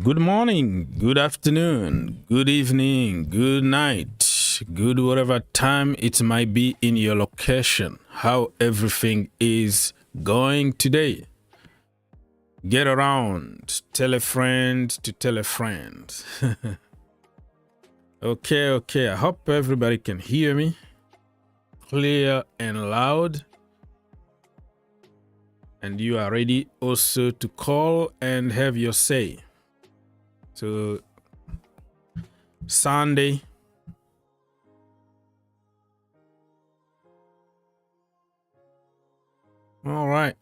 Good morning, good afternoon, good evening, good night, good whatever time it might be in your location, how everything is going today. Get around, tell a friend to tell a friend. Okay, I hope everybody can hear me clear and loud. And you are ready also to call and have your say. So, Sunday. All right.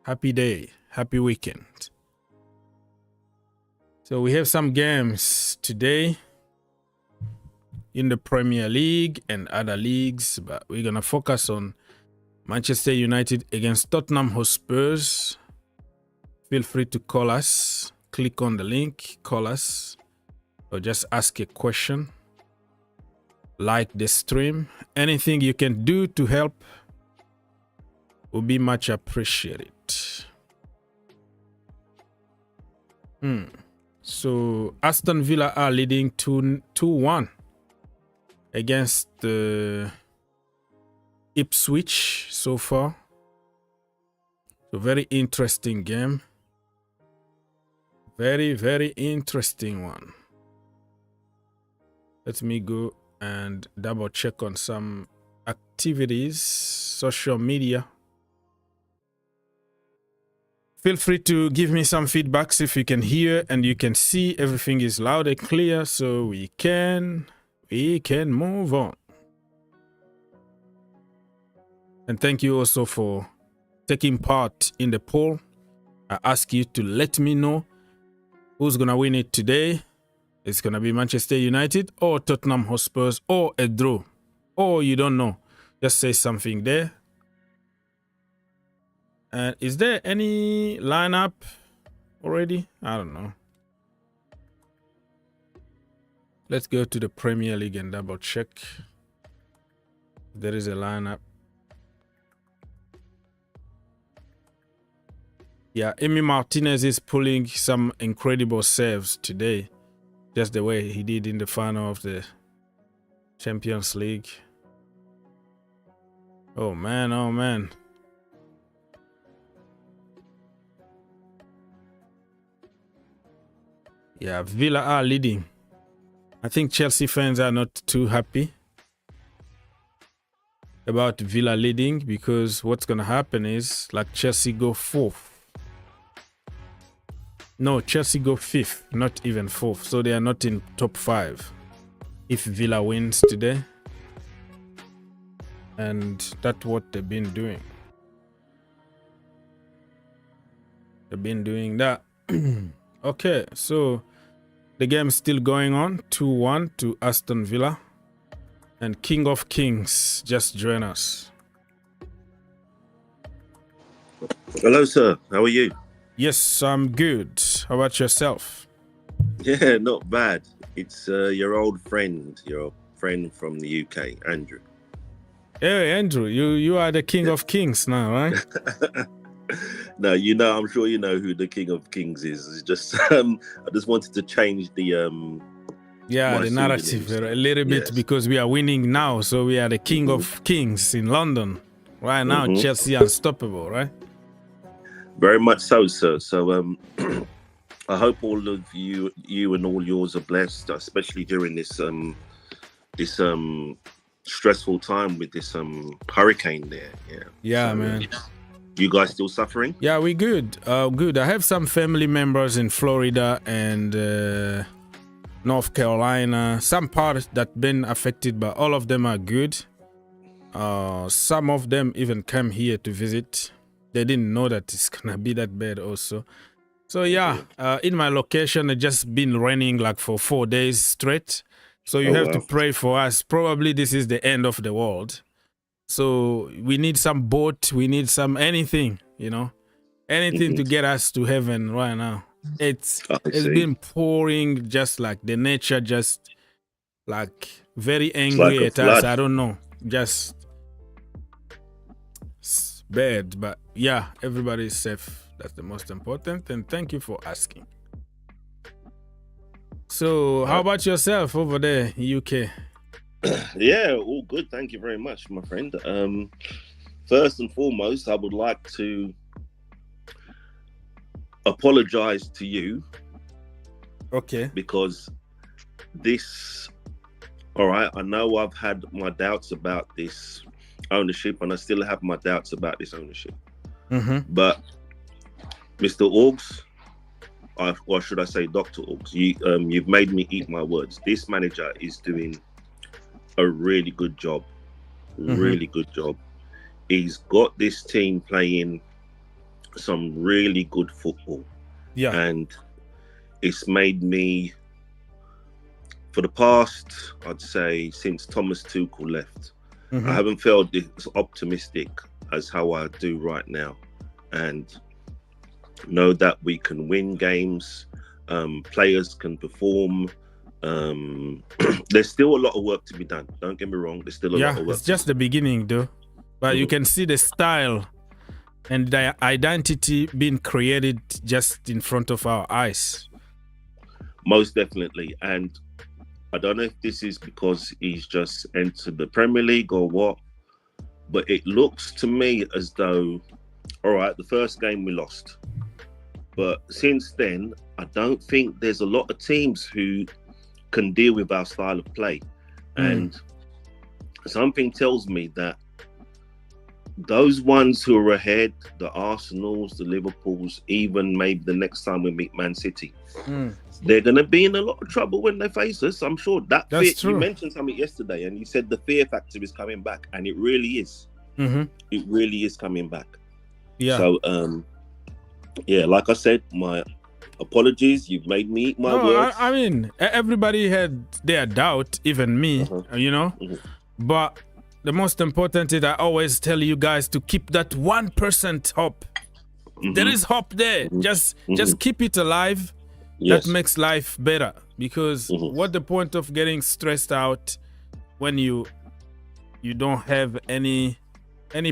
Happy day. Happy weekend. So, we have some games today in the Premier League and other leagues, but we're going to focus on Manchester United against Tottenham Hotspurs. Feel free to call us. Click on the link, call us, or just ask a question. Like the stream. Anything you can do to help will be much appreciated. So Aston Villa are leading 2-1 against Ipswich so far. So very interesting game. Very interesting one. Let me go and double check on some activities, social media. Feel free to give me some feedbacks if you can hear and you can see everything is loud and clear, so we can move on. And thank you also for taking part in the poll. I ask you to let me know who's going to win it today. It's going to be Manchester United or Tottenham Hotspurs or a draw. Or you don't know. Just say something there. And is there any lineup already? I don't know. Let's go to the Premier League and double check. There is a lineup. Yeah, Emi Martinez is pulling some incredible saves today. Just the way he did in the final of the Champions League. Oh man. Yeah, Villa are leading. I think Chelsea fans are not too happy about Villa leading, because what's going to happen is, like, Chelsea go fourth. No, Chelsea go fifth, not even fourth. So they are not in top 5 if Villa wins today. And that's what they've been doing. They've been doing that. Okay, so the game's still going on. 2-1 to Aston Villa. And King of Kings just joined us. Hello, sir. How are you? Yes, I'm good. How about yourself? Yeah, not bad. It's your old friend, your friend from the UK, Andrew. Hey, Andrew, you are the King of Kings now, right? No, I'm sure you know who the King of Kings is. It's just, I just wanted to change the the narrative a little bit, because we are winning now, so we are the King of Kings in London right now. Chelsea unstoppable, right? Very much so, sir. So I hope all of you and all yours are blessed, especially during this stressful time with this hurricane there. Yeah, so, man. You guys still suffering? Yeah, we good. Good. I have some family members in Florida and North Carolina. Some parts that been affected, but all of them are good. Some of them even came here to visit. They didn't know that it's gonna be that bad also. So yeah, in my location, it just been raining like for 4 days straight. So you have to pray for us. Probably this is the end of the world. So we need some boat, we need some anything, anything to get us to heaven right now. It's been pouring, just like the nature, just like very angry like at us. I don't know, just bad, but yeah, everybody is safe. That's the most important, and thank you for asking. So, how about yourself over there, UK? Yeah, all good. Thank you very much, my friend. First and foremost, I would like to apologize to you. Okay. Because all right, I know I've had my doubts about this ownership, and I still have my doubts about this ownership. But Mr. Orgs, or should I say Dr. Orgs, you've made me eat my words. This manager is doing a really good job. Really good job. He's got this team playing some really good football. Yeah. And it's made me, for the past, I'd say, since Thomas Tuchel left, I haven't felt as optimistic as how I do right now. And know that we can win games, players can perform. There's still a lot of work to be done. Don't get me wrong. There's still a lot of work. It's just the beginning, though. But you can see the style and the identity being created just in front of our eyes. Most definitely. And I don't know if this is because he's just entered the Premier League or what, but it looks to me as though, all right, the first game we lost. But since then, I don't think there's a lot of teams who can deal with our style of play. And something tells me that those ones who are ahead, the Arsenals, the Liverpools, even maybe the next time we meet Man City, they're going to be in a lot of trouble when they face us. I'm sure that's true. You mentioned something yesterday and you said the fear factor is coming back, and it really is. It really is coming back. Yeah. So, yeah, like I said, my apologies. You've made me eat my words. I mean, everybody had their doubt, even me, you know, but the most important is I always tell you guys to keep that 1% hope. There is hope there. Just keep it alive. Yes. That makes life better. Because what the point of getting stressed out when you don't have any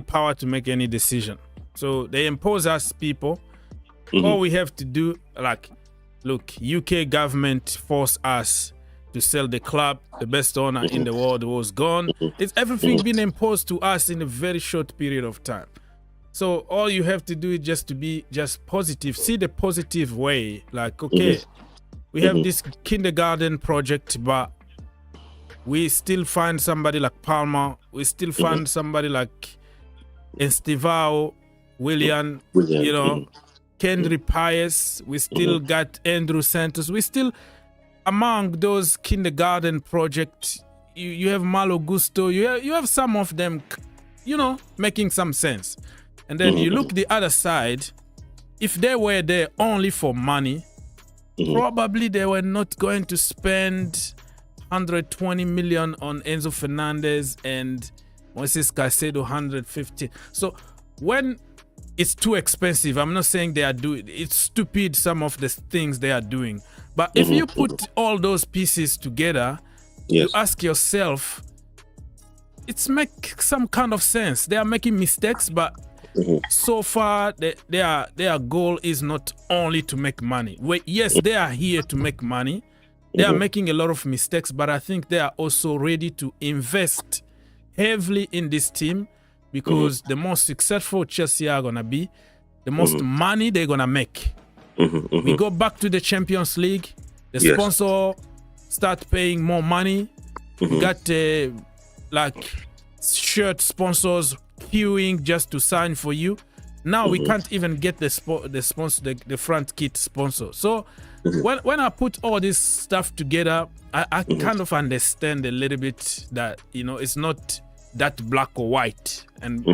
power to make any decision? So they impose us people. All we have to do, like, look, UK government forced us to sell the club. The best owner in the world was gone. It's everything been imposed to us in a very short period of time. So all you have to do is just to be just positive. See the positive way. Like, okay, we have this kindergarten project, but we still find somebody like Palmer. We still find somebody like Estivao, William, you know, Kendry Pius. We still got Andrew Santos. We still, among those kindergarten projects, you have Malo Gusto. You have some of them, you know, making some sense. And then you look the other side. If they were there only for money, probably they were not going to spend 120 million on Enzo Fernandez and Moises Caicedo 150. So when it's too expensive, I'm not saying they are doing, it's stupid some of the things they are doing. But if you put all those pieces together, you ask yourself, it's make some kind of sense. They are making mistakes, but so far their goal is not only to make money. Yes, they are here to make money. They are making a lot of mistakes, but I think they are also ready to invest heavily in this team, because the more successful Chelsea are going to be, the most money they're going to make. We go back to the Champions League, the sponsor start paying more money. We got like shirt sponsors queuing just to sign for you. Now we can't even get the sponsor, the front kit sponsor. So when I put all this stuff together, I kind of understand a little bit that, you know, it's not that black or white, and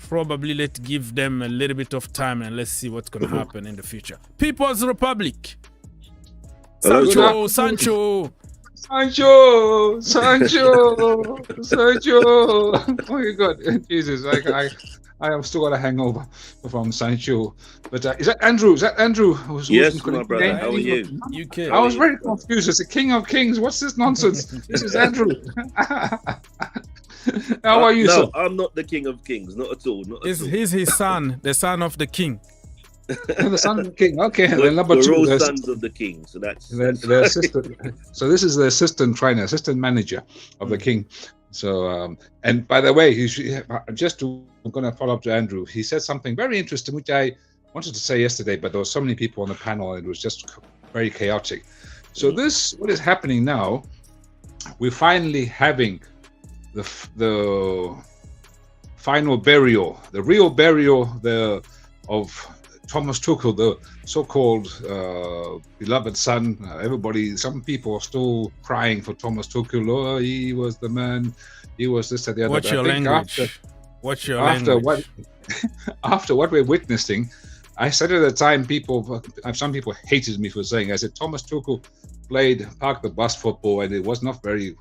probably let's give them a little bit of time and let's see what's going to happen in the future. People's Republic. Sancho. Oh my God, Jesus! I have still got a hangover from Sancho. But is that Andrew? Yes, my brother. How are you? UK. I was very confused. It's the King of Kings. What's this nonsense? This is Andrew. How are you, no, sir? I'm not the King of Kings. Not at all. He's his son, the son of the king. They're the sons of the king. Okay, and We're, then number we're two, all there's sons of the king, so that's the assistant. So this is the assistant trainer, assistant manager of the king. So, and by the way, I'm going to follow up to Andrew. He said something very interesting, which I wanted to say yesterday, but there were so many people on the panel, and it was just very chaotic. So what is happening now? We're finally having the final burial, the real burial of Thomas Tuchel, the so-called beloved son. Some people are still crying for Thomas Tuchel. Oh, he was the man. He was this and the other. Watch your language. After what we're witnessing, I said at the time, some people hated me for saying. I said Thomas Tuchel played park the bus football, and it was not very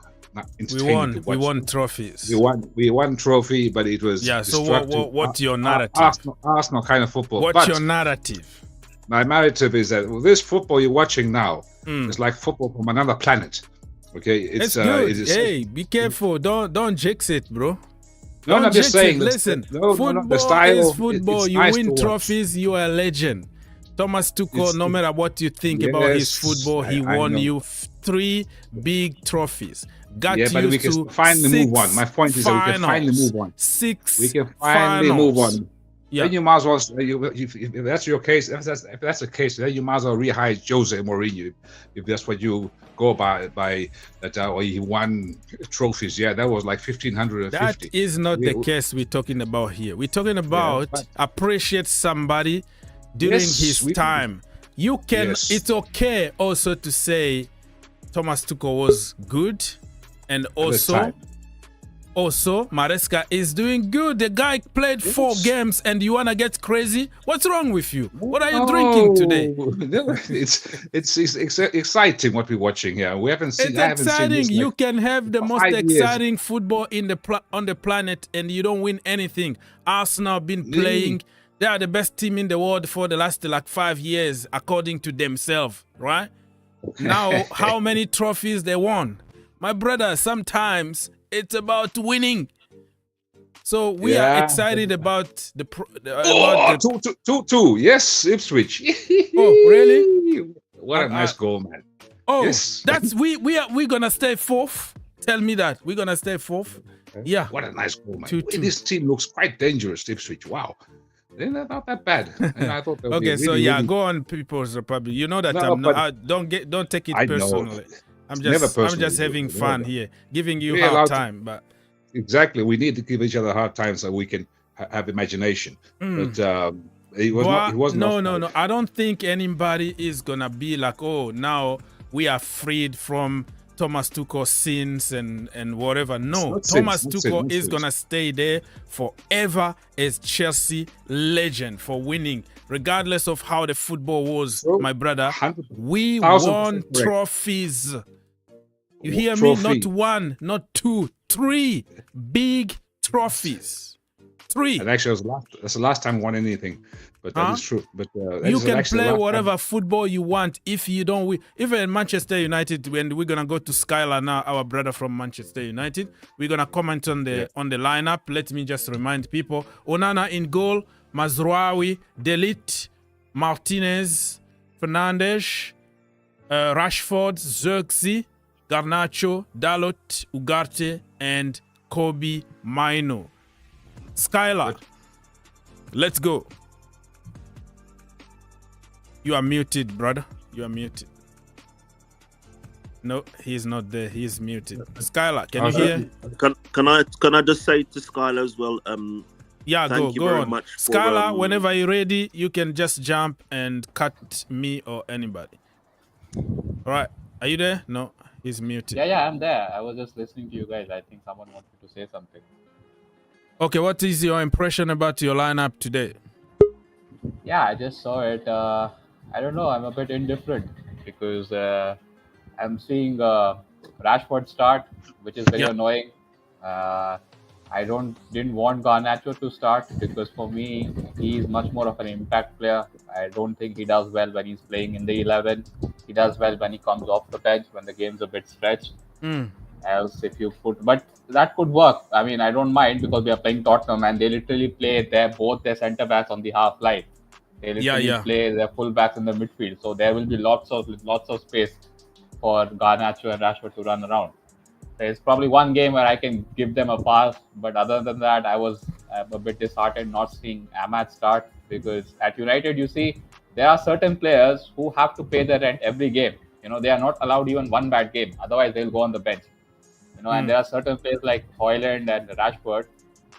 entertaining to watch. We won trophies. We won trophy, but it was So what's your narrative? Arsenal kind of football. What's your narrative? My narrative is that this football you're watching now is like football from another planet. Okay, it's good. Hey, be careful. Don't jinx it, bro. No, I'm just saying. Listen, football the style is football. You win trophies, you are a legend. Thomas Tuchel, no matter what you think about his football, he won you 3 big trophies. But we can finally move on. My point is that we can finally move on. 6 We can finally move on. Yeah. Then you might as well, if that's your case, if that's the case, then you might as well rehire Jose Mourinho, if that's what you go by that. Or he won trophies. Yeah, that was like 1,550. That is not the case we're talking about here. We're talking about appreciate somebody during his time. You can. It's okay also to say Thomas Tuchel was good, and also Maresca is doing good. The guy played 4 games, and you wanna get crazy? What's wrong with you? What are you drinking today? It's exciting what we're watching here. We haven't seen. It's exciting. You can have the most exciting football on the planet, and you don't win anything. Arsenal been playing. They are the best team in the world for the last 5 years, according to themselves, right? Now, how many trophies they won? My brother, sometimes it's about winning. So we are excited about the 2-2. Yes, Ipswich. Oh, really? What a nice goal, man. Oh, yes. That's we're gonna stay 4th. Tell me that we're gonna stay 4th. Yeah. What a nice goal, man. This team looks quite dangerous, Ipswich. Wow. They're not that bad. And I thought go on, People's Republic. You know that don't take it personally. I'm just having fun here, giving you hard time. But exactly, we need to give each other hard time so we can have imagination. But he wasn't. No. I don't think anybody is gonna be like, oh, now we are freed from Thomas Tuchel's sins and whatever. No, Thomas Tuchel is gonna stay there forever as Chelsea legend for winning, regardless of how the football was. My brother, we won trophies. You hear me? Not 1, not 2, 3 big trophies. 3. And actually, that's the last time we won anything. But that is true. But you can play whatever football you want. If you don't win, even at Manchester United, when we're gonna go to Skylar now, our brother from Manchester United, we're gonna comment on the lineup. Let me just remind people: Onana in goal, Mazraoui, Delit, Martinez, Fernandes, Rashford, Xerxes, Garnacho, Dalot, Ugarte, and Kobe Maino. Skylar, let's go. You are muted, brother. You are muted. No, he's not there. He's muted. Skylar, can you hear? Can I just say to Skylar as well? Thank you very much. Skylar, whenever you're ready, you can just jump and cut me or anybody. All right. Are you there? No, he's muted. Yeah, I'm there. I was just listening to you guys. I think someone wanted to say something. Okay, what is your impression about your lineup today? Yeah, I just saw it. I don't know. I'm a bit indifferent because I'm seeing Rashford start, which is very annoying. I didn't want Garnacho to start because for me, he's much more of an impact player. I don't think he does well when he's playing in the 11. He does well when he comes off the bench, when the game's a bit stretched. Else, if you but that could work. I mean, I don't mind because we are playing Tottenham and they literally play both their centre backs on the half line. They literally play their fullbacks in the midfield, so there will be lots of space for Garnacho and Rashford to run around. There's probably one game where I can give them a pass, but other than that, I'm a bit disheartened not seeing Ahmad start, because at United, you see, there are certain players who have to pay their rent every game. They are not allowed even one bad game. Otherwise, they'll go on the bench. And there are certain players like Højlund and Rashford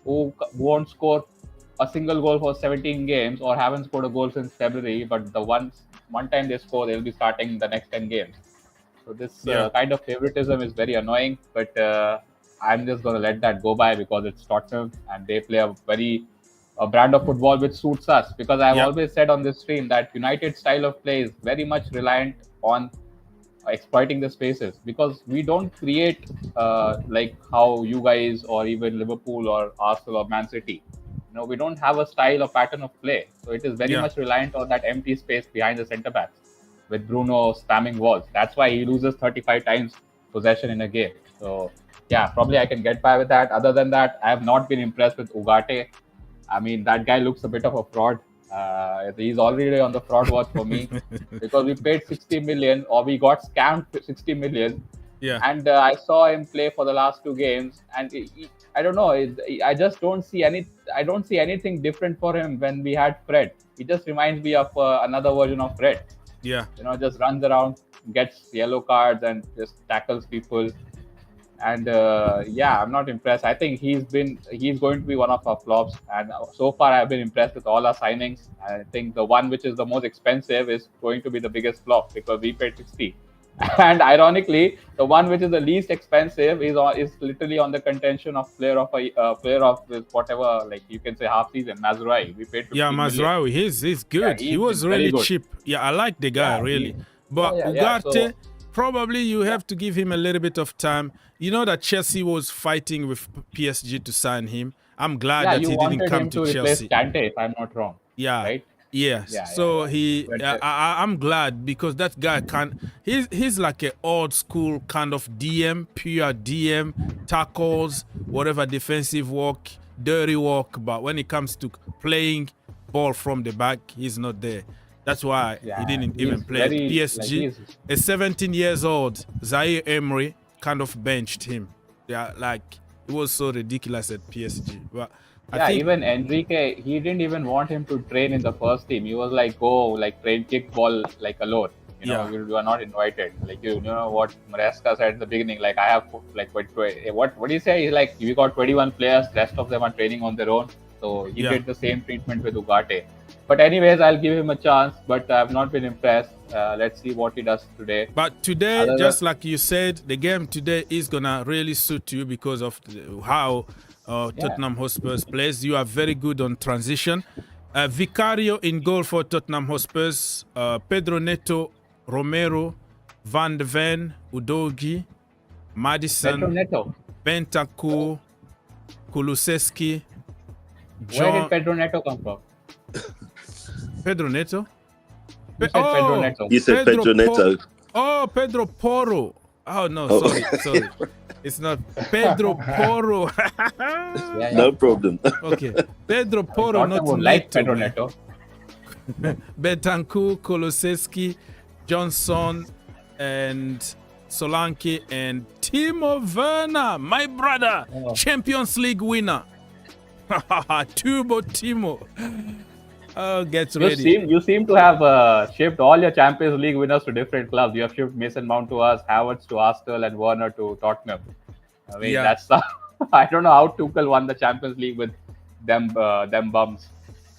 who won't score a single goal for 17 games or haven't scored a goal since February, but the one time they score, they'll be starting the next 10 games. So this kind of favoritism is very annoying, but I'm just going to let that go by because it's Tottenham and they play a brand of football which suits us. Because I've always said on this stream that United style of play is very much reliant on exploiting the spaces, because we don't create like how you guys or even Liverpool or Arsenal or Man City. We don't have a style or pattern of play. So it is very much reliant on that empty space behind the centre backs, with Bruno spamming walls. That's why he loses 35 times possession in a game. So probably I can get by with that. Other than that, I have not been impressed with Ugarte. I mean, that guy looks a bit of a fraud. He's already on the fraud watch for me because we paid 60 million, or we got scammed 60 million. And I saw him play for the last 2 games, and I don't know. I just don't see anything different for him when we had Fred. He just reminds me of another version of Fred. Just runs around, gets yellow cards, and just tackles people. And I'm not impressed. I think he's going to be one of our flops. And so far, I've been impressed with all our signings. I think the one which is the most expensive is going to be the biggest flop because we paid 60. And ironically, the one which is the least expensive is literally on the contention of player of whatever, like you can say half season. Mazraoui, we paid 15 Mazraoui, he's good. He was really cheap. I like the guy really. But Ugarte, probably you have to give him a little bit of time. You know that Chelsea was fighting with PSG to sign him. I'm glad that he didn't come to Chelsea. Kante, if I'm not wrong. Right? Yes. I'm glad because that guy he's like an old school kind of DM, pure DM, tackles, whatever defensive work, dirty work. But when it comes to playing ball from the back, he's not there. That's why he didn't even play. PSG, a 17 years old Zaire Emery kind of benched him. It was so ridiculous at PSG. But I think even Enrique, he didn't even want him to train in the first team. He was like, go, train kick ball alone. You are not invited. You know what Maresca said at the beginning. I have what do you say? He's like, we got 21 players. Rest of them are training on their own. So he did the same treatment with Ugarte. But anyways, I'll give him a chance. But I've not been impressed. Let's see what he does today. But today, just like you said, the game today is gonna really suit you because of how Tottenham Hotspur plays. You are very good on transition. Vicario in goal for Tottenham Hotspurs. Pedro Neto, Romero, Van de Ven, Udogi, Madison, Bentancur, Kulusevski. Where did Pedro Neto come from? Pedro Neto? Pedro Neto. You said Pedro Neto. Pedro Porro. Oh, no, sorry. It's not Pedro Porro. No problem. Okay. Pedro Porro, not like Pedro Neto. Bentancur, Kulusevski, Johnson, and Solanke, and Timo Werner, my brother, Champions League winner. Turbo Timo. Gets ready. You seem to have shipped all your Champions League winners to different clubs. You have shipped Mason Mount to us, Havertz to Arsenal, and Werner to Tottenham. I mean, that's I don't know how Tuchel won the Champions League with them bums.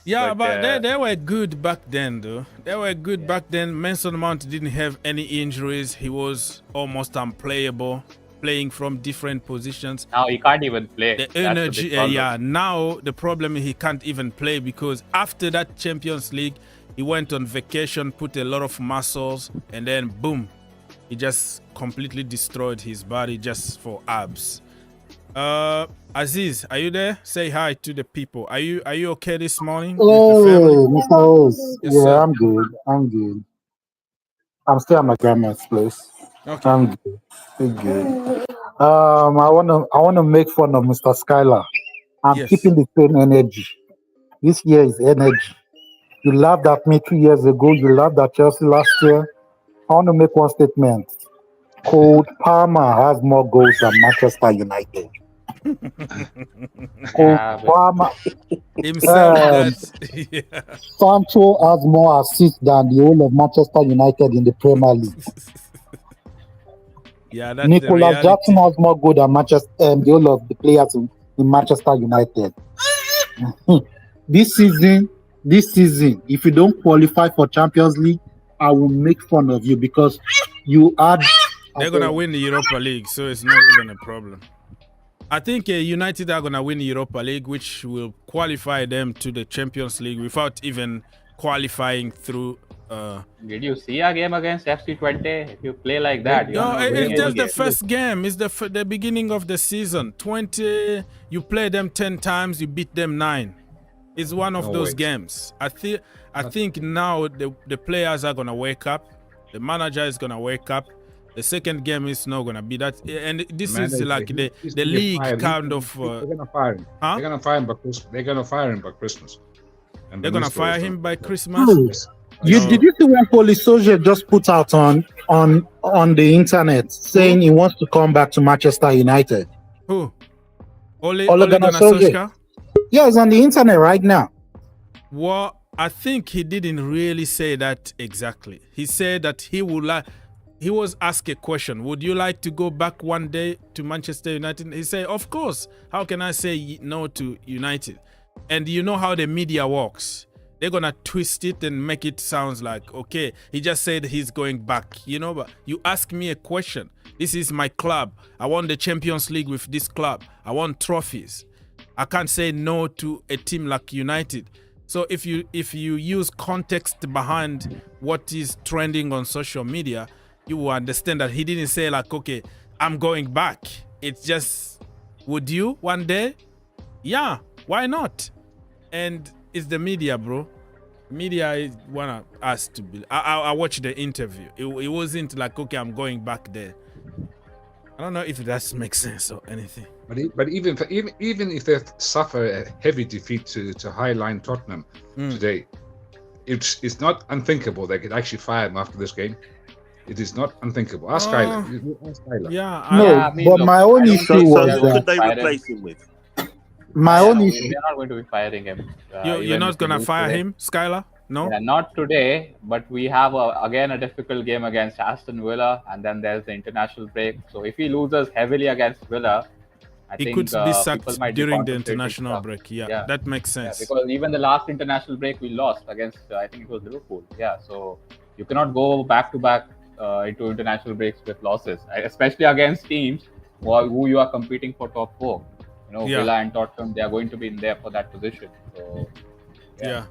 Yeah, but they were good back then, though. They were good back then. Mason Mount didn't have any injuries. He was almost unplayable, playing from different positions. Now he can't even play. The energy, now the problem is he can't even play because after that Champions League, he went on vacation, put a lot of muscles, and then boom, he just completely destroyed his body just for abs. Aziz, are you there? Say hi to the people. Are you okay this morning? Hey, Mr. Rose. Yes, yeah, sir. I'm good. I'm still at my grandma's place. Okay. I'm good. I wanna make fun of Mr. Skylar. I'm keeping the same energy. This year is energy. You laughed at me 2 years ago. You laughed at Chelsea last year. I want to make one statement. Cole Palmer has more goals than Manchester United. Cole Palmer. Himself, that's yeah. Sancho has more assists than the whole of Manchester United in the Premier League. Yeah, that's Nicolas the Jackson reality. has more goals than the whole of the players in Manchester United. This season, if you don't qualify for Champions League, I will make fun of you because you had. They're gonna win the Europa League, so it's not even a problem. I think United are gonna win the Europa League, which will qualify them to the Champions League without even qualifying through. Did you see a game against FC20? If you play like that, you're No, not winning it's just any the game. first game. It's the beginning of the season. 20, you play them 10 times, you beat them 9. It's one of those games. I think now the players are gonna wake up. The manager is gonna wake up. The second game is not gonna be that, and this is like the league kind of. They're gonna fire him. Huh? They're gonna fire him by Christmas. They're gonna fire him by Christmas. And They're gonna fire him by Christmas. Did you see what Oli Solskjaer just put out on the internet saying he wants to come back to Manchester United? Who? Ole Gunnar Solskjaer? Yeah, it's on the internet right now. Well, I think he didn't really say that exactly. He said that he would like. He was asked a question. Would you like to go back one day to Manchester United? He said, of course. How can I say no to United? And you know how the media works. They're going to twist it and make it sound like, okay, he just said he's going back. But you ask me a question. This is my club. I won the Champions League with this club. I won trophies. I can't say no to a team like United. So if you use context behind what is trending on social media, you will understand that he didn't say like, okay, I'm going back. It's just, would you one day? Yeah, why not? And it's the media, bro. Media want us to be. I watched the interview. It wasn't like, okay, I'm going back there. I don't know if that makes sense or anything. But even if they suffer a heavy defeat to Highline Tottenham today, it's not unthinkable they could actually fire him after this game. It is not unthinkable. Ask Skyler. Yeah. But my own issue was so what could they replace him with? My own issue. They're not going to be firing him. You're not gonna fire him, Skylar? No. Yeah, not today. But we have again a difficult game against Aston Villa, and then there's the international break. So if he loses heavily against Villa, I he think could be sacked during the concentrating international stuff. break. Yeah, that makes sense. Yeah, because even the last international break we lost against, I think it was Liverpool. Yeah, so you cannot go back to back into international breaks with losses, especially against teams who you are competing for top 4. Villa and Tottenham, they are going to be in there for that position. So,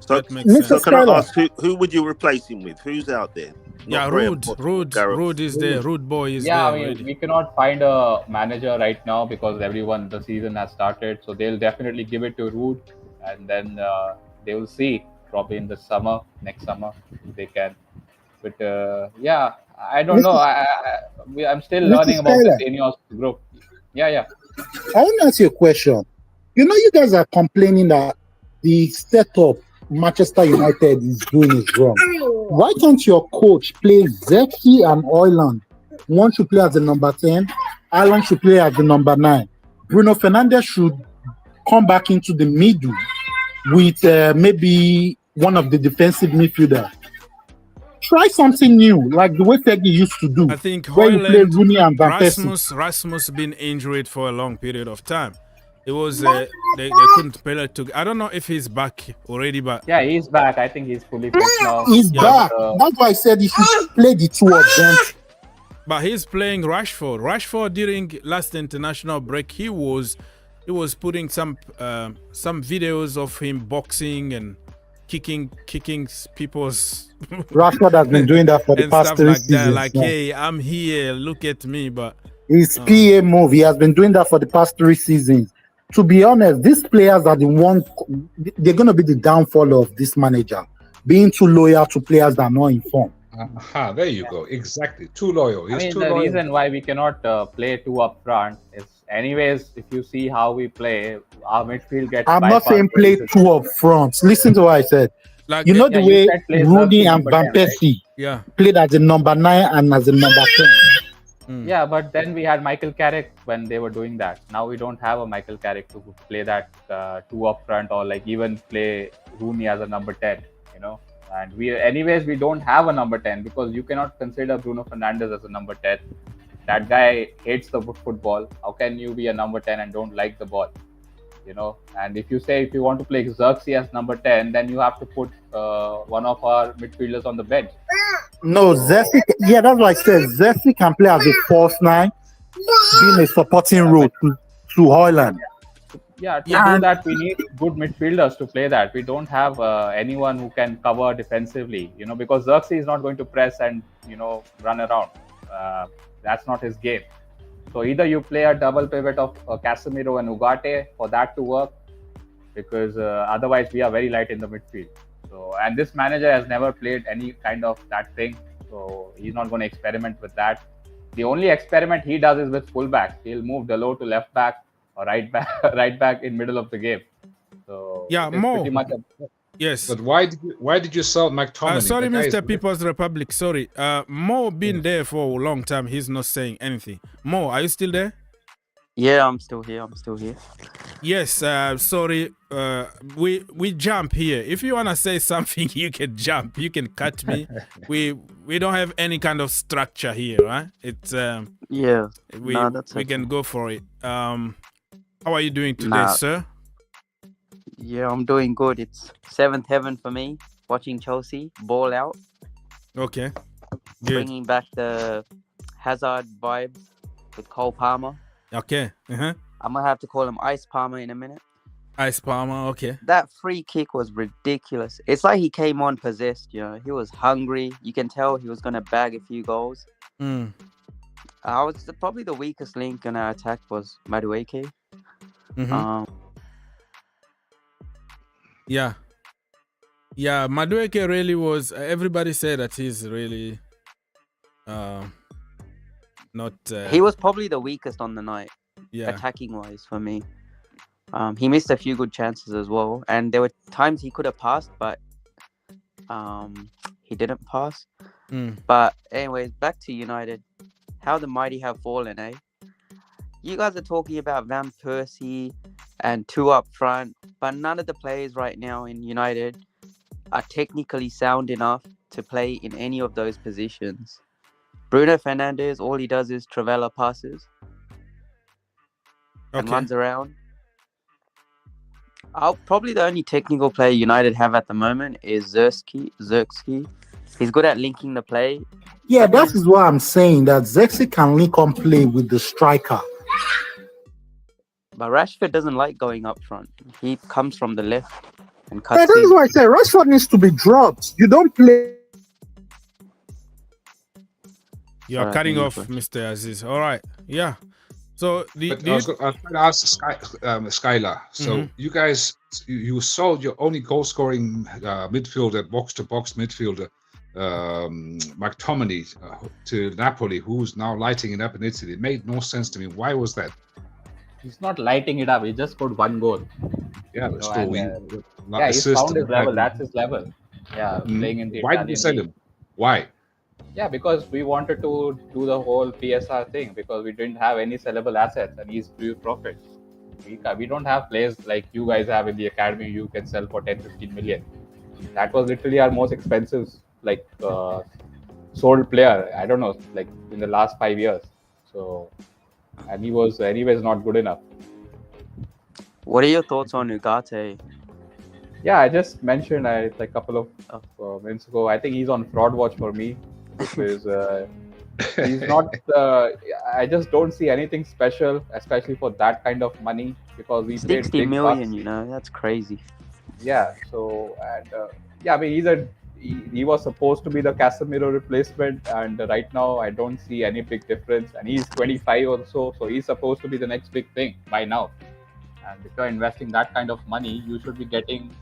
So that makes sense. So can I ask, who would you replace him with? Who's out there? Rude is there. Rude boy is there. Yeah, I mean, we cannot find a manager right now because the season has started. So they'll definitely give it to Rude, and then they will see probably in the next summer, if they can. But I don't know. I'm still learning about the Ineos group. Yeah. I want to ask you a question. You guys are complaining that the setup Manchester United is doing is wrong. Why can't your coach play Zeki and Højlund? One should play as the number 10. Alan should play as the number 9. Bruno Fernandes should come back into the middle with maybe one of the defensive midfielders. Try something new, like the way Fergie used to do. I think Højlund, Rasmus been injured for a long period of time. It was they couldn't play it together. I don't know if he's back already, but yeah, he's back. I think he's fully fit now. He's back. That's why I said he should play the two of them. But he's playing Rashford. Rashford during last international break, he was putting some videos of him boxing and kicking people's. Rashford has been doing that for the past 3 seasons. Like, hey, I'm here. Look at me. But his PA move. He has been doing that for the past 3 seasons. To be honest, these players are the ones. They're going to be the downfall of this manager, being too loyal to players that are not informed. There you go. Exactly. Too loyal. The reason why we cannot play 2 up front is, anyways, if you see how we play, our midfield gets. I'm not saying play 2 up front. Listen to what I said. Like You know the way said plays Rooney and number Van 10, right? Persie yeah. played as a number 9 and as a number 10. Yeah, but then we had Michael Carrick when they were doing that. Now we don't have a Michael Carrick to play that 2 up front, or like even play Rooney as a number 10, you know. And we don't have a number 10, because you cannot consider Bruno Fernandes as a number 10. That guy hates the football. How can you be a number 10 and don't like the ball? You know, and if you want to play Xerxes as number 10, then you have to put one of our midfielders on the bench. No, Zessi, yeah, that's what I said. Zessi can play as a false 9, being a supporting role to Højlund. Yeah, to do that, we need good midfielders to play that. We don't have anyone who can cover defensively, you know, because Xerxes is not going to press and, you know, run around. That's not his game. So either you play a double pivot of Casemiro and Ugarte for that to work, because otherwise we are very light in the midfield. So, and this manager has never played any kind of that thing, so he's not going to experiment with that. The only experiment he does is with fullbacks. He'll move Dalot to left back or right back in middle of the game. So yeah, more. Yes. But why did you sell McTominay? Sorry, Mr. People's Republic. Sorry. Mo been there for a long time. He's not saying anything. Mo, are you still there? Yeah, I'm still here. Yes. Sorry. We jump here. If you wanna say something, you can jump. You can cut me. We don't have any kind of structure here, right? It's yeah. We can go for it. How are you doing today, sir? Yeah, I'm doing good. It's 7th heaven for me, watching Chelsea ball out. Okay. Good. Bringing back the Hazard vibes with Cole Palmer. Okay. Uh-huh. I'm going to have to call him Ice Palmer in a minute. Ice Palmer, okay. That free kick was ridiculous. It's like he came on possessed, you know. He was hungry. You can tell he was going to bag a few goals. Probably the weakest link in our attack was Madueke. Mm-hmm. Yeah, Madueke really was. Everybody said that he's really not. He was probably the weakest on the night, yeah, attacking wise for me. He missed a few good chances as well, and there were times he could have passed, but he didn't pass. But anyways, back to United. How the mighty have fallen, eh? You guys are talking about Van Persie and 2 up front, but none of the players right now in United are technically sound enough to play in any of those positions. Bruno Fernandes, all he does is Travella passes and runs around. Probably the only technical player United have at the moment is Xerxes. He's good at linking the play. Yeah, that is what I'm saying, that Xerxes can link on play with the striker. But Rashford doesn't like going up front. He comes from the left and cuts. Yeah, that is why I say Rashford needs to be dropped. You don't play. You are cutting off, Mr. Aziz. All right. Yeah. So I was trying to ask Skylar. So you guys, you sold your only goal-scoring midfielder, box-to-box midfielder, McTominay, to Napoli, who's now lighting it up in Italy. It made no sense to me. Why was that? He's not lighting it up. He just scored 1 goal. Yeah, but still, he's found his level. That's his level. Yeah, playing in the Why did you sell him? Why? Yeah, because we wanted to do the whole PSR thing, because we didn't have any sellable assets and he's pure profit. We don't have players like you guys have in the academy you can sell for 10-15 million. That was literally our most expensive sold player, I don't know, like in the last 5 years. So, and he was anyways not good enough. What are your thoughts on Ugarte? Yeah, I just mentioned a couple of minutes ago. I think he's on fraud watch for me, because he's not. I just don't see anything special, especially for that kind of money, because we 60 million. You know, that's crazy. Yeah. So I mean, he was supposed to be the Casemiro replacement, and right now I don't see any big difference. And he's 25 or so he's supposed to be the next big thing by now. And if you're investing that kind of money, you should be getting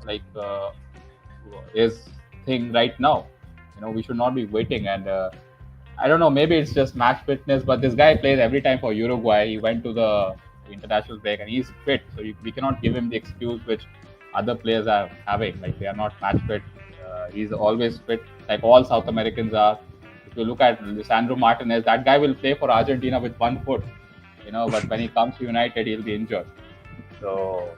his thing right now. You know, we should not be waiting. And I don't know, maybe it's just match fitness, but this guy plays every time for Uruguay. He went to the international break and he's fit. So we cannot give him the excuse which other players are having. Like, they are not match fit He's always fit, like all South Americans are. If you look at Lisandro Martinez, that guy will play for Argentina with one foot, but when he comes to United, he'll be injured. So,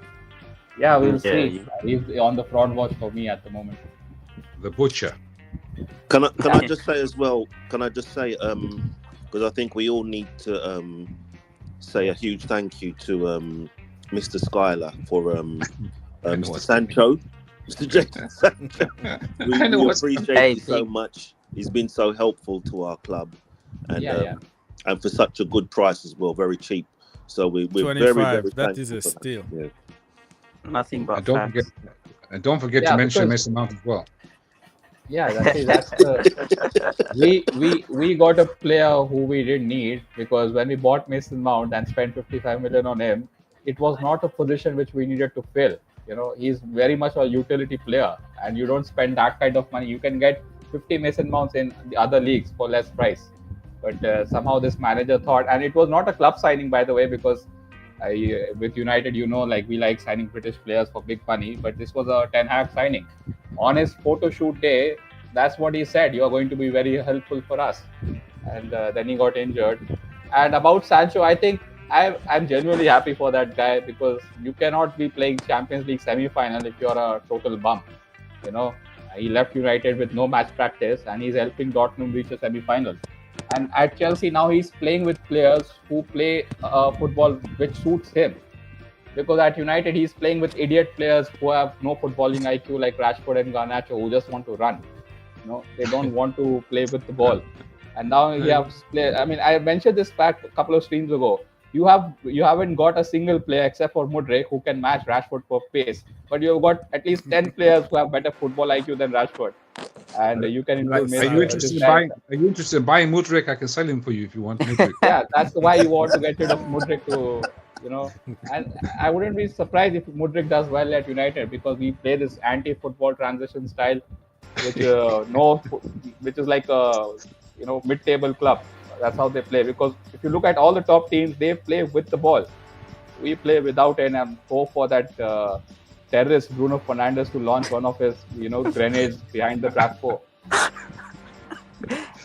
yeah, we'll see. He's on the fraud watch for me at the moment. The butcher. Can I just say as well? Can I just say because I think we all need to say a huge thank you to Mr. Skylar for Mr. Sancho, Mr. Jason Sancho. We appreciate you so much. He's been so helpful to our club, and for such a good price as well, very cheap. So we're 25, very, very that is a steal. Yeah. Nothing but and don't forget to mention Mason Mount as well. Yeah, that's we got a player who we didn't need, because when we bought Mason Mount and spent 55 million on him, it was not a position which we needed to fill. He's very much a utility player, and you don't spend that kind of money. You can get 50 Mason Mounts in the other leagues for less price. But somehow this manager thought, and it was not a club signing, by the way, because with United, we like signing British players for big money, but this was a Ten Hag signing. On his photo shoot day, that's what he said: "You are going to be very helpful for us." And then he got injured. And about Sancho, I think I'm genuinely happy for that guy, because you cannot be playing Champions League semi-final if you're a total bum. He left United with no match practice, and he's helping Tottenham reach a semi-final. And at Chelsea now, he's playing with players who play football which suits him. Because at United, he's playing with idiot players who have no footballing IQ, like Rashford and Garnacho, who just want to run. They don't want to play with the ball. And now he has played. I mean, I mentioned this fact a couple of streams ago. You haven't got a single player except for Mudryk who can match Rashford for pace, but you've got at least 10 players who have better football IQ than Rashford. And you can include. Are you interested in buying Mudryk? I can sell him for you if you want Mudryk. Yeah, that's why you want to get rid of Mudryk to. And I wouldn't be surprised if Mudryk does well at United, because we play this anti-football transition style, which is like a mid-table club. That's how they play. Because if you look at all the top teams, they play with the ball. We play without it, and hope for that terrorist Bruno Fernandes to launch one of his grenades behind the back four.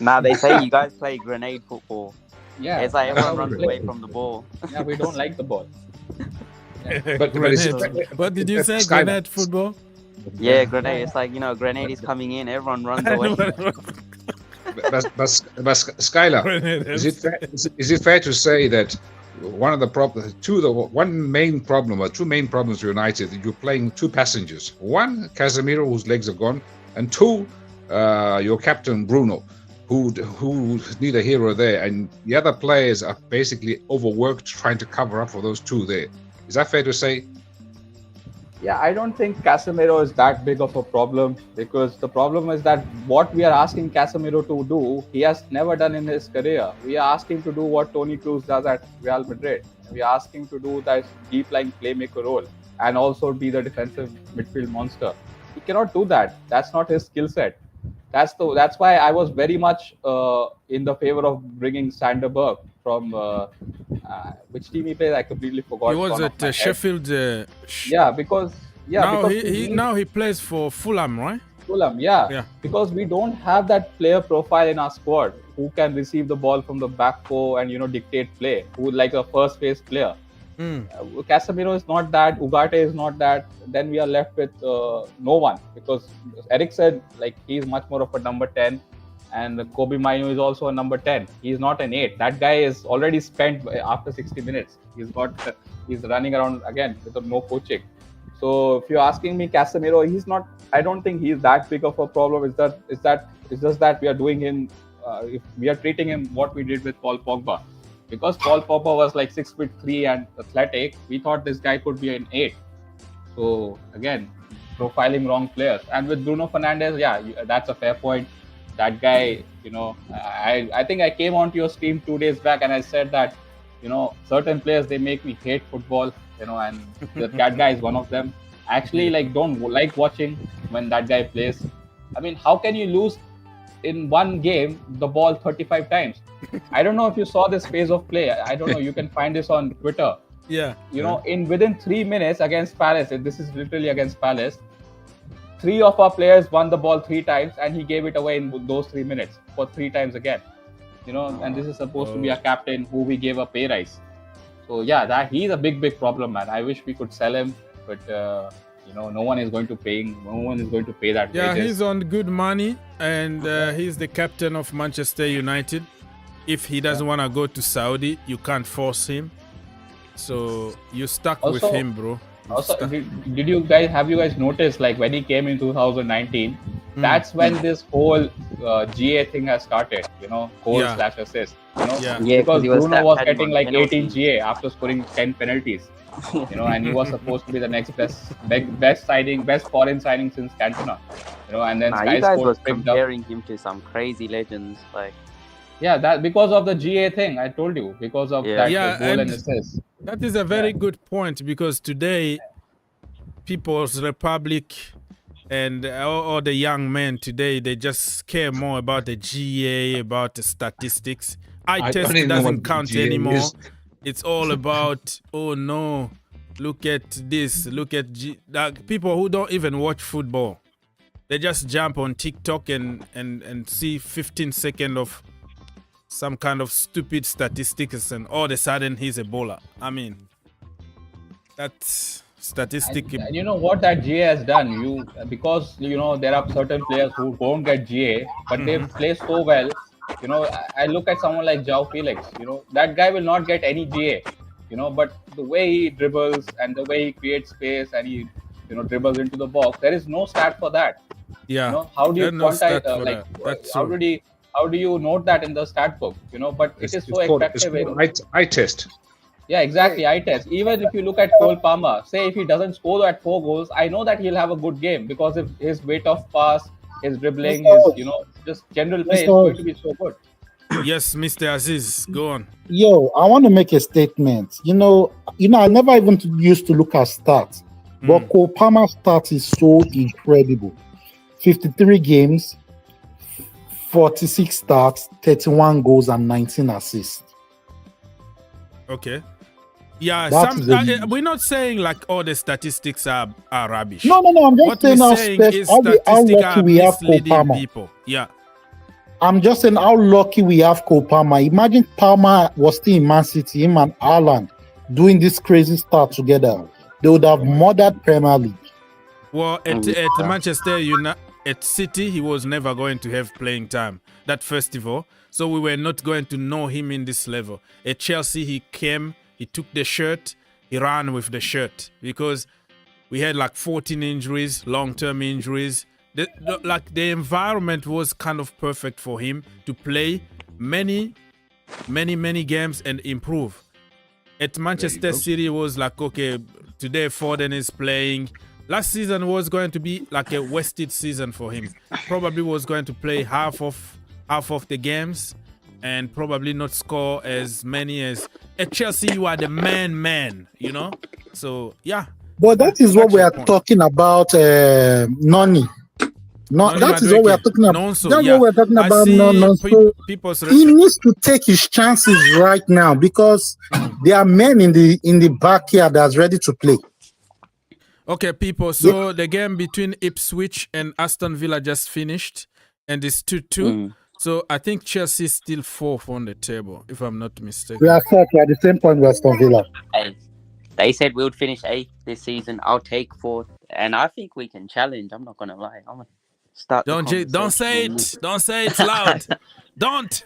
Nah, they say you guys play grenade football. Yeah, it's like everyone runs away from the ball. Yeah, we don't like the ball. Yeah. But what did you say? Grenade football? Yeah, grenade. It's like grenade is coming in. Everyone runs away. But Skylar, is it fair to say that one of the problems, two main problems for United, you're playing two passengers. One, Casemiro, whose legs are gone, and two, your captain Bruno, who's neither here or there, and the other players are basically overworked trying to cover up for those two there. Is that fair to say? Yeah, I don't think Casemiro is that big of a problem, because the problem is that what we are asking Casemiro to do, he has never done in his career. We are asking to do what Toni Kroos does at Real Madrid. We are asking to do that deep line playmaker role and also be the defensive midfield monster. He cannot do that. That's not his skill set. That's why I was very much in the favor of bringing Sander Berg from which team he plays. I completely forgot. He was at Sheffield. Now he plays for Fulham, right? Fulham, yeah. Because we don't have that player profile in our squad who can receive the ball from the back four and dictate play. Who like a first phase player. Casemiro is not that. Ugarte is not that. Then we are left with no one, because Eric said he's much more of a number 10, and Kobe Mainu is also a number 10. He's not an 8. That guy is already spent after 60 minutes. He's running around again with no coaching. So if you're asking me, Casemiro, he's not. I don't think he's that big of a problem. It's just that we are doing him. If we are treating him what we did with Paul Pogba. Because Paul Pogba was 6'3" and athletic, we thought this guy could be an 8. So again, profiling wrong players. And with Bruno Fernandes, that's a fair point. That guy, I think I came onto your stream 2 days back and I said that, certain players, they make me hate football, and that guy is one of them. I actually don't like watching when that guy plays. I mean, how can you lose in one game the ball 35 times? I don't know if you saw this phase of play. I don't know. You can find this on Twitter. Yeah. Within 3 minutes against Palace, this is literally against Palace, 3 of our players won the ball 3 times, and he gave it away in those 3 minutes for 3 times again. And this is supposed to be a captain who we gave a pay rise. So yeah, he's a big problem, man. I wish we could sell him, but no one is going to pay. No one is going to pay that. Yeah, wages. he's on good money, and he's the captain of Manchester United. If he doesn't want to go to Saudi, you can't force him. So you're stuck with him, bro. Also, have you guys noticed, like, when he came in 2019, that's when this whole GA thing has started, goal/assist, because Bruno was getting like 18 GA after scoring 10 penalties, and he was supposed to be the next best foreign signing since Cantona, and then Sky you guys Sports was picked up. comparing him to some crazy legends, like. Yeah, that because of the GA thing, I told you, because of that goal and assist. That is a very good point, because today, People's Republic and all the young men today, they just care more about the GA, about the statistics. Eye test doesn't count anymore. It's all about, oh no, look at this, look at like people who don't even watch football. They just jump on TikTok and see 15 seconds of some kind of stupid statistics, and all of a sudden he's a bowler. I mean, that's statistic. And you know what that GA has done? Because there are certain players who don't get GA, but they play so well. I look at someone like João Felix. That guy will not get any GA. But the way he dribbles and the way he creates space and he dribbles into the box, there is no stat for that. Yeah. How do you quantify? How do you note that in the stat book? But it is so effective. It's eye test. Yeah, exactly. Eye test. Even if you look at Cole Palmer, say if he doesn't score at 4 goals, I know that he'll have a good game, because if his weight of pass, his dribbling, his just general play is going to be so good. Yes, Mr. Aziz, go on. Yo, I want to make a statement. I never even used to look at stats, but Cole Palmer's stats is so incredible. 53 games, 46 starts, 31 goals, and 19 assists. Okay. Yeah, we're not saying like all the statistics are rubbish. No. I'm just saying how lucky we have Cole Palmer. People. Yeah. I'm just saying how lucky we have Cole Palmer. Imagine Palmer was still in Man City, him and Haaland doing this crazy start together. They would have murdered Premier League. Well, at Manchester United, at City, he was never going to have playing time that festival. So we were not going to know him in this level. At Chelsea, he came, he took the shirt, he ran with the shirt, because we had like 14 injuries, long-term injuries. The environment was kind of perfect for him to play many games and improve. At Manchester City, it was like, okay, today Foden is playing. Last season was going to be like a wasted season for him. Probably was going to play half of the games and probably not score as many as at Chelsea. You are the man, So yeah. But that is what we are talking about, Noni. No, that is what we are talking about. That's what we're talking about. So he needs to take his chances right now, because there are men in the backyard that's ready to play. Okay, people. So the game between Ipswich and Aston Villa just finished, and it's 2-2. So I think Chelsea is still 4th on the table, if I'm not mistaken. We are 4th. We are at the same point with Aston Villa. They said we would finish 8th this season. I'll take 4th, and I think we can challenge. I'm not gonna lie. I'm gonna start. Don't say it. Don't say it loud. Don't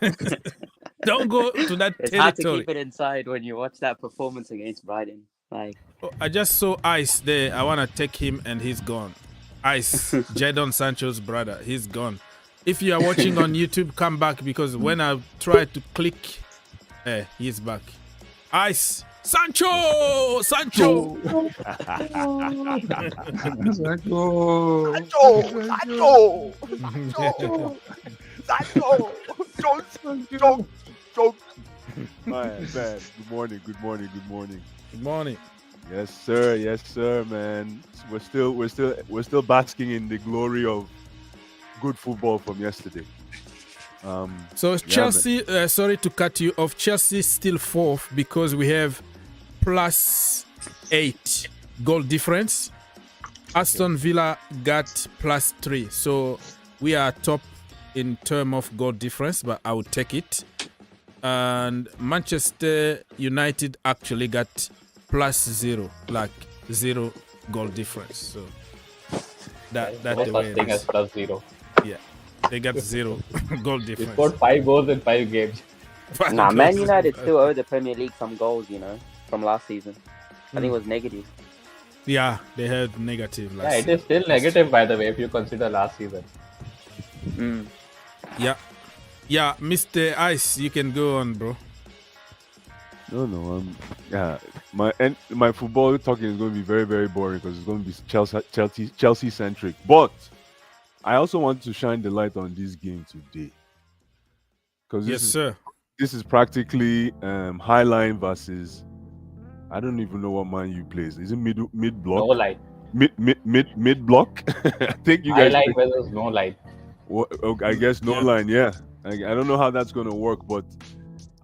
go to that it's territory. Hard to keep it inside when you watch that performance against Brighton. I just saw Ice there. I want to take him, and he's gone. Ice, Jadon Sancho's brother, he's gone. If you are watching on YouTube, come back, because when I try to click, he's back. Ice, Sancho. Man. Good morning. Good morning. Yes, sir, man. We're still basking in the glory of good football from yesterday. So Chelsea, sorry to cut you off. Chelsea still 4th because we have +8 goal difference. Aston Villa got +3. So we are top in terms of goal difference, but I would take it. And Manchester United actually got +0, like 0 goal difference. So that's the way it is. +0. Yeah, they got 0 goal difference. They scored 5 goals in 5 games. Nah, Man United still owe the Premier League some goals, from last season. I think it was negative. Yeah, they had negative last Yeah, it is still negative, by the way, if you consider last season. Yeah, Mr. Ice, you can go on, bro. No. My football talking is going to be very, very boring because it's going to be Chelsea centric. But I also want to shine the light on this game today. Because this is practically Highline versus, I don't even know what Man U plays. Is it mid block? No light. Mid block? I think you guys. Highlight versus no light. I guess no line. Yeah, I don't know how that's gonna work, but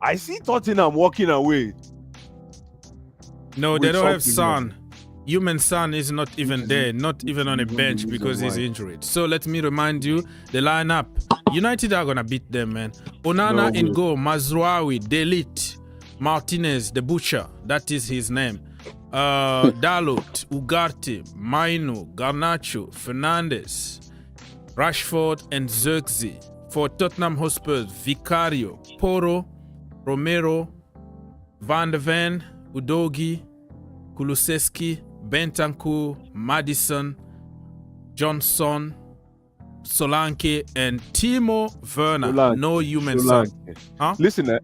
I see Tottenham walking away. No, they don't have Son. Human Son is not even there, not even on a bench because he's injured. So let me remind you, the lineup. United are gonna beat them, man. Onana in goal, Mazraoui, Delite, Martinez, the Butcher, that is his name. Dalot, Ugarte, Maino, Garnacho, Fernandes, Rashford, and Zirkzee. For Tottenham Hotspur, Vicario, Porro, Romero, Van de Ven, Udogi, Kulusevski, Bentancur, Maddison, Johnson, Solanke, and Timo Werner. No human son. Huh? Listen.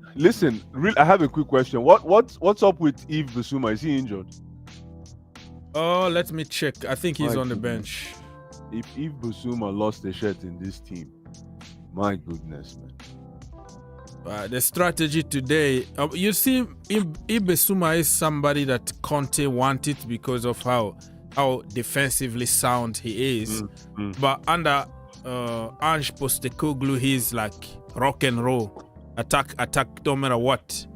I have a quick question. What's up with Yves Bissouma? Is he injured? Oh, let me check. I think he's on the bench. If Yves Bissouma lost a shirt in this team, my goodness, man. The strategy today, you see, Bissouma is somebody that Conte wanted because of how defensively sound he is. But under Ange Postecoglou, he's like rock and roll, attack, no matter what.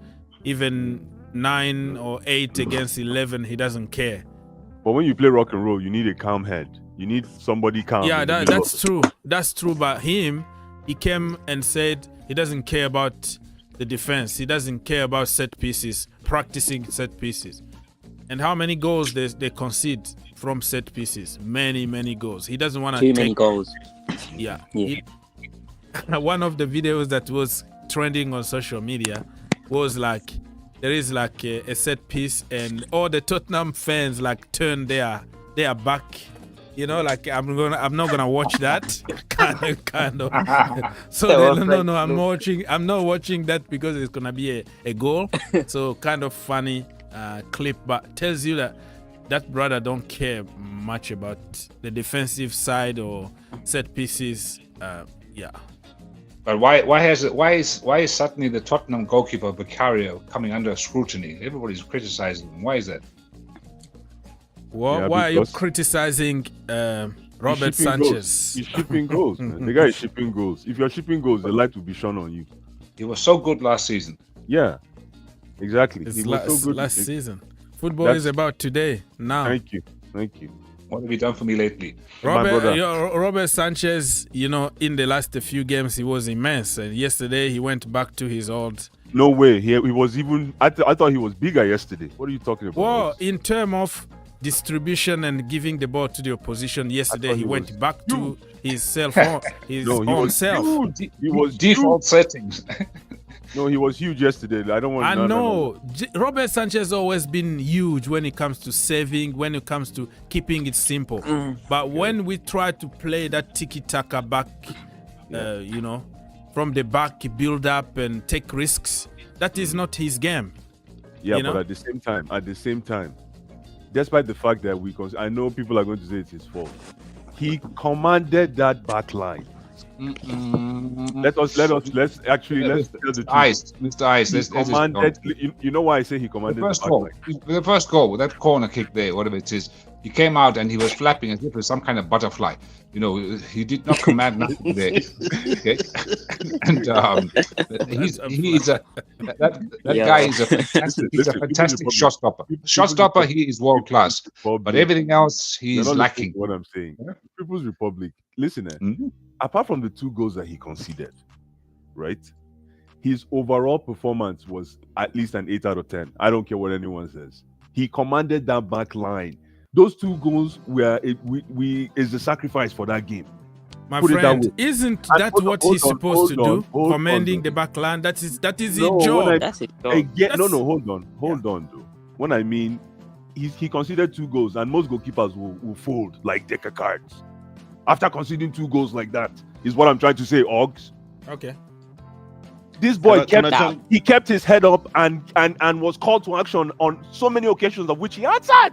Even 9 or 8 against 11, he doesn't care. But when you play rock and roll, you need a calm head. You need somebody calm. Yeah, that's true. That's true. But he came and said he doesn't care about the defense. He doesn't care about set pieces, practicing set pieces. And how many goals they concede from set pieces? Many goals. He doesn't want to take... Too many goals. Yeah. One of the videos that was trending on social media was like, there is like a set piece and all the Tottenham fans like turn their back. Like I'm not gonna watch that kind of. So no, I'm not watching that because it's gonna be a goal. So kind of funny clip, but tells you that brother don't care much about the defensive side or set pieces. But why is suddenly the Tottenham goalkeeper Vicario coming under scrutiny? Everybody's criticizing him. Why is that? Well, why are you criticizing Robert Sanchez? He's shipping goals, man. The guy is shipping goals. If you're shipping goals, the light will be shone on you. He was so good last season. Yeah, exactly. It's so good last season. Football is about today, now. Thank you. What have you done for me lately? Robert Sanchez, in the last few games, he was immense. And yesterday, he went back to his old... No way. He was even... I thought he was bigger yesterday. What are you talking about? Well, in terms of distribution and giving the ball to the opposition, yesterday he went back to his own self. He was default settings. No, he was huge yesterday. I don't want. I know. Robert Sanchez always been huge when it comes to saving, when it comes to keeping it simple. But when we try to play that tiki-taka back, from the back, build up and take risks, that is not his game. Yeah, but at the same time, despite the fact that I know people are going to say it's his fault, he commanded that back line. Let's tell the truth. Mr. Ice, You know why I say he commanded the first goal with that corner kick there, whatever it is. he came out and he was flapping as if it was some kind of butterfly. You know, he did not command nothing there. Okay, and guy is a fantastic. He's a fantastic shot stopper. Shot stopper, he is world class. But everything else, he is lacking. What I'm saying, People's Republic. Listen, apart from the 2 goals that he conceded, right? His overall performance was at least an 8 out of 10. I don't care what anyone says. He commanded that back line. Those 2 goals were is the sacrifice for that game. My friend, isn't that what he's supposed to do? Commanding the back line. That is his job. That's his job. Hold on, though. When I mean, he conceded 2 goals, and most goalkeepers will fold like deck of cards after conceding 2 goals like that. Is what I'm trying to say, Oggs. Okay. This boy kept his head up and was called to action on so many occasions of which he answered.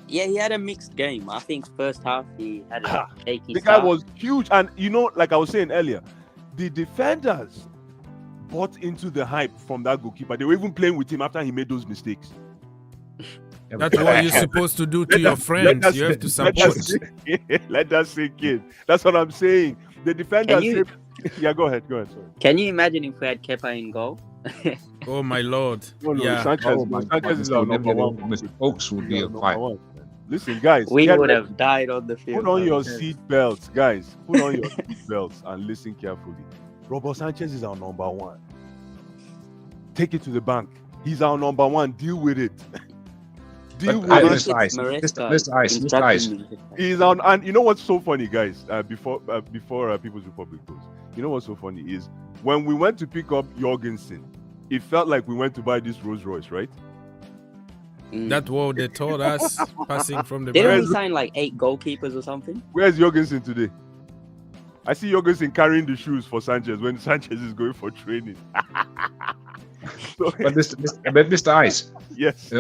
Yeah, he had a mixed game. I think first half he had a shaky The guy was huge, and like I was saying earlier, the defenders bought into the hype from that goalkeeper. They were even playing with him after he made those mistakes. That's what you're supposed to do to your friends. You have to support. Let that sink in. That's what I'm saying. The defenders. Yeah, go ahead. Sorry. Can you imagine if we had Kepa in goal? Oh my Lord! Yeah. Sanchez is our number 1. Oaks would be a fight. Listen, guys. We would have died on the field. Put on your seat belts, guys. Put on your seat belts and listen carefully. Robo Sanchez is our number 1. Take it to the bank. He's our number 1. Deal with it. Mr. Ice. He's on, and you know what's so funny, guys? Before People's Republic goes, you know what's so funny is when we went to pick up Jorgensen, it felt like we went to buy this Rolls Royce, right? That's what they told us passing from the. Didn't we sign like 8 goalkeepers or something? Where's Jorgensen today? I see Jorgensen carrying the shoes for Sanchez when Sanchez is going for training. But Mr. Ice. Yes.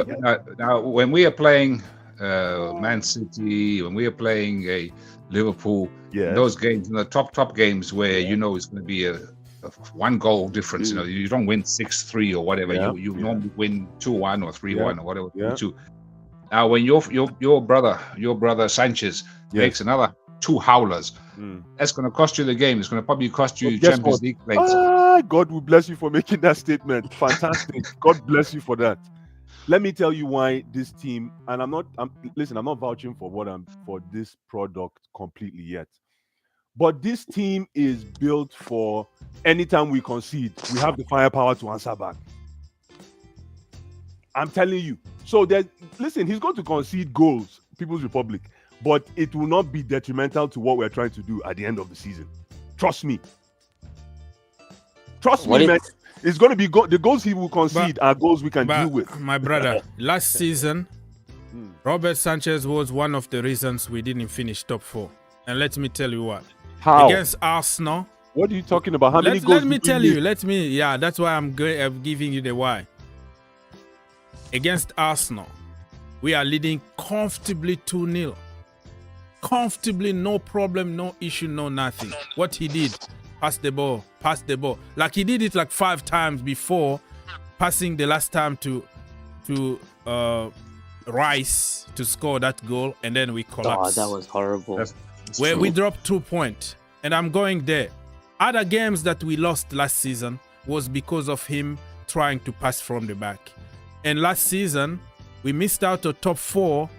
Now, when we are playing Man City, when we are playing a Liverpool, those games, the top games where it's going to be a 1 goal difference. You don't win 6-3 or whatever. You normally win 2-1 or 3-1 or whatever. 2. Now, when your brother Sanchez makes another 2 howlers, that's going to cost you the game. It's going to probably cost you Champions League place. God will bless you for making that statement. Fantastic. God bless you for that. Let me tell you why this team, and I'm not vouching for this product completely yet. But this team is built for anytime we concede, we have the firepower to answer back. I'm telling you. So he's going to concede goals, People's Republic, but it will not be detrimental to what we're trying to do at the end of the season. Trust me. Man. It's going to be the goals he will concede are goals we can deal with. My brother, last season, Robert Sanchez was one of the reasons we didn't finish top 4. And let me tell you what. How? Against Arsenal. What are you talking about? How many goals? Let me tell you. That's why I'm giving you the why. Against Arsenal, we are leading comfortably 2-0. Comfortably, no problem, no issue, no nothing. What he did, pass the ball. Like he did it like 5 times before, passing the last time to Rice to score that goal, and then we collapsed. Oh, that was horrible. That's where true. We dropped 2 points, and I'm going there. Other games that we lost last season was because of him trying to pass from the back. And last season, we missed out on top 4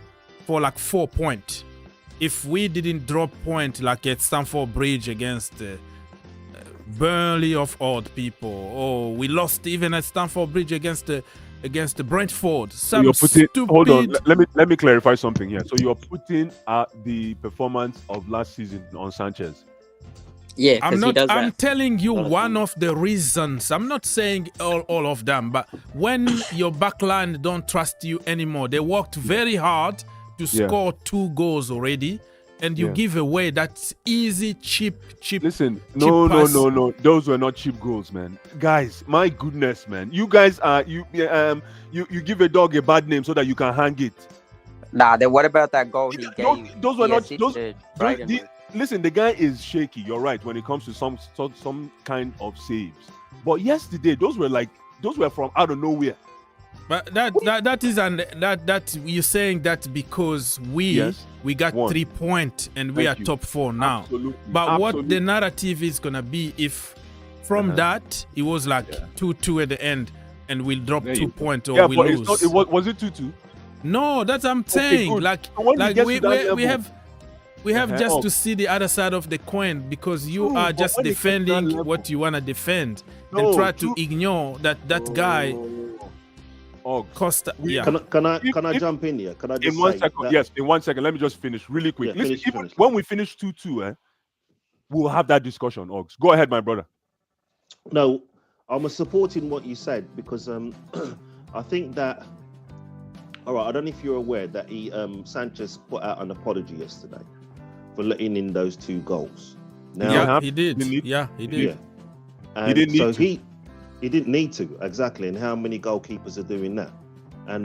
for like 4 points. If we didn't drop point like at Stamford Bridge against Burnley of odd people, or we lost even at Stamford Bridge against the Brentford. Hold on, let me clarify something here. So you're putting the performance of last season on Sanchez. Yeah, I'm telling you one of the reasons. I'm not saying all of them, but when your backline don't trust you anymore, they worked very hard to score 2 goals already, and you give away that easy, cheap. Listen, no. Those were not cheap goals, man. Guys, my goodness, man. You guys are you give a dog a bad name so that you can hang it. Nah, then what about that goal he gave? Those were not those. Listen, the guy is shaky. You're right when it comes to some kind of saves. But yesterday, those were from out of nowhere. But that is that you're saying that because we got 3 points and we are top 4 now. Absolutely. But what the narrative is gonna be if from that it was like 2-2 at the end and we'll drop 2 points or we lose. Was it 2-2? No, that's what I'm saying. Good. Like we have just to see the other side of the coin because you are just defending what you wanna defend and try to ignore that guy. Costa. Can I jump in here? Can I just in 1 second? Yes, in 1 second. Let me just finish really quick. Listen, when we finish 2-2, we'll have that discussion. Ogs, go ahead, my brother. No, I'm supporting what you said because I think that. All right, I don't know if you're aware that Sanchez put out an apology yesterday for letting in those 2 goals. Now, he did. He did. Yeah. And he didn't need to. He didn't need to, exactly. And how many goalkeepers are doing that? And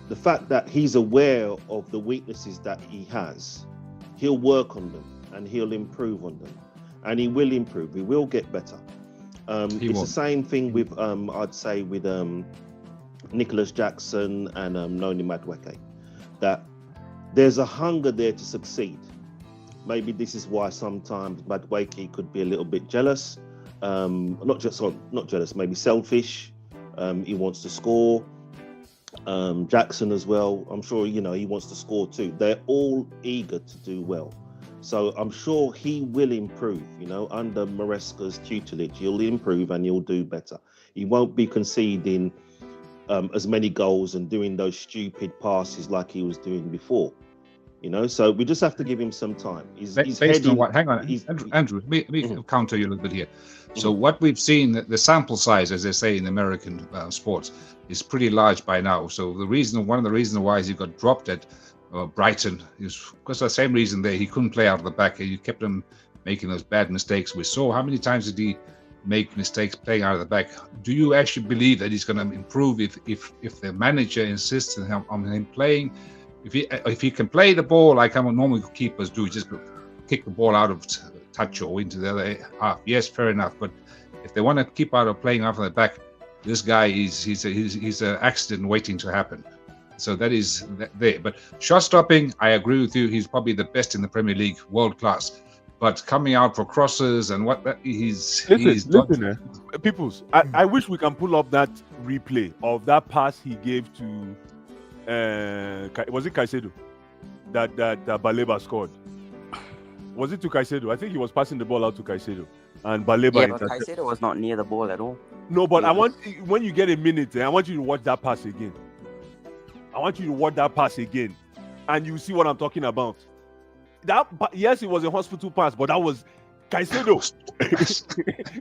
the fact that he's aware of the weaknesses that he has, he'll work on them and he'll improve on them. And he will improve. He will get better. It's the same thing with, I'd say, with Nicholas Jackson and Noni Madueke, that there's a hunger there to succeed. Maybe this is why sometimes Madueke could be a little bit jealous. Not jealous, maybe selfish. He wants to score. Jackson as well. I'm sure he wants to score too. They're all eager to do well. So I'm sure he will improve. Under Maresca's tutelage, he'll improve and he'll do better. He won't be conceding as many goals and doing those stupid passes like he was doing before. So we just have to give him some time. Hang on, Andrew, let me counter you a little bit here. So what we've seen, the sample size, as they say in American sports, is pretty large by now. So one of the reasons why he got dropped at Brighton is because of the same reason there. He couldn't play out of the back. You kept him making those bad mistakes. We saw how many times did he make mistakes playing out of the back. Do you actually believe that he's going to improve if the manager insists on him playing? If he can play the ball like normal keepers do, just kick the ball out of touch or into the other half. Yes, fair enough. But if they want to keep out of playing out of the back, this guy he's an accident waiting to happen. So that is there. But shot stopping, I agree with you. He's probably the best in the Premier League, world class. But coming out for crosses and listen, Peoples, I wish we can pull up that replay of that pass he gave to was it Caicedo that Baleba scored? Was it to Caicedo? I think he was passing the ball out to Caicedo and Baleba. Yeah, but Caicedo was not near the ball at all. No, but when you get a minute, I want you to watch that pass again. And you see what I'm talking about. Yes, it was a hospital pass, but that was Caicedo.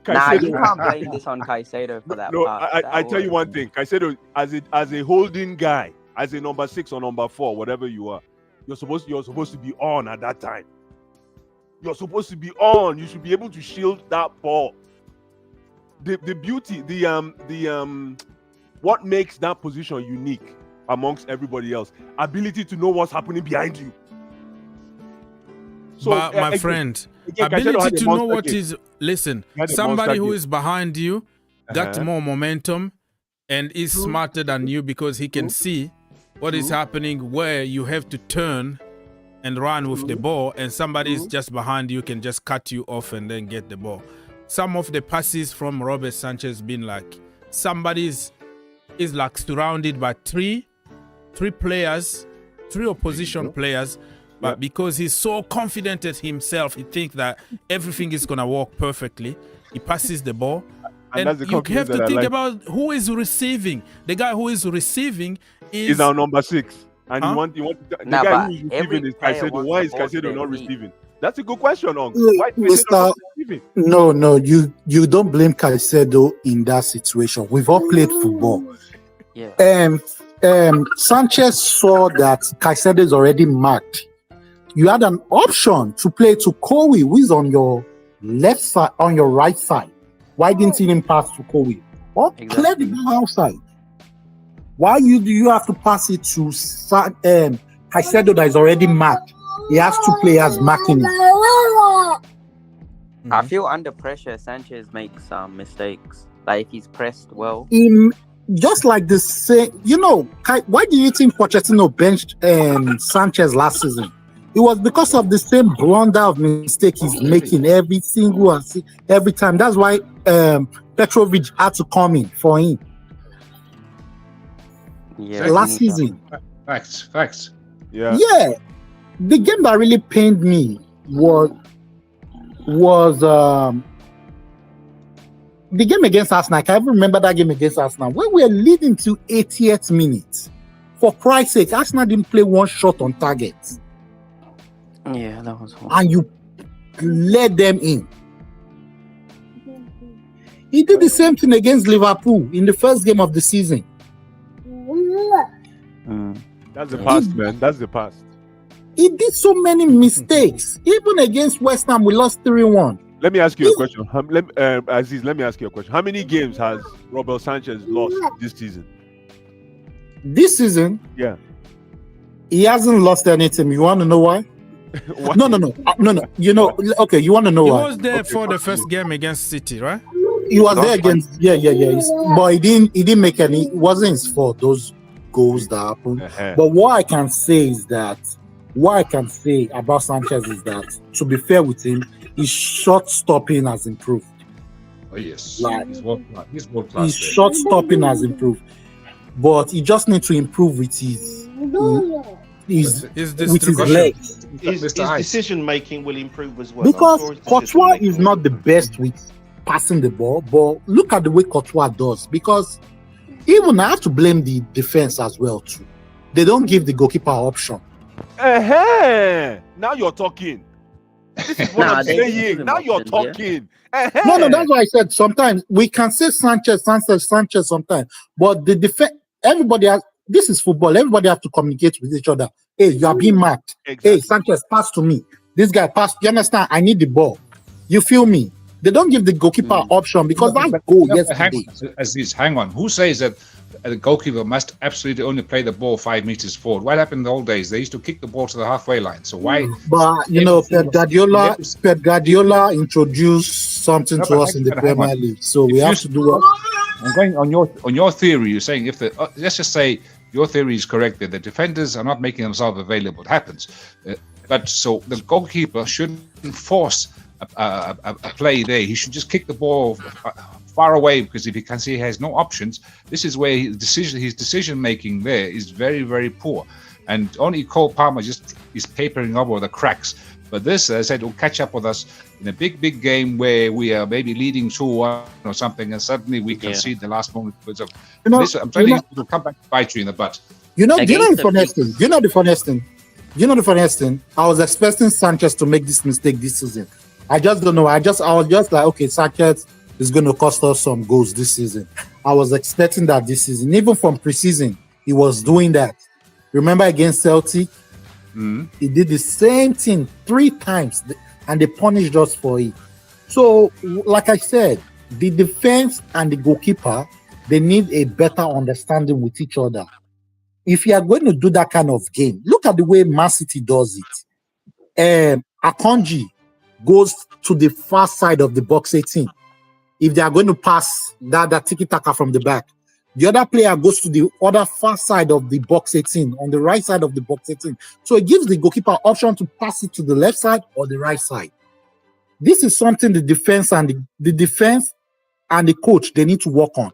Nah, you can't blame this on Caicedo for that pass. I tell you one thing, Caicedo, as a holding guy, as a number 6 or number 4, whatever you are, you're supposed to be on at that time. You're supposed to be on. You should be able to shield that ball. The beauty, what makes that position unique amongst everybody else, ability to know what's happening behind you. So, my friend, ability to know what is. Listen, somebody who is behind you got more momentum and is smarter than you because he can see what is happening where you have to turn and run with the ball, and somebody is just behind you can just cut you off and then get the ball. Some of the passes from Robert Sanchez been like somebody is like surrounded by three players, 3 opposition players, but because he's so confident at himself, he thinks that everything is gonna work perfectly. He passes the ball. And you have to think about who is receiving. The guy who is receiving is our number 6. And you want the guy who is receiving is Caicedo. Why is Caicedo not receiving? That's a good question, Ong. Why is Caicedo not receiving? No, you don't blame Caicedo in that situation. We've all played football. Yeah. Sanchez saw that Caicedo is already marked. You had an option to play to Kowi, who is on your left side, on your right side. Why didn't he pass to Kowi? Or clear the ball outside? Why do you have to pass it to Caicedo that is already marked? He has 2 players marking it. I feel under pressure, Sanchez makes some mistakes. Like if he's pressed well. just like the same, why do you think Pochettino benched Sanchez last season? It was because of the same blunder of mistake he's making every time. That's why Petrovic had to come in for him. Yeah, last season. Facts. Yeah. Yeah. The game that really pained me was the game against Arsenal. I can remember that game against Arsenal when we were leading to 80th minute. For Christ's sake, Arsenal didn't play one shot on target. Yeah, that was one. And you let them in. He did the same thing against Liverpool in the first game of the season. That's the past, man. That's the past. He did so many mistakes. Even against West Ham, we lost 3-1. Let me ask you a question. Aziz, let me ask you a question. How many games has Robert Sanchez lost this season? This season? Yeah. He hasn't lost anything. You want to know why? No. Okay, you want to know He why? was there for the first game against City, right? He was there against, but he didn't make any. It wasn't his fault, those goals that happened. But what I can say about Sanchez is that, to be fair with him, his shot stopping has improved. Oh yes, he's world class. His shot stopping has improved, but he just needs to improve with his legs. His decision making will improve as well. Because Courtois is not the best with passing the ball, but look at the way Courtois does. Because even I have to blame the defense as well too. They don't give the goalkeeper option. Now you're talking. This is what I'm saying. Now you're talking. No, that's why I said sometimes we can say Sanchez sometimes, but the defense, everybody has. This is football. Everybody have to communicate with each other. Hey, you are being marked. Exactly. Hey, Sanchez, pass to me. This guy pass. You understand? I need the ball. You feel me? They don't give the goalkeeper option because that goal yesterday. Hang on. Who says that the goalkeeper must absolutely only play the ball 5 meters forward? What happened in the old days? They used to kick the ball to the halfway line. So why? But Pep Guardiola introduced something to us in the Premier League. So we have to do what. I'm going on your theory. You're saying if let's just say your theory is correct that the defenders are not making themselves available. It happens, but so the goalkeeper shouldn't force a play there. He should just kick the ball far away, because if he can see he has no options, this is where his decision making there is very, very poor, and only Cole Palmer just is papering over the cracks. But this, as I said, will catch up with us in a big game where we are maybe leading 2-1 or something, and suddenly we concede the last moment. Because of this, I'm telling you, it will come back to bite you in the butt. Do you know the funniest thing? I was expecting Sanchez to make this mistake this season. I just don't know. I was just like, okay, Sanchez is going to cost us some goals this season. I was expecting that this season. Even from preseason, he was doing that. Remember against Celtic? He did the same thing 3 times, and they punished us for it. So, like I said, the defense and the goalkeeper, they need a better understanding with each other. If you are going to do that kind of game, look at the way Man City does it. Akanji goes to the far side of the box 18. If they are going to pass that tiki-taka from the back, the other player goes to the other far side of the box 18, on the right side of the box 18. So it gives the goalkeeper option to pass it to the left side or the right side. This is something the defense and the coach, they need to work on.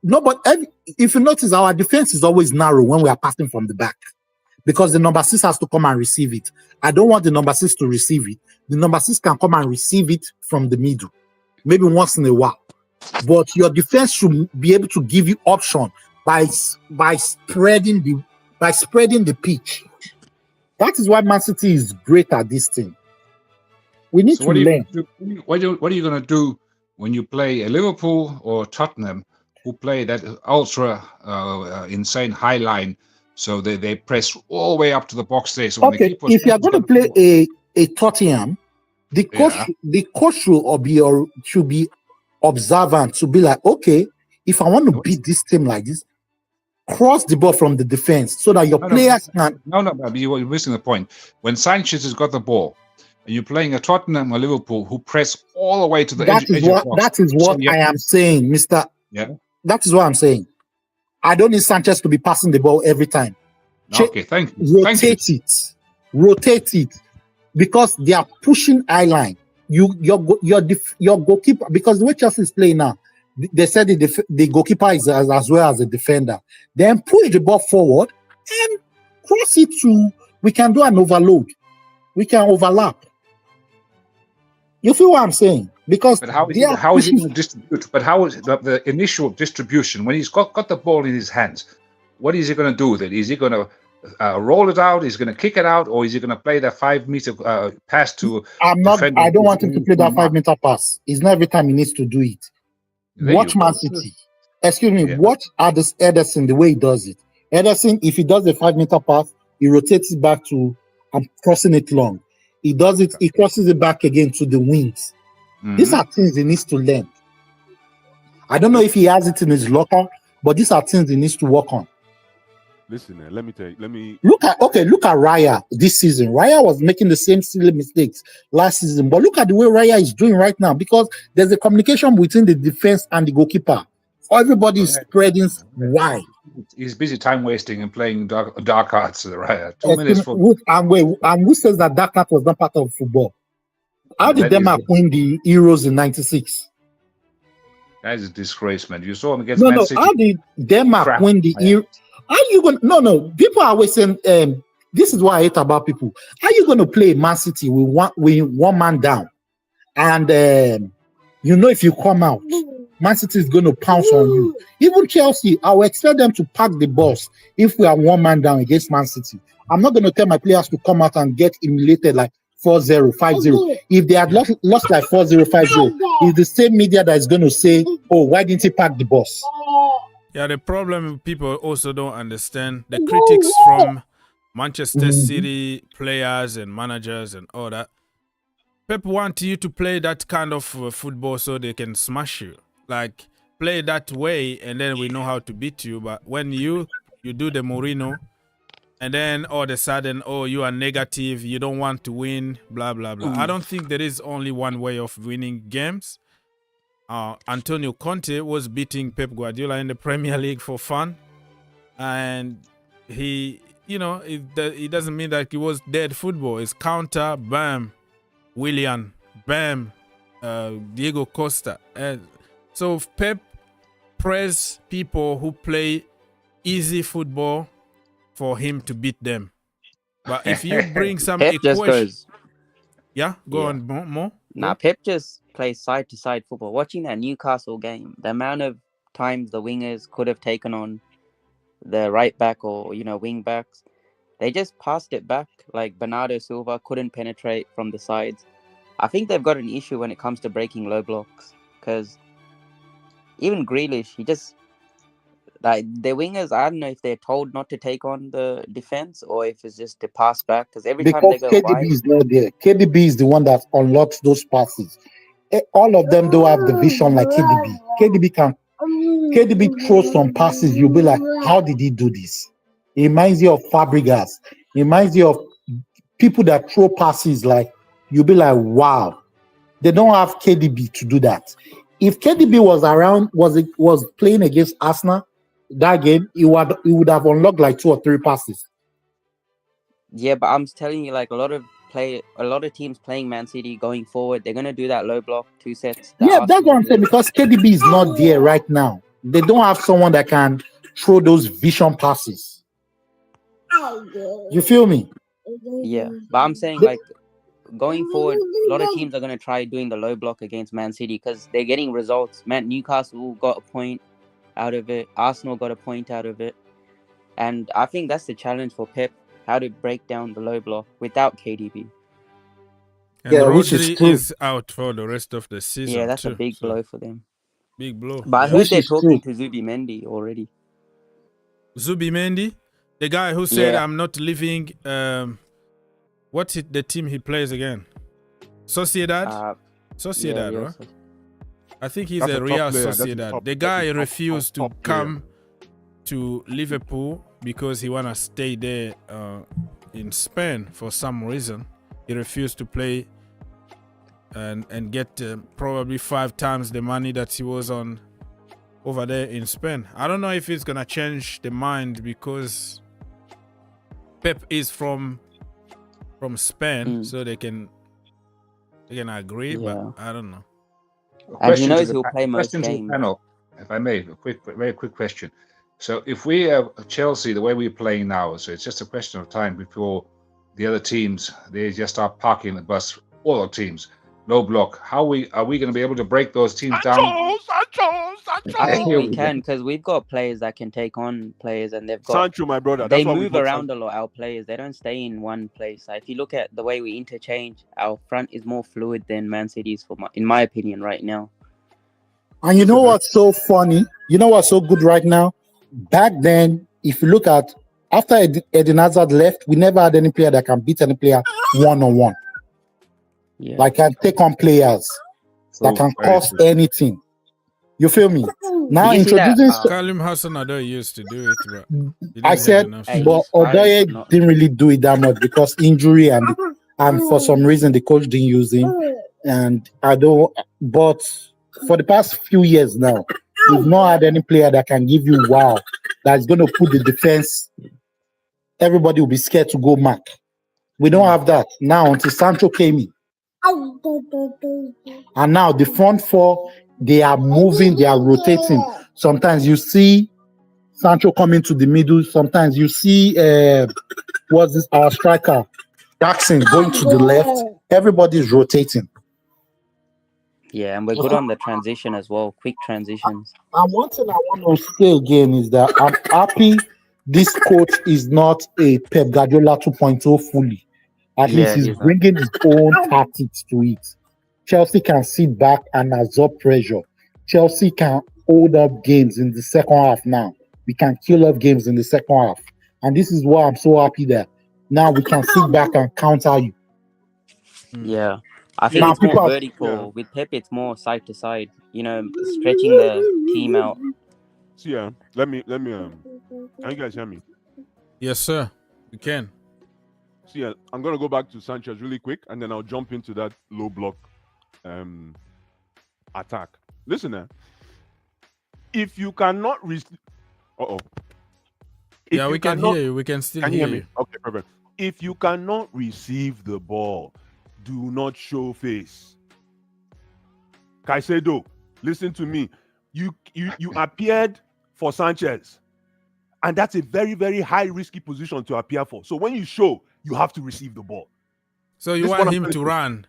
No, but if you notice, our defense is always narrow when we are passing from the back, because the number 6 has to come and receive it. I don't want the number 6 to receive it. The number 6 can come and receive it from the middle, maybe once in a while. But your defense should be able to give you option by spreading the pitch. That is why Man City is great at this thing. We need to learn. What are you going to do when you play a Liverpool or Tottenham, who play that ultra insane high line? So they press all the way up to the box there. So if you are going to play a Tottenham, the coach should be observant, to be like, okay, if I want to beat this team like this, cross the ball from the defense so that your players can. No, you're missing the point. When Sanchez has got the ball, and you're playing a Tottenham or Liverpool who press all the way to the edge of the box. That is what I am saying, Mister. Yeah. That is what I'm saying. I don't need Sanchez to be passing the ball every time. Okay, thank you. Rotate it, because they are pushing eye-line. Your goalkeeper, because the way Chelsea is playing now, they said the goalkeeper is as well as the defender. Then push the ball forward and cross it to. We can do an overload. We can overlap. You feel what I'm saying? Because but how is he going to distribute? But how is the initial distribution when he's got the ball in his hands? What is he going to do then? Is he going to roll it out? Is he going to kick it out, or is he going to play that 5-meter pass to? I don't want him to play that 5-meter pass. It's not every time he needs to do it. Watch Man City. Excuse me. Yeah. Watch Ederson the way he does it. Ederson, if he does a 5-meter pass, he rotates it back to. I'm crossing it long. He does it. He crosses it back again to the wings. Mm-hmm. These are things he needs to learn. I don't know if he has it in his locker, but these are things he needs to work on. Listen, let me tell you. Look at Raya this season. Raya was making the same silly mistakes last season, but look at the way Raya is doing right now, because there's a communication between the defense and the goalkeeper. Everybody is spreading wide. He's busy time wasting and playing dark arts. Raya. 2 minutes for. And who says that dark art was not part of football? How did Denmark win the Euros in '96? That is a disgrace, man. You saw him against Man City. How did Denmark win the Euros? Are you going? No. People are always saying, this is what I hate about people. Are you going to play Man City with one man down, and if you come out, Man City is going to pounce on you. Even Chelsea, I will expect them to pack the bus if we are one man down against Man City. I'm not going to tell my players to come out and get humiliated like 4-0, 5-0. If they had lost like 4-0, 5-0, it's the same media that is going to say, "Oh, why didn't he pack the bus?" Yeah, the problem people also don't understand, the critics from Manchester City players and managers and all that. Pep wants you to play that kind of football so they can smash you. Like, play that way and then we know how to beat you. But when you do the Mourinho and then all of a sudden, you are negative, you don't want to win, blah, blah, blah. I don't think there is only one way of winning games. Antonio Conte was beating Pep Guardiola in the Premier League for fun, and he, it doesn't mean that it was dead football. It's counter, bam, Willian, bam, Diego Costa. So Pep prays people who play easy football for him to beat them. But if you bring some equation, go on more. Nah, Pep just plays side-to-side football. Watching that Newcastle game, the amount of times the wingers could have taken on the right back or, wing backs, they just passed it back. Like Bernardo Silva couldn't penetrate from the sides. I think they've got an issue when it comes to breaking low blocks, because even Grealish, he just, like, the wingers, I don't know if they're told not to take on the defense or if it's just to pass back, because time they go KDB wide, is not there. KDB is the one that unlocks those passes. All of them don't have the vision like KDB. KDB throws some passes, you'll be like, how did he do this? It reminds you of Fabregas. It reminds you of people that throw passes, like, you'll be like, wow. They don't have KDB to do that. If KDB was around, was playing against Arsenal, that game, he would have unlocked like 2 or 3 passes. Yeah, but I'm telling you, like, a lot of teams playing Man City going forward, they're gonna do that low block 2 sets. Yeah, that's what I'm saying, because KDB is not there right now. They don't have someone that can throw those vision passes. You feel me? Yeah, but I'm saying, like, going forward, a lot of teams are gonna try doing the low block against Man City because they're getting results. Newcastle got a point out of it. Arsenal got a point out of it. And I think that's the challenge for Pep, how to break down the low block without KDB. And Rodri is out for the rest of the season. Yeah, that's a big blow for them. Big blow. But I heard they're talking to Zubimendi already. Zubimendi? The guy who said, I'm not leaving... what's the team he plays again? Sociedad? Sociedad, right? I think he's a Real Sociedad. The guy refused to come to Liverpool because he want to stay there in Spain for some reason. He refused to play and get probably 5 times the money that he was on over there in Spain. I don't know if it's gonna change the mind because Pep is from Spain, so they can agree, but I don't know. And he knows he'll play most games. Panel, if I may, very quick question. So if we have Chelsea the way we're playing now, so it's just a question of time before the other teams, they just start parking the bus, all our teams, low block. Are we going to be able to break those teams down? I think we can, because we've got players that can take on players, and they've got Sancho, my brother. They move around a lot. Our players, they don't stay in one place. If you look at the way we interchange, our front is more fluid than Man City's, in my opinion, right now. And you know what's so funny? You know what's so good right now? Back then, if you look at after Eden Hazard left, we never had any player that can beat any player one-on-one. Yeah. Like can take on players that can cost anything. You feel me? Now introducing Kalim Hassan-Odoi used to do it, but I said, but Odoi didn't really do it that much because injury and for some reason the coach didn't use him. And I don't. But for the past few years now, we've not had any player that can give you wow. That's going to put the defense. Everybody will be scared to go mark. We don't have that now until Sancho came in. And now the front four, they are moving, they are rotating. Sometimes you see Sancho coming to the middle. Sometimes you see our striker, Jackson, going to the left. Everybody's rotating. Yeah, and we're good on the transition as well, quick transitions. And one thing I want to say again is that I'm happy this coach is not a Pep Guardiola 2.0 fully. At least he's bringing his own tactics to it. Chelsea can sit back and absorb pressure. Chelsea can hold up games in the second half now. We can kill off games in the second half. And this is why I'm so happy that now we can sit back and counter you. Yeah. I think it's more vertical. Yeah. With Pep, it's more side to side, stretching the team out. So yeah, let me can you guys hear me? Yes, sir. You can. So yeah, I'm gonna go back to Sanchez really quick, and then I'll jump into that low block attack. Listen, if you cannot we can hear you. We can still hear you. Okay, perfect. If you cannot receive the ball, do not show face. Caicedo, listen to me. You appeared for Sanchez, and that's a very, very high risky position to appear for. So when you show, you have to receive the ball. So you want him to run?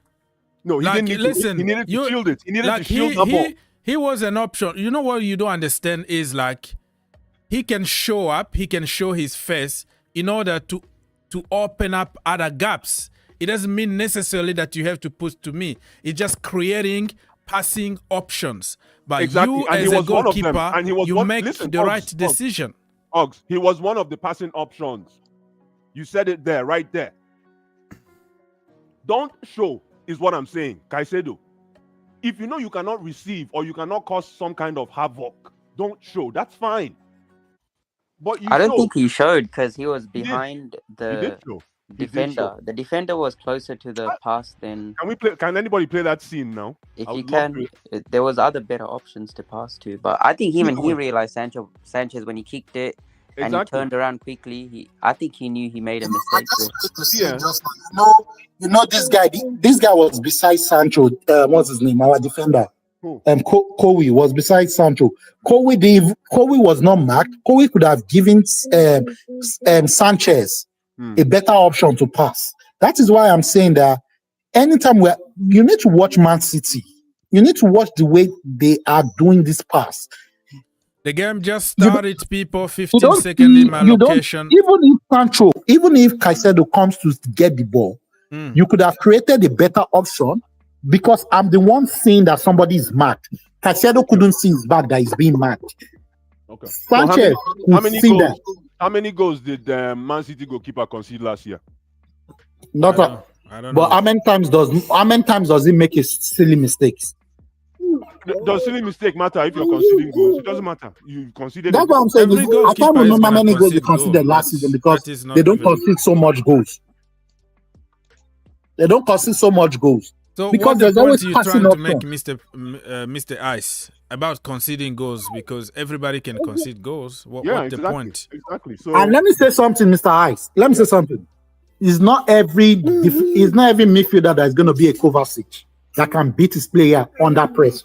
No, he didn't need to. He needed to shield it. He needed to shield the ball. He was an option. You know what you don't understand is he can show up, he can show his face in order to open up other gaps. It doesn't mean necessarily that you have to push to me. It's just creating passing options. But exactly. You as a goalkeeper, you make the right decision. Oggs, he was one of the passing options. You said it there, right there. Don't show is what I'm saying, Caicedo. If you know you cannot receive or you cannot cause some kind of havoc, don't show. That's fine. But I don't think he showed because he was behind the defender. The defender was closer to the pass than. Can anybody play that scene now? If you can, there was other better options to pass to. But I think he realized Sanchez when he kicked it and he turned around quickly. I think he knew he made a mistake. You know this guy. This guy was beside Sancho. What's his name? Our defender. Kowi was beside Sancho. Kowi was not marked. Kowi could have given Sanchez a better option to pass. That is why I'm saying that anytime you need to watch Man City. You need to watch the way they are doing this pass. The game just started, people. 15 seconds in my location. Even if Caicedo comes to get the ball, you could have created a better option. Because I'm the one seeing that somebody is marked. Caicedo couldn't see his back that he's being marked. Okay. Sanchez, so how many goals did Man City goalkeeper concede last year? I don't know. But how many times does he make silly mistakes? Does silly mistake matter if you're conceding goals? It doesn't matter. You conceded. That's what I'm saying. I can't remember how many goals they conceded last season because they don't concede so much goals. They don't concede so much goals. So because what the there's point always are you passing trying to make, option. Mr. Ice, about conceding goals? Because everybody can concede goals. What's the exactly, point? exactly. And So let me say something, Mr. Ice. Let me say something. It's not every midfielder that is going to be a Kovacic that can beat his player under pressure.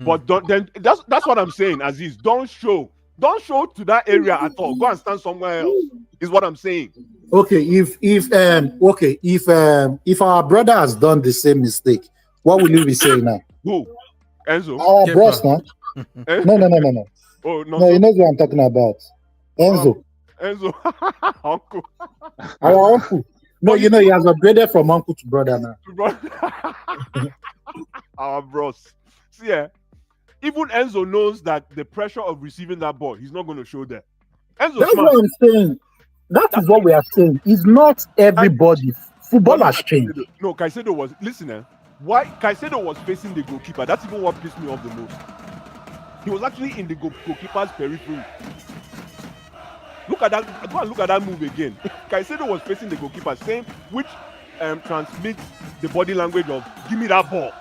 but then that's what I'm saying, Aziz. Don't show to that area at all. Go and stand somewhere else. Is what I'm saying. Okay, if our brother has done the same mistake, what will you be saying now? Who? Enzo? Our bros now? No. Oh no. No, you know what I'm talking about. Enzo. Enzo. Uncle. Our uncle. No, you know he has upgraded from uncle to brother now. Our bros. See, even Enzo knows that the pressure of receiving that ball, he's not going to show that. Enzo That's smart. what I'm saying. That's what we are saying. It's not everybody. Football has changed. No, Caicedo was, listen, why Caicedo was facing the goalkeeper. That's even what pissed me off the most. He was actually in the goalkeeper's periphery. Look at that. Go and look at that move again. Caicedo was facing the goalkeeper, same which transmits the body language of give me that ball.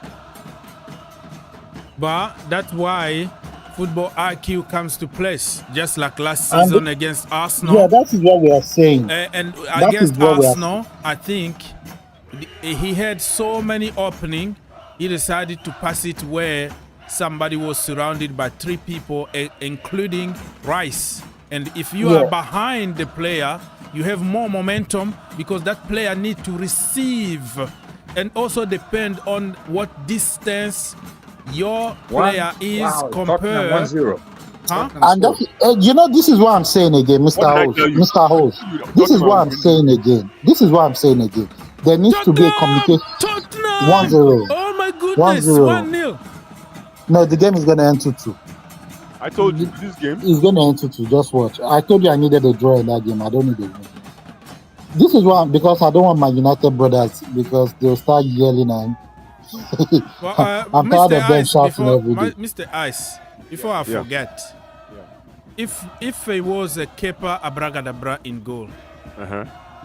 But that's why football IQ comes to place, just like last season against Arsenal. Yeah, that is what we are saying. And against Arsenal, I think he had so many openings, he decided to pass it where somebody was surrounded by 3 people, including Rice. And if you are behind the player, you have more momentum because that player needs to receive and also depend on what distance your player is compared. 1-0. Huh? And this is what I'm saying again, Mr. Host. This is what I'm saying again. There needs to be a communication. Tottenham! 1-0. Oh my goodness, 1-0. No, the game is going to end 2-2. I told you this game is going to end 2-2. Just watch. I told you I needed a draw in that game. I don't need a win. This is why, because I don't want my United brothers, because they'll start yelling and I'm tired of them shouting every day. Mr. Ice, before I forget, if it was a Kepa Abragadabra in goal,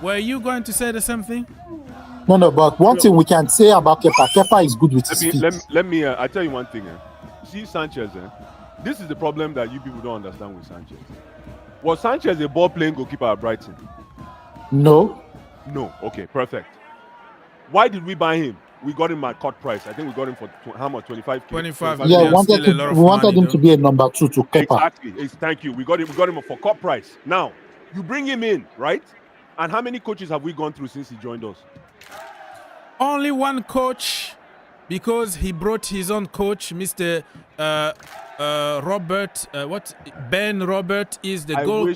were you going to say the same thing? No, but one thing we can say about Kepa is good with his feet. Let me I tell you one thing. See Sanchez, this is the problem that you people don't understand with Sanchez. Was Sanchez a ball-playing goalkeeper at Brighton? No. Okay, perfect. Why did we buy him? We got him at cut price. I think we got him for how much? 25. 25. Yeah, we wanted him to be a number 2 to Kepa. Exactly. Thank you. We got him for cut price. Now you bring him in, right? And how many coaches have we gone through since he joined us? Only one coach, because he brought his own coach, Mr. Robert. Ben Robert is the goal.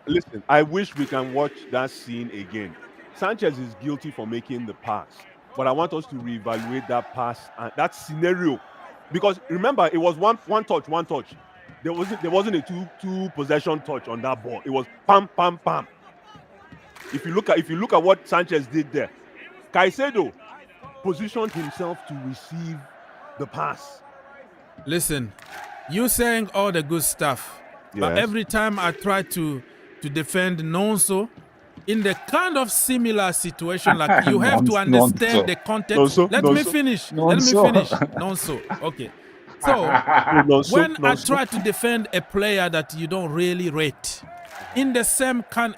Listen, I wish we can watch that scene again. Sanchez is guilty for making the pass, but I want us to reevaluate that pass and that scenario, because remember it was one touch. There wasn't a two possession touch on that ball. It was pam pam pam. If you look at what Sanchez did there, Caicedo positioned himself to receive the pass. Listen, you saying all the good stuff, but every time I try to defend Nonso, in the kind of similar situation, like you have to understand the context. Let me finish. Nonso. Okay. So when I try to defend a player that you don't really rate, in the same kind,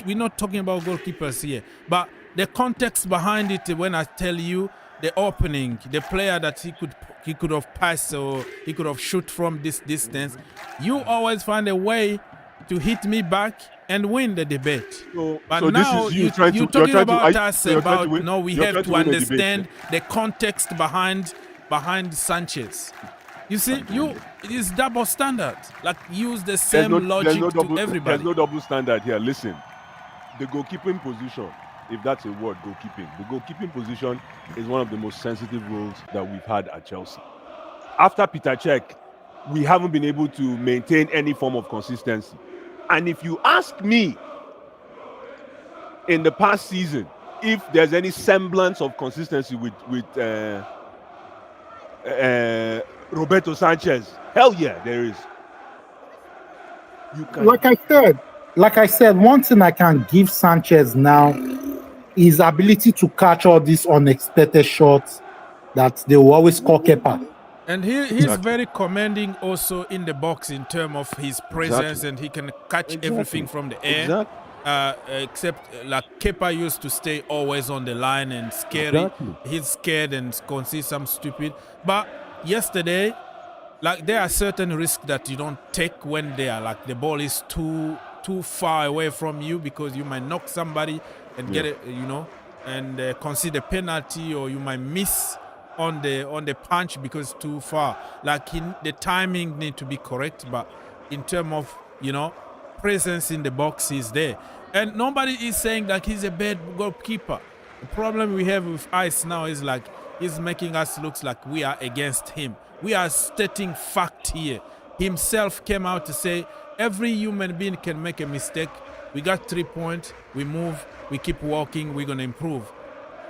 we're not talking about goalkeepers here, but the context behind it, when I tell you the opening, the player that he could have passed or he could have shoot from this distance, you always find a way to hit me back and win the debate. But now you're talking about us about we have to understand the context behind Sanchez. You see, it is double standard. Like use the same logic to everybody. There's no double standard here. Listen, the goalkeeping position, if that's a word, goalkeeping. The goalkeeping position is one of the most sensitive roles that we've had at Chelsea. After Peter Cech, we haven't been able to maintain any form of consistency. And if you ask me, in the past season, if there's any semblance of consistency with Roberto Sanchez, hell yeah, there is. Like I said, one thing I can give Sanchez now his ability to catch all these unexpected shots that they will always call Kepa. And he's very commanding also in the box in terms of his presence, and he can catch everything from the air. Except like Kepa used to stay always on the line and scary. He's scared and can see some stupid. But yesterday, like there are certain risks that you don't take when they are like the ball is too far away from you, because you might knock somebody and get it, and concede a penalty, or you might miss on the punch because it's too far. Like the timing need to be correct, but in terms of presence in the box, he's there. And nobody is saying that he's a bad goalkeeper. The problem we have with Ice now is like he's making us look like we are against him. We are stating fact here. Himself came out to say every human being can make a mistake. We got 3 points, we move, we keep walking, we're gonna improve.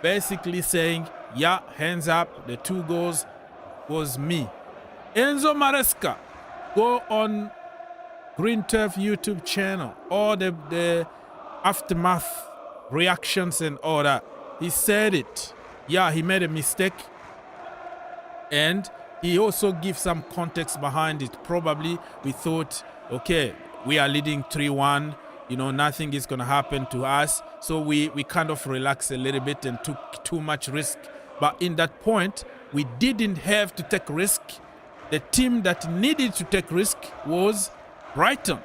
Basically saying, yeah, hands up, the 2 goals was me. Enzo Maresca, go on Green Turf YouTube channel, all the aftermath reactions and all that. He said it. Yeah, he made a mistake. And he also gives some context behind it. Probably we thought, okay, we are leading 3-1. Nothing is going to happen to us. So we kind of relaxed a little bit and took too much risk. But in that point, we didn't have to take risk. The team that needed to take risk was Brighton.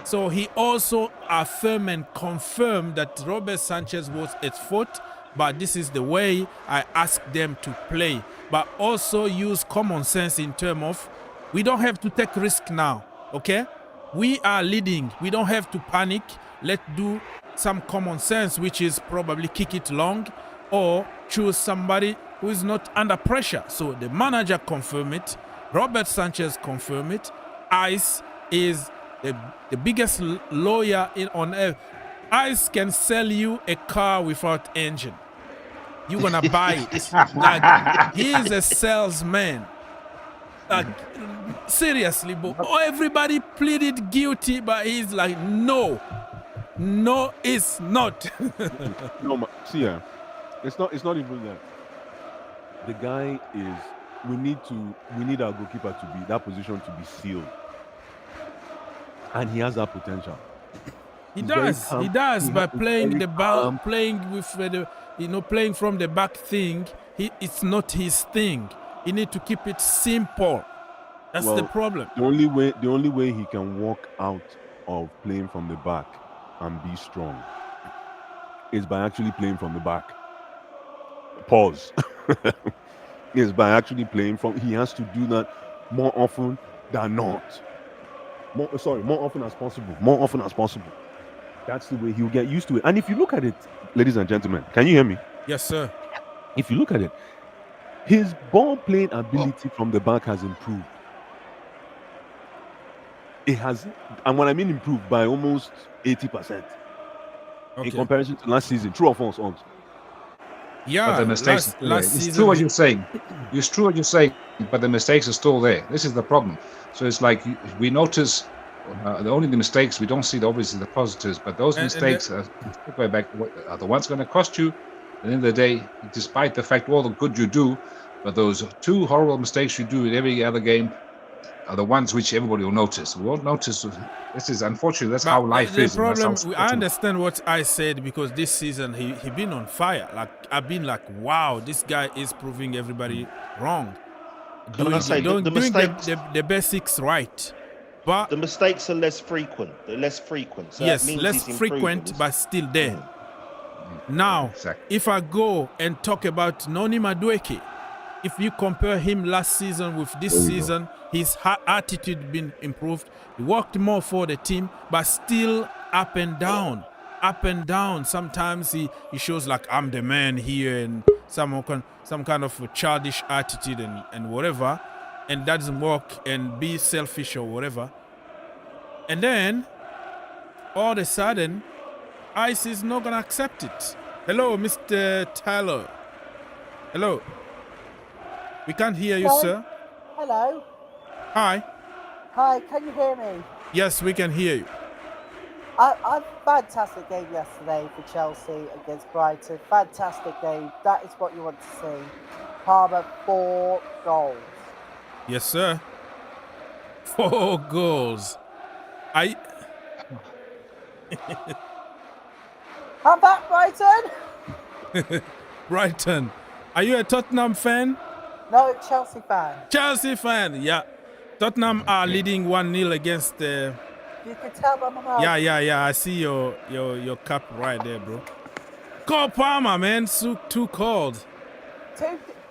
So he also affirmed and confirmed that Robert Sanchez was at fault, but this is the way I asked them to play. But also use common sense in terms of we don't have to take risk now, okay? We are leading. We don't have to panic. Let's do some common sense, which is probably kick it long or choose somebody who is not under pressure. So the manager confirmed it. Robert Sanchez confirmed it. Ice is the biggest lawyer on earth. Ice can sell you a car without engine. You're gonna buy it. Like, he is a salesman. Like, seriously, but everybody pleaded guilty, but he's like, no, it's not. No, see, it's not even that. The guy is. We need our goalkeeper to be that position to be sealed, and he has that potential. He does by playing the ball, playing with the, playing from the back thing. It's not his thing. He need to keep it simple. That's the problem. The only way he can walk out of playing from the back and be strong is by actually playing from the back. Pause. Is by actually playing from. He has to do that more often than not. More often as possible. More often as possible. That's the way he'll get used to it. And if you look at it, ladies and gentlemen, can you hear me? Yes, sir. If you look at it, his ball playing ability from the back has improved. It has, and when I mean improved, by almost 80% in comparison to last season. True or false, Ons? Yeah, but the mistakes last season. It's true what you're saying. It's true what you're saying, but the mistakes are still there. This is the problem. So it's like we notice only the mistakes. We don't see obviously the positives, but those mistakes are the ones going to cost you. At the end of the day, despite the fact all the good you do, but those 2 horrible mistakes you do in every other game are the ones which everybody will notice. We won't notice. This is unfortunate. That's how life is. The problem, I understand what I said, because this season he been on fire. Like, I've been like, wow, this guy is proving everybody wrong. Doing the basics right. But the mistakes are less frequent. They're less frequent. So yes, less frequent, but still there. Now, if I go and talk about Noni Madueke, if you compare him last season with this season, his attitude been improved. He worked more for the team, but still up and down. Sometimes he shows like, I'm the man here, and some kind of a childish attitude and whatever, and that doesn't work, and be selfish or whatever. And then all of a sudden, Ice is not gonna accept it. Hello, Mr. Tyler. Hello. We can't hear you, sir. Hello. Hi. Hi, can you hear me? Yes, we can hear you. A fantastic game yesterday for Chelsea against Brighton. Fantastic game. That is what you want to see. Palmer, 4 goals. Yes, sir. 4 goals. How about Brighton? Brighton. Are you a Tottenham fan? No, Chelsea fan. Chelsea fan, yeah. Tottenham are leading 1-0 against You can tell by my mouth. Yeah. I see your cap right there, bro. Cole Palmer, man. Too cold.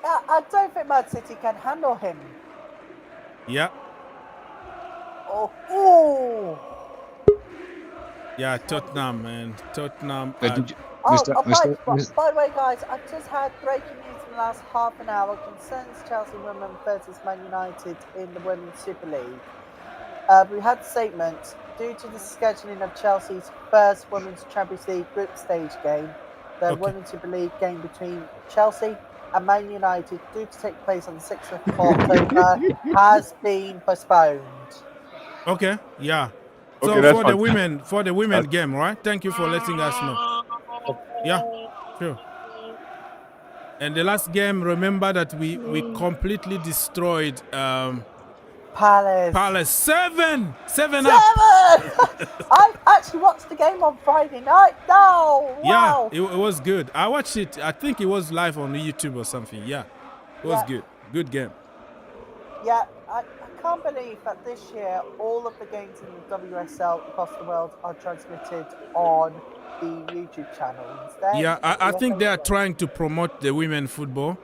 I don't think Man City can handle him. Yeah. Oh. Yeah, Tottenham, man. Tottenham. By the way, guys, I've just had breaking news in the last half an hour concerns Chelsea women versus Man United in the Women's Super League. We had a statement due to the scheduling of Chelsea's first Women's Champions League group stage game. The Women's Super League game between Chelsea and Man United, due to take place on the 6th of October, has been postponed. Okay, yeah. So Okay, for the women game, right? Thank you for letting us know. Yeah, sure. And the last game, remember that we completely destroyed Palace 7 up. I actually watched the game on Friday night. No, wow. Yeah, it was good. I watched it. I think it was live on YouTube or something. Yeah, it was good. Good game. Yeah, I can't believe that this year all of the games in the WSL across the world are transmitted on the YouTube channel instead. Yeah, I think they are trying to promote the women football.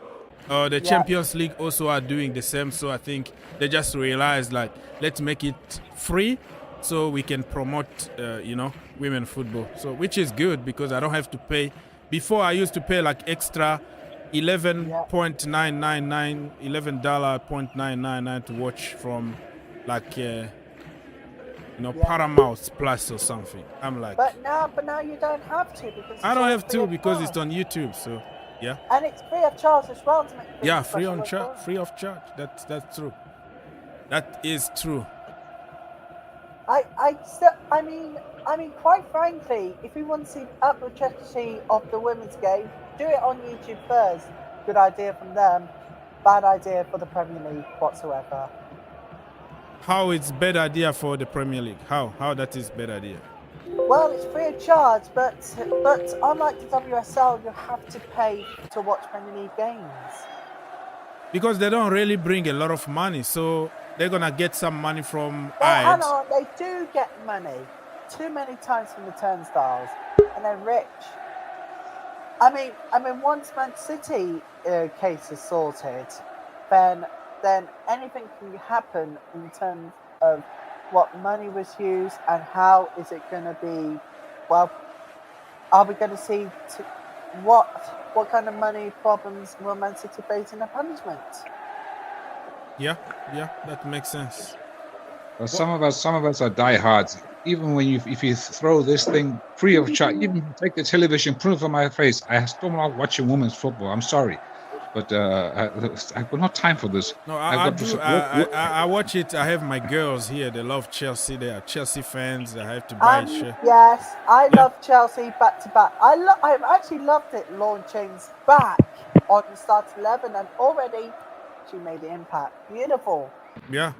The Champions League also are doing the same. So I think they just realized, like, let's make it free so we can promote, women football. So which is good because I don't have to pay. Before I used to pay like extra $11.999 to watch from like Paramount Plus or something. I'm like, but now you don't have to because I don't have to because it's on YouTube. So yeah, and it's free of charge as well to make free of charge. That's true. That is true. I mean, quite frankly, if we want to see upward trajectory of the women's game, do it on YouTube first. Good idea from them. Bad idea for the Premier League whatsoever. How it's bad idea for the Premier League? How that is bad idea? Well, it's free of charge, but unlike the WSL, you have to pay to watch Premier League games. Because they don't really bring a lot of money, so they're gonna get some money from ads. They do get money. Too many times from the turnstiles, and they're rich. I mean, once Man City case is sorted, then anything can happen in terms of what money was used and how is it going to be. Well, are we going to see what kind of money problems will Man City face in a punishment? Yeah, that makes sense. Well, some of us are diehards. Even if you throw this thing free of charge, even take the television, put it on my face. I still not watching women's football. I'm sorry, but I've got no time for this. No, I watch it. I have my girls here. They love Chelsea. They are Chelsea fans. I have to buy a shirt. Yes, I love Chelsea back to back. I've actually loved it launching back on the start 11, and already she made the impact. Beautiful. Yeah.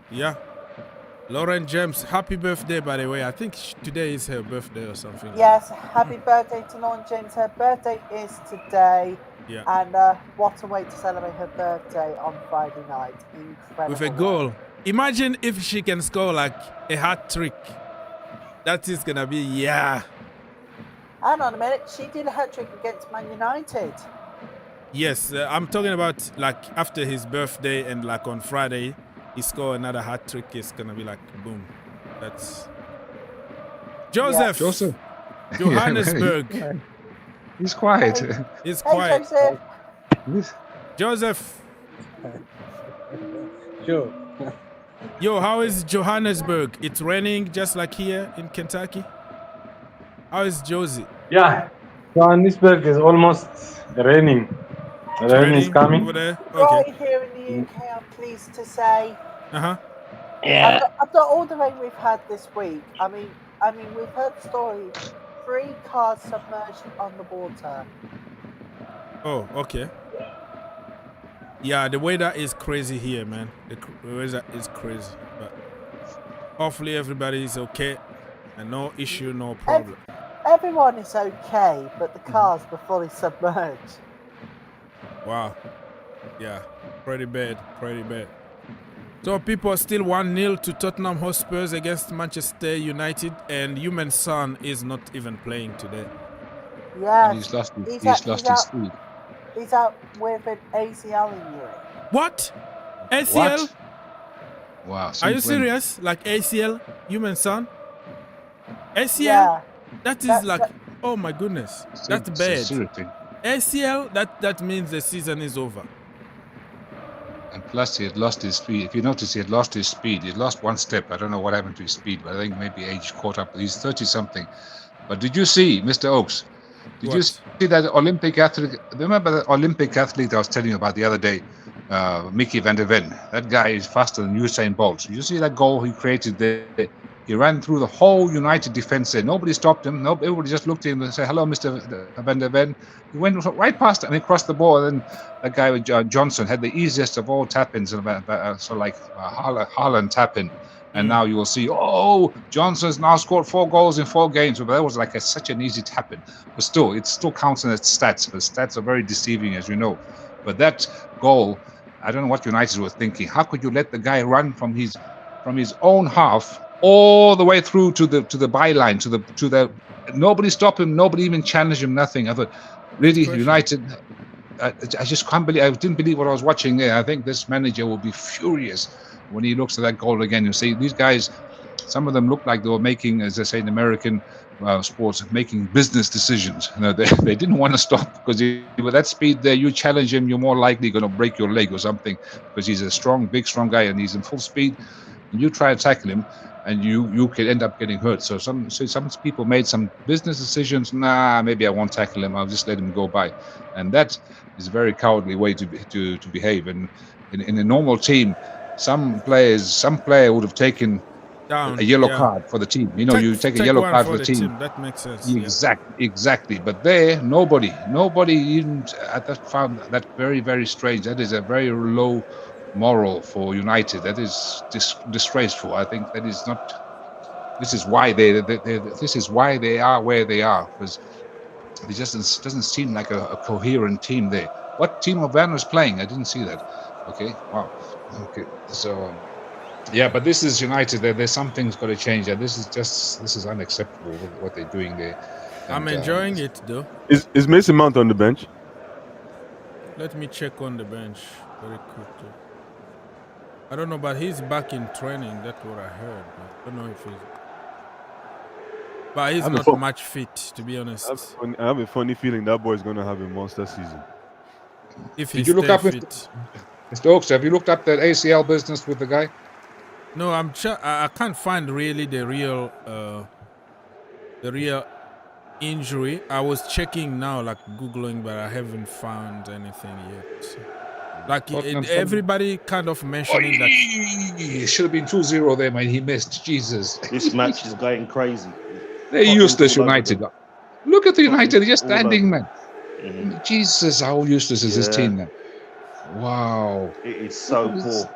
Lauren James, happy birthday, by the way. I think today is her birthday or something. Yes, happy birthday to Lauren James. Her birthday is today. Yeah. And what a way to celebrate her birthday on Friday night. Incredible. With a goal. Imagine if she can score like a hat trick. That is going to be, Hang on a minute. She did a hat trick against Man United. Yes, I'm talking about like after his birthday and like on Friday. He scored another hat trick. It's gonna be like boom. That's Joseph. Johannesburg. He's quiet. He's quiet. Joseph. Joseph. Sure. Yo, how is Johannesburg? It's raining just like here in Kentucky. How is Josie? Yeah, Johannesburg is almost raining. The rain is coming. Over there? Okay. Right here in the UK, I'm pleased to say. Uh-huh. Yeah. After all the rain we've had this week, I mean, I mean, we've heard stories. 3 cars submerged on the water. Oh, okay. Yeah, the weather is crazy here, man. The weather is crazy. But hopefully everybody is okay and no issue, no problem. Everyone is okay, but the cars were fully submerged. Wow. Yeah, pretty bad, pretty bad. So people are still 1-0 to Tottenham Hotspurs against Manchester United, and Human Son is not even playing today. Yes, He's lost he's his speed. He's out with an ACL injury. What? ACL? What? Wow. Are you since when? serious? Like ACL, Human Son? ACL? Yeah. That is like, oh my goodness, that's It's a bad. serious thing. ACL, that means the season is over. And plus, he had lost his speed. If you notice, he had lost his speed. He lost 1 step. I don't know what happened to his speed, but I think maybe age caught up. He's 30-something. But did you see, Mr. Oaks? Did you see that Olympic athlete? Remember the Olympic athlete I was telling you about the other day, Mickey van der Ven? That guy is faster than Usain Bolt. Did you see that goal he created there? He ran through the whole United defense there. Nobody stopped him. Everybody just looked at him and said, "Hello, Mr. van der Ven." He went right past him and he crossed the ball. And then that guy Johnson had the easiest of all tap-ins, so like Haaland tap-in. And now you will see, Johnson's now scored 4 goals in 4 games. But that was like such an easy tap-in. But still, it still counts in its stats. The stats are very deceiving, as you know. But that goal, I don't know what United were thinking. How could you let the guy run from his own half all the way through to the byline, to the nobody stopped him, nobody even challenged him, nothing. I thought, really, United. I just can't believe. I didn't believe what I was watching there. I think this manager will be furious when he looks at that goal again. You see, these guys, some of them look like they were making, as they say in American sports, making business decisions. You know, they didn't want to stop because with that speed there, you challenge him, you're more likely going to break your leg or something because he's a big, strong guy and he's in full speed. And you try to tackle him, and you could end up getting hurt. So some people made some business decisions. Maybe I won't tackle him. I'll just let him go by, and that is a very cowardly way to behave. And in a normal team, some player would have taken a yellow card for the team. You know, you take a yellow card for the team. That makes sense. Exactly. But there, nobody even found that very, very strange. That is a very low moral for United. That is disgraceful. I think that is not. This is why they are where they are, because it just doesn't seem like a coherent team there. What team of Van was playing? I didn't see that. Okay, wow. Okay, so yeah, but this is United. There's something's got to change. This is unacceptable what they're doing there. I'm enjoying it though. Is Mason Mount on the bench? Let me check on the bench very quickly. I don't know, but he's back in training. That's what I heard. I don't know if he's not much fit, to be honest. I have a funny feeling that boy is going to have a monster season. If he Did you look up fit. Mr. Oaks, have you looked up that ACL business with the guy? No, I can't find really the real injury. I was checking now, like Googling, but I haven't found anything yet. So. Like everybody kind of mentioning that it should have been 2-0 there, man. He missed. Jesus, this match is going crazy. They're useless, United. Look at the United. They're just standing, man. Mm-hmm. Jesus, how useless is this team, man? Wow, it is so poor.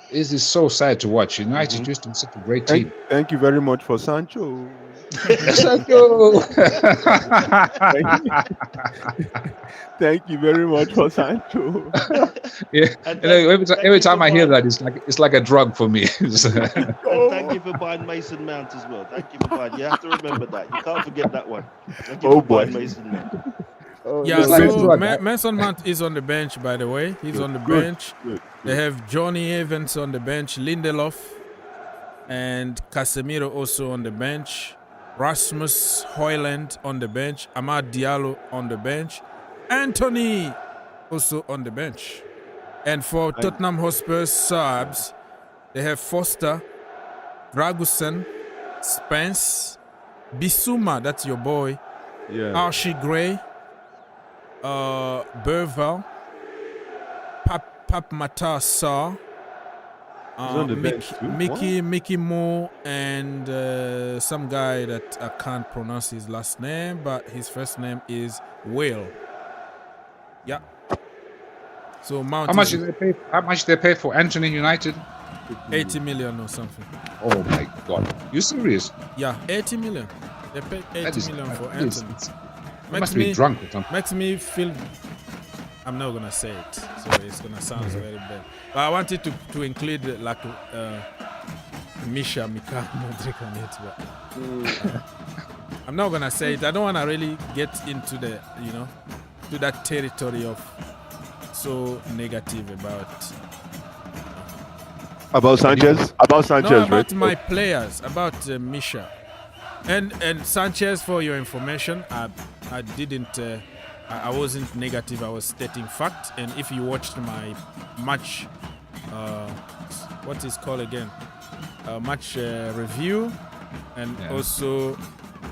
This is so sad to watch. United just in such a great team. Thank you very much for Sancho. Sancho. Thank you very much for Sancho. Yeah, every time I hear that, it's like a drug for me. And thank you for buying Mason Mount as well. Thank you for buying. You have to remember that. You can't forget that one. Thank you for buying Mason Mount. Mason Mount is on the bench, by the way. He's on the bench. Good. They have Johnny Evans on the bench, Lindelof, and Casemiro also on the bench. Rasmus Højlund on the bench. Amad Diallo on the bench. Anthony also on the bench. And for Tottenham Hotspur subs, they have Foster, Dragusin, Spence, Bissouma, that's your boy, Archie Gray, Burval, Pap Matar Sarr, on the bench too? Mickey Moore and some guy that I can't pronounce his last name, but his first name is Will. Yeah. So Mount. How much did they pay? How much they pay for Anthony United? 80 million or something. Oh my God! You serious? Yeah, 80 million. They paid 80 million for Anthony. Must be drunk or something. Makes me feel. I'm not gonna say it, so it's gonna sound very bad. But I wanted to include like Misha, Mika, Modric on it, but I'm not gonna say it. I don't wanna really get into the, to that territory of so negative about Sanchez. About Sanchez, no, about right? my players, about Misha, and Sanchez. For your information, I didn't. I wasn't negative. I was stating fact. And if you watched my match, what is called again? Match review, and also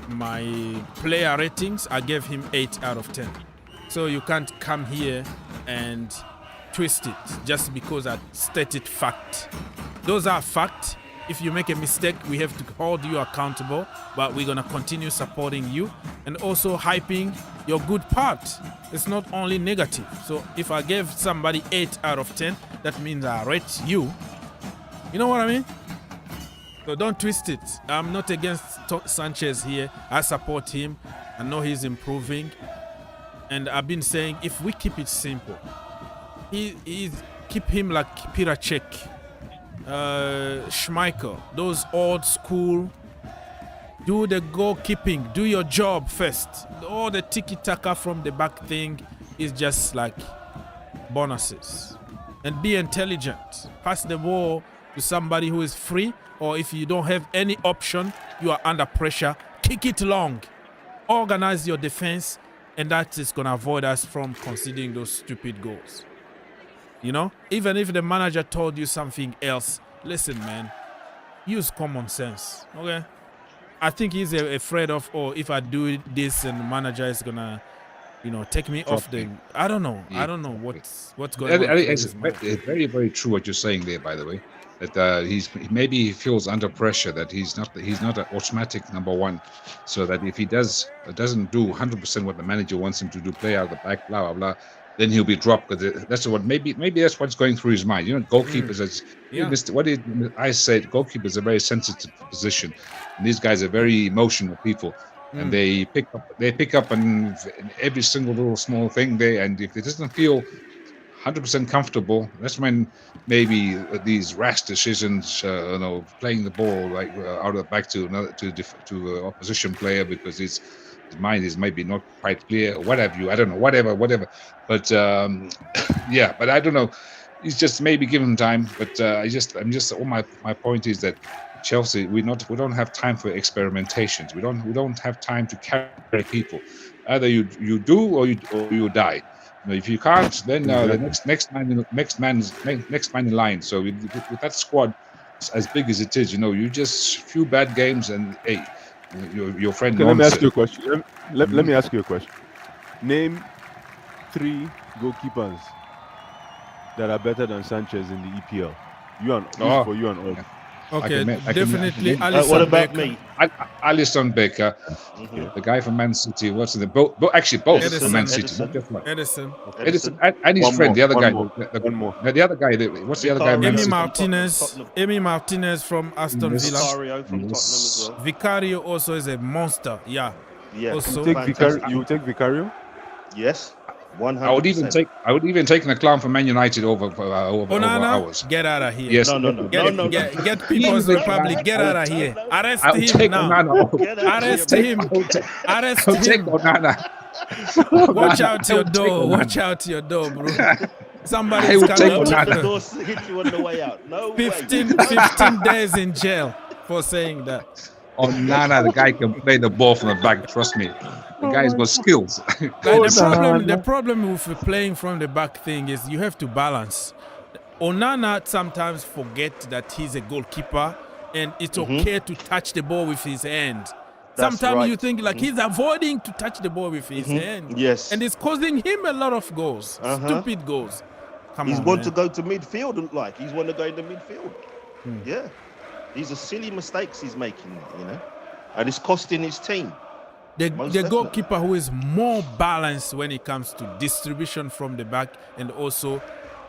my player ratings, I gave him 8 out of 10. So you can't come here and twist it just because I stated fact. Those are facts. If you make a mistake, we have to hold you accountable, but we're going to continue supporting you and also hyping your good part. It's not only negative. So if I gave somebody 8 out of 10, that means I rate you. You know what I mean? So don't twist it. I'm not against Sanchez here. I support him. I know he's improving. And I've been saying, if we keep it simple, keep him like Peter Cech, Schmeichel, those old school. Do the goalkeeping. Do your job first. All the tiki-taka from the back thing is just like bonuses. And be intelligent. Pass the ball to somebody who is free, or if you don't have any option, you are under pressure, kick it long. Organize your defense, and that is going to avoid us from conceding those stupid goals. Even if the manager told you something else, listen, man, use common sense, okay? I think he's afraid of, if I do this and the manager is going to, take me off the... I don't know. Yeah. I don't know what's going on. It's very, very true what you're saying there, by the way. That maybe he feels under pressure, that he's not an automatic number one, so that if he doesn't do 100% what the manager wants him to do, play out of the back, blah blah blah, then he'll be dropped. Because that's what maybe that's what's going through his mind. Goalkeepers, I said, goalkeepers are a very sensitive position, and these guys are very emotional people, and they pick up on every single little small thing there, and if it doesn't feel 100% comfortable, that's when maybe these rash decisions, playing the ball like out of the back to an opposition player because his mind is maybe not quite clear, or what have you. I don't know, whatever. But but I don't know. He's just maybe give him time. But my point is that Chelsea, we don't have time for experimentations. We don't have time to carry people. Either you do or you die. If you can't, then the next man in line. So with that squad as big as it is, you just few bad games, and hey, your friend. Okay, let me ask you a question. Let me ask you a question. Name 3 goalkeepers that are better than Sanchez in the EPL. For you and all. Okay, definitely. What about me? Alisson Becker, the guy from Man City. What's the both Edison, from Man City? Not just one. Edison, and his friend, the other guy. One more. The other guy. What's the other guy? Emi Martinez from Aston Villa. Vicario from Tottenham as well. Vicario also is a monster. Yeah. Also, You take Vicario? Yes. 100%. I would even take a clown from Man United over Onana, ours. Get out of here. Yes. No. Get People's Republic. Get out of here. Arrest him now. Arrest him. Arrest him. Watch out your door. Watch out your door, bro. Somebody's coming to hit you on the way out. No 15 days in jail for saying that. Onana, the guy can play the ball from the back. Trust me. The guy's got skills. The problem with playing from the back thing is you have to balance. Onana sometimes forget that he's a goalkeeper and it's okay to touch the ball with his hand. Sometimes you think like he's avoiding to touch the ball with his hand. Yes. And it's causing him a lot of goals. Stupid goals. He's want to go to midfield, he's want to go in the midfield. Yeah, these are silly mistakes he's making, you know, and it's costing his team. The Definitely. goalkeeper who is more balanced when it comes to distribution from the back and also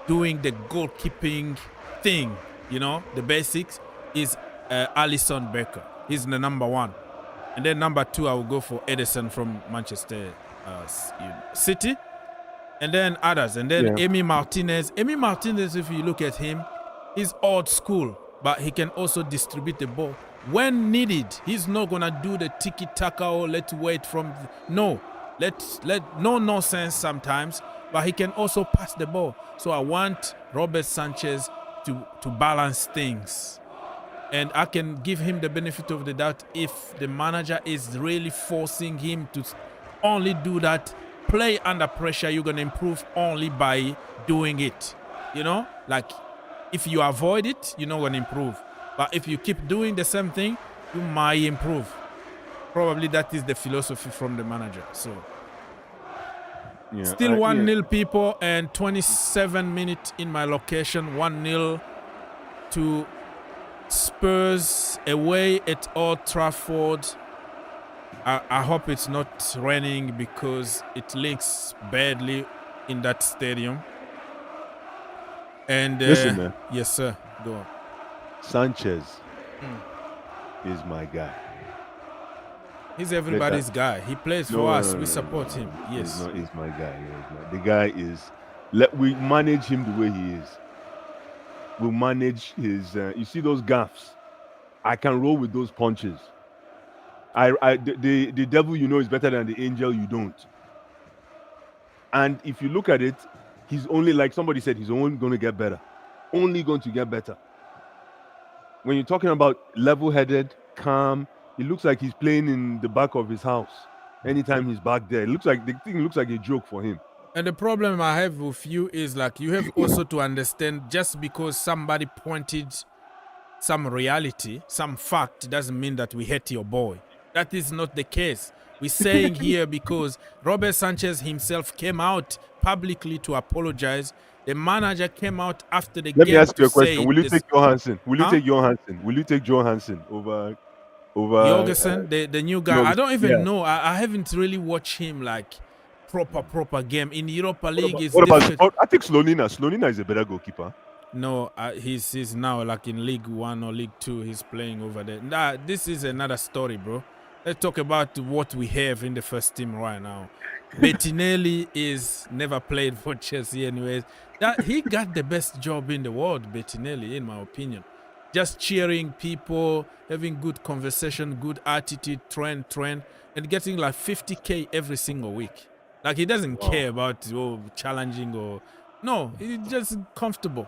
doing the goalkeeping thing, you know, the basics, is Alisson Becker. He's the number 1. And then number 2, I will go for Edison from Manchester City. And then others. And then Emi Martinez. Emi Martinez, if you look at him, he's old school, but he can also distribute the ball. When needed, he's not going to do the tiki-taka or let's wait from... No, no nonsense sometimes, but he can also pass the ball. So I want Robert Sanchez to balance things. And I can give him the benefit of the doubt if the manager is really forcing him to only do that. Play under pressure, you're going to improve only by doing it. You know, like if you avoid it, you're not going to improve. But if you keep doing the same thing, you might improve. Probably that is the philosophy from the manager. So still 1-0 people, and 27 minutes in my location, 1-0 to Spurs away at Old Trafford. I hope it's not raining because it leaks badly in that stadium. And listen, man. Yes, sir. Go on. Sanchez is my guy. He's everybody's guy. He plays for us. We support him. Yes. He's my guy. The guy is... we manage him the way he is. We manage his... you see those gaffes? I can roll with those punches. The devil you know is better than the angel you don't. And if you look at it, he's only, like somebody said, he's only going to get better. Only going to get better. When you're talking about level-headed, calm, it looks like he's playing in the back of his house. Anytime he's back there, the thing looks like a joke for him. And the problem I have with you is, like, you have also to understand, just because somebody pointed some reality, some fact, doesn't mean that we hate your boy. That is not the case. We're saying here because Robert Sanchez himself came out publicly to apologize. The manager came out after the game. Let me ask you a question. Will you this... take Johansson? Will you take Johansson? Will you take Johansson over Jorgensen, the new guy? I don't even know. I haven't really watched him like proper game in Europa League. I think Slonina is a better goalkeeper. No, he's now like in League 1 or League 2. He's playing over there. Nah, this is another story, bro. Let's talk about what we have in the first team right now. Bettinelli is never played for Chelsea anyways. He got the best job in the world, Bettinelli, in my opinion. Just cheering people, having good conversation, good attitude, trend, and getting like 50K every single week. Like, he doesn't care about challenging or... No, he's just comfortable.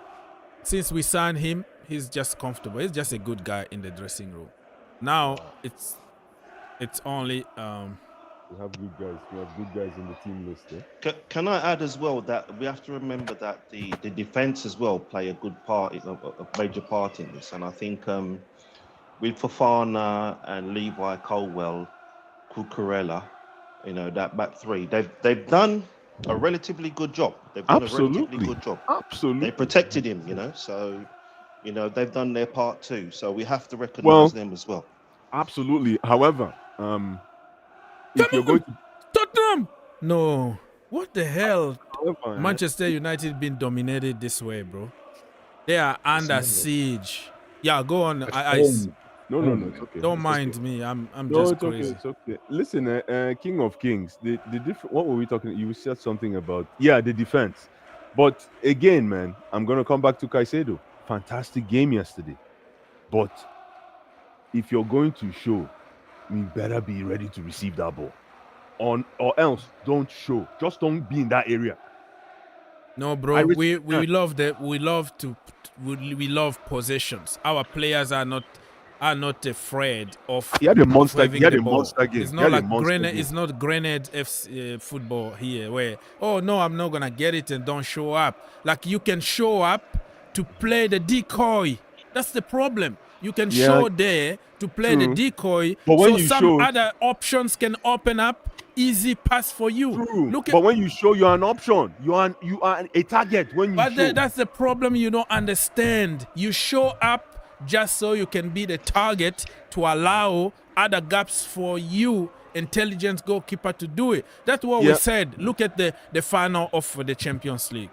Since we signed him, he's just comfortable. He's just a good guy in the dressing room. Now, it's only... We have good guys. We have good guys in the team list. Can I add as well that we have to remember that the defense as well play a good part, a major part in this. And I think with Fofana and Levi Colwell, Cucurella, that back three, they've done a relatively good job. They've done a relatively good job. Absolutely. They protected him, so they've done their part too. So we have to recognize them as well. Absolutely. However, if you're going to Tottenham, no, what the hell? Manchester United been dominated this way, bro. They are under siege. Yeah, go on. No, it's okay. Don't mind me. I'm just crazy. It's okay. Listen, King of Kings. The different. What were we talking? You said something about the defense, but again, man, I'm gonna come back to Caicedo. Fantastic game yesterday, but if you're going to show, you better be ready to receive that ball, or else don't show. Just don't be in that area. No, bro. We love that. We love possessions. Our players are not afraid of. He had a monster game. It's not like grenade. It's not grenade football here, where I'm not gonna get it and don't show up. Like, you can show up to play the decoy. That's the problem. You can show there to play the decoy, but when so other options can open up. Easy pass for you. But when you show, you're an option. You are a target when you show. But that's the problem you don't understand. You show up, just so you can be the target to allow other gaps for you, intelligent goalkeeper, to do it. That's what we said. Look at the final of the Champions League.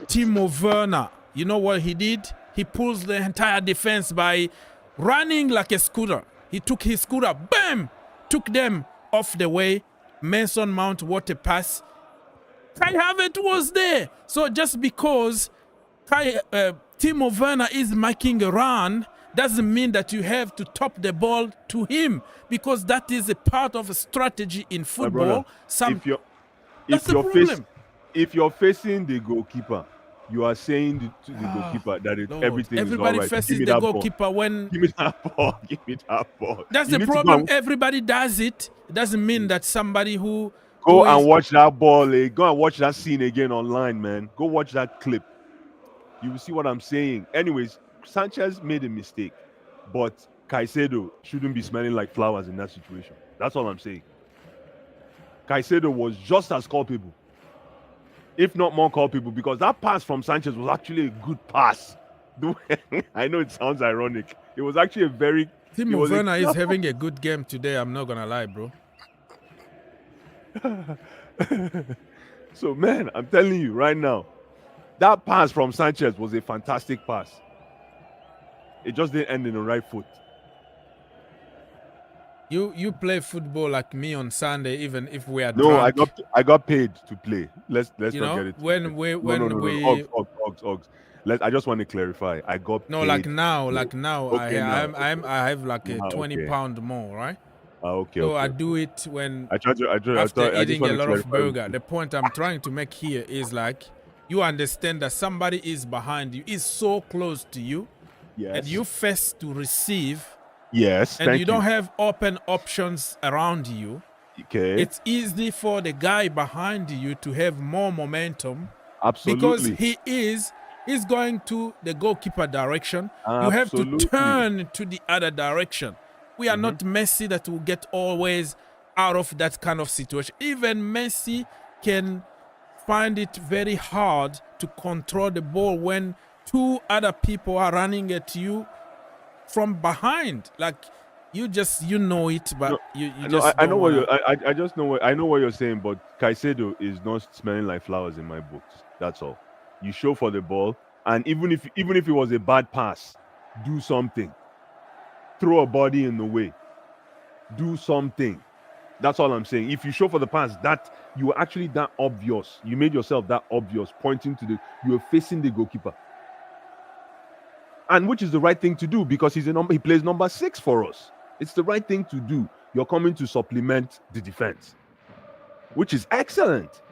Timo Werner, you know what he did? He pulls the entire defense by running like a scooter. He took his scooter, bam, took them off the way. Mason Mount, what a pass. Kai Havertz was there. So just because Timo Werner is making a run doesn't mean that you have to top the ball to him, because that is a part of a strategy in football. If you're facing the goalkeeper, you are saying to the goalkeeper that everything is all right. Everybody faces the goalkeeper when... Give me that ball. Give me that ball. That's the problem. Everybody does it. It doesn't mean that somebody who... Go and watch that ball. Go and watch that scene again online, man. Go watch that clip. You will see what I'm saying. Anyways, Sanchez made a mistake, but Caicedo shouldn't be smelling like flowers in that situation. That's all I'm saying. Caicedo was just as culpable, if not more culpable, because that pass from Sanchez was actually a good pass. I know it sounds ironic. It was actually a very... Timo Werner is having a good game today. I'm not going to lie, bro. So, man, I'm telling you right now, that pass from Sanchez was a fantastic pass. It just didn't end in the right foot. You play football like me on Sunday, even if we are drunk. No, I got paid to play. Let's not get it. Ogs. I just want to clarify. I got paid. Like now. Okay, I have like a 20 pound more, right? Okay. So I do it when after eating a lot of burger. The point I'm trying to make here is like, you understand that somebody is behind you, is so close to you, and you face to receive. Yes, and you don't have open options around you. Okay. It's easy for the guy behind you to have more momentum. Absolutely. Because he's going to the goalkeeper direction. Absolutely. You have to turn to the other direction. We are not Messi that will get always out of that kind of situation. Even Messi can find it very hard to control the ball when two other people are running at you from behind. Like, you know it, but I know what you're saying, but Caicedo is not smelling like flowers in my books. That's all. You show for the ball, and even if it was a bad pass, do something. Throw a body in the way. Do something. That's all I'm saying. If you show for the pass, that you were actually that obvious. You made yourself that obvious, pointing to you were facing the goalkeeper. And which is the right thing to do, because he plays number 6 for us. It's the right thing to do. You're coming to supplement the defense, which is excellent.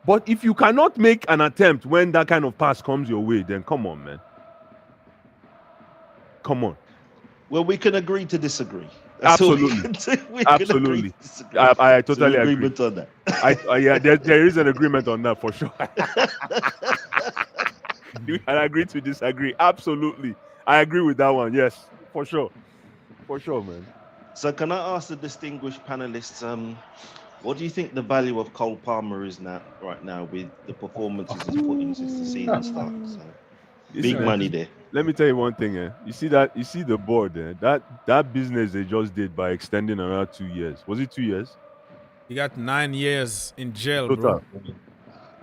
But if you cannot make an attempt when that kind of pass comes your way, then come on, man. Come on. Well, we can agree to disagree. Absolutely. Absolutely. I totally agree. Agreement on that. Yeah, there is an agreement on that for sure. You can agree to disagree. Absolutely. I agree with that one. Yes, for sure. For sure, man. So can I ask the distinguished panelists, what do you think the value of Cole Palmer is right now with the performances he's put in since the season started? So, big money there. Let me tell you one thing. You see the board there. That business they just did by extending around 2 years. Was it 2 years? He got 9 years in jail, bro.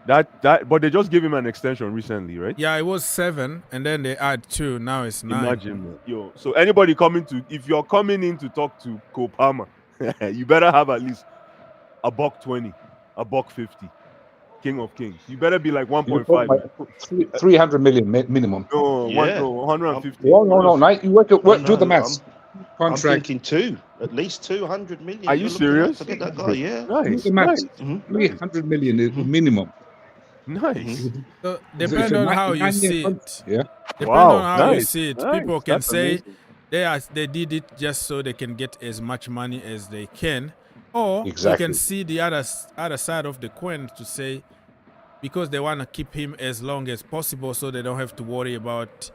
But they just gave him an extension recently, right? Yeah, it was 7, and then they add 2. Now it's 9. Imagine, yo. So anybody if you're coming in to talk to Cole Palmer, you better have at least $120, $150. King of Kings. You better be like 1.5. 300 million minimum. No, 150. No. You do the maths. Contract. I'm thinking at least 200 million. Are you serious? To get that guy, yeah. Nice. 300 million is minimum. Nice. So depending on how you see it. Yeah. Depending on how you see it. People can say they did it just so they can get as much money as they can. Or you can see the other side of the coin to say, because they want to keep him as long as possible so they don't have to worry about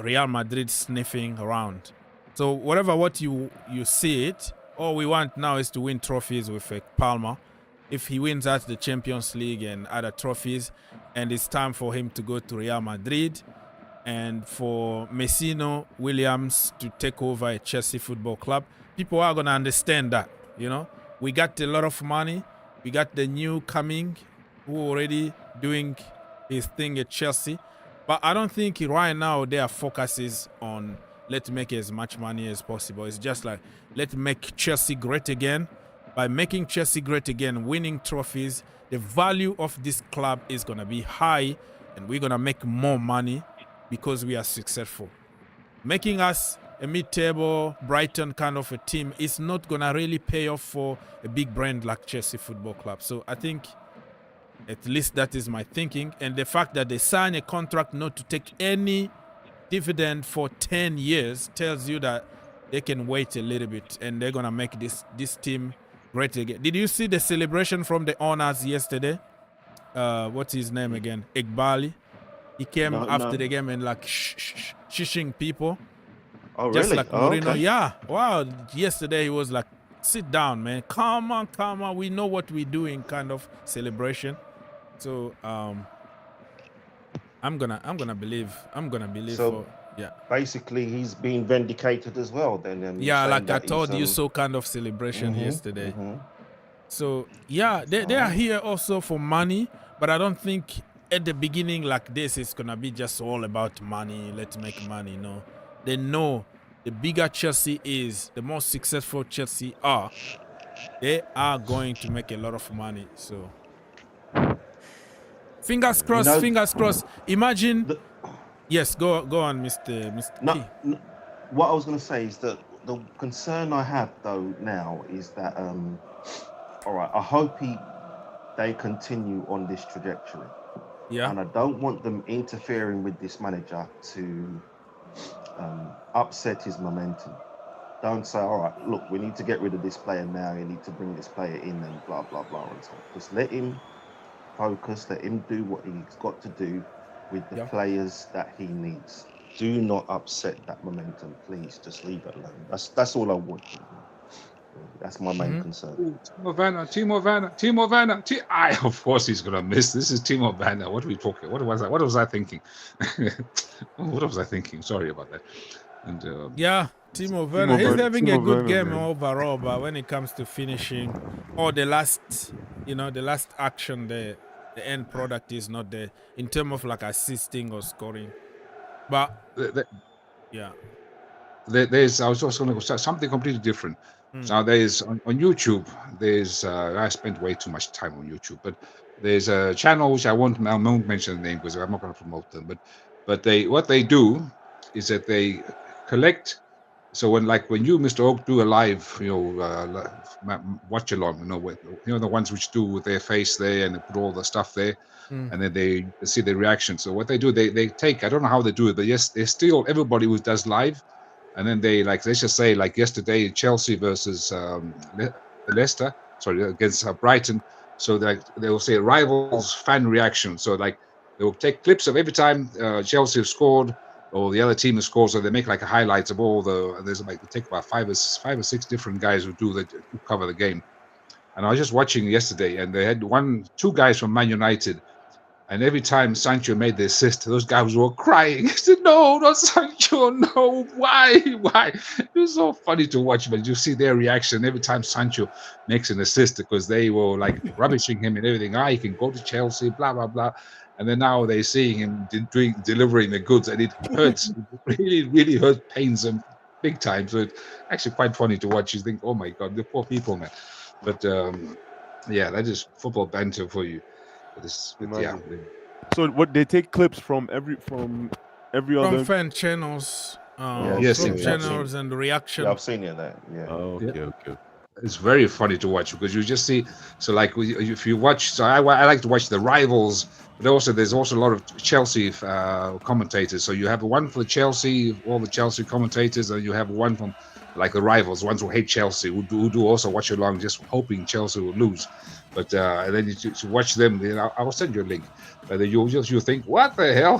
Real Madrid sniffing around. So what you see it, all we want now is to win trophies with Palmer. If he wins at the Champions League and other trophies, and it's time for him to go to Real Madrid, and for Messino Williams to take over a Chelsea Football Club. People are going to understand that, you know. We got a lot of money. We got the new coming who already doing his thing at Chelsea. But I don't think right now their focus is on let's make as much money as possible. It's just like, let's make Chelsea great again. By making Chelsea great again, winning trophies, the value of this club is going to be high and we're going to make more money because we are successful. Making us a mid-table Brighton kind of a team is not going to really pay off for a big brand like Chelsea Football Club. So I think at least that is my thinking. And the fact that they sign a contract not to take any dividend for 10 years tells you that they can wait a little bit and they're going to make this team great again. Did you see the celebration from the owners yesterday? What's his name again? Igbali. He came after the game and like shushing people. Oh, just really? like Mourinho. Okay. Yeah. Wow. Yesterday he was like, sit down, man. Come on. We know what we're doing kind of celebration. So I'm gonna believe. So yeah. basically, he's being vindicated as well. Then Yeah, saying like I that told he's, you, so kind of celebration mhm, yesterday. mhm. So yeah, they are here also for money, but I don't think at the beginning like this it's gonna be just all about money. Let's make money. No, they know the bigger Chelsea is, the more successful Chelsea are, they are going to make a lot of money. So fingers crossed. Fingers crossed. Imagine. Yes, go on, Mr. Key. What I was going to say is that the concern I have though now is that all right, I hope they continue on this trajectory. Yeah. And I don't want them interfering with this manager to upset his momentum. Don't say, all right, look, we need to get rid of this player now. You need to bring this player in and blah, blah, blah. And so just let him focus, let him do what he's got to do with the players that he needs. Do not upset that momentum, please. Just leave it alone. That's all I want. That's my main concern. Timo Werner. Of course he's gonna miss. This is Timo Werner. What are we talking? What was I thinking? What was I thinking? Sorry about that. And yeah, Timo Werner. He's having a good game overall, but when it comes to finishing or the last action, the end product is not there in terms of like assisting or scoring. But there's. I was also going to say something completely different. Now there's on YouTube. There's I spent way too much time on YouTube, but there's a channel which I won't mention the name because I'm not going to promote them. But what they do is that they collect. So when you, Mr. Oak, do a live, watch along, the ones which do with their face there and they put all the stuff there, and then they see the reaction. So what they do, they take, I don't know how they do it, but yes, they steal everybody who does live, and then they let's just say like yesterday Chelsea versus Leicester, against Brighton. So they will say rivals fan reaction. So like they will take clips of every time Chelsea have scored, or the other team has scored, so they make like a highlights of all there's like they take about five or six different guys who cover the game. And I was just watching yesterday, and they had two guys from Man United, and every time Sancho made the assist, those guys were crying. I said, "No, not Sancho! No, why?" It was so funny to watch, but you see their reaction every time Sancho makes an assist because they were like rubbishing him and everything. He can go to Chelsea, blah blah blah. And then now they're seeing him delivering the goods, and it hurts. It really, really hurts, pains them big time. So it's actually quite funny to watch. You think, oh my God, the poor people, man. But that is football banter for you. So what they take clips from every other fan channels, channels and reaction. Yeah, I've seen it there. Yeah. Oh, okay. It's very funny to watch because you just see. So like if you watch, so I like to watch the rivals, but there's also a lot of Chelsea commentators. So you have one for Chelsea, all the Chelsea commentators, and you have one from like the rivals, ones who hate Chelsea, who do also watch along, just hoping Chelsea will lose. But and then you watch them. I will send you a link. But then you think, what the hell?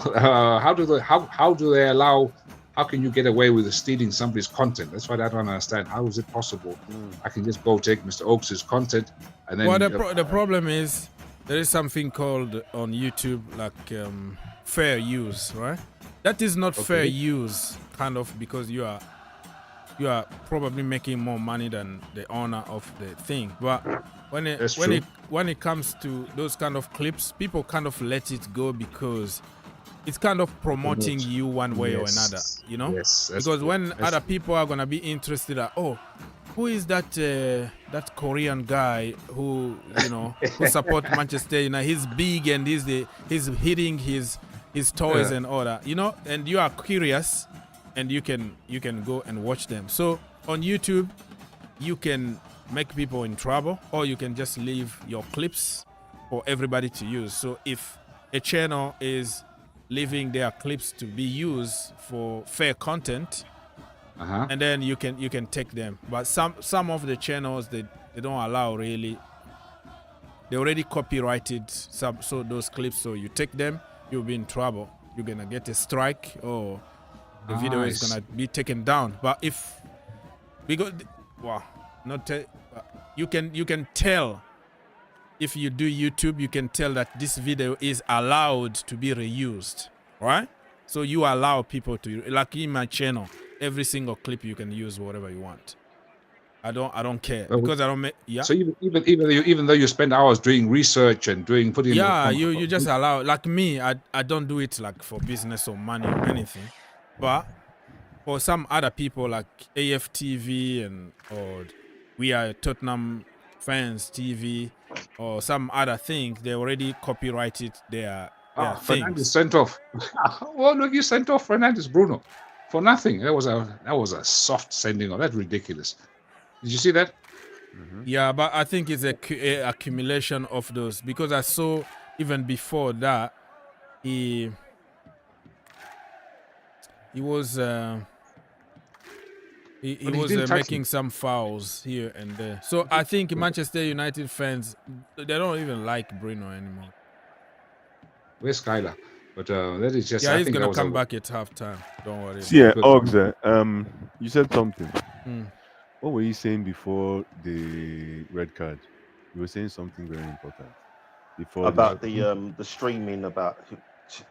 How do they allow? How can you get away with stealing somebody's content? That's what I don't understand. How is it possible? I can just go take Mr. Oaks' content and then. Well, the problem is there is something called on YouTube like fair use, right? That is not fair use, kind of, because you are probably making more money than the owner of the thing. But when it comes to those kind of clips, people kind of let it go because it's kind of promoting you one way or another, you know? Yes. Because when other people are gonna be interested at, oh, who is that Korean guy who, you know, who support Manchester United? He's big and he's hitting his toys and all that, you know, and you are curious and you can go and watch them. So on YouTube, you can make people in trouble, or you can just leave your clips for everybody to use. So if a channel is leaving their clips to be used for fair content, and then you can take them. But some of the channels they don't allow really. They already copyrighted so those clips, so you take them, you'll be in trouble. You're gonna get a strike, or the video is gonna be taken down. But if we go, you can tell. If you do YouTube, you can tell that this video is allowed to be reused, right? So you allow people to, like in my channel, every single clip you can use whatever you want. I don't care because I don't make. Yeah. So even though you spend hours doing research and putting. Yeah, you just allow. Like me, I don't do it like for business or money or anything, but for some other people like AFTV or We Are Tottenham Fans TV or some other thing, they already copyrighted their Fernandes things. sent off. Well, look, you sent off Fernandes, Bruno, for nothing. That was a soft sending off. That's ridiculous. Did you see that? Yeah, but I think it's a accumulation of those, because I saw even before that he was making some fouls here and there. So I think Manchester United fans, they don't even like Bruno anymore. Where's Skylar? But that is just. Yeah, I he's think gonna that was come back at halftime. Don't worry. See, Oggs, you said something. Mm. What were you saying before the red card? You were saying something very important. Before about the streaming, about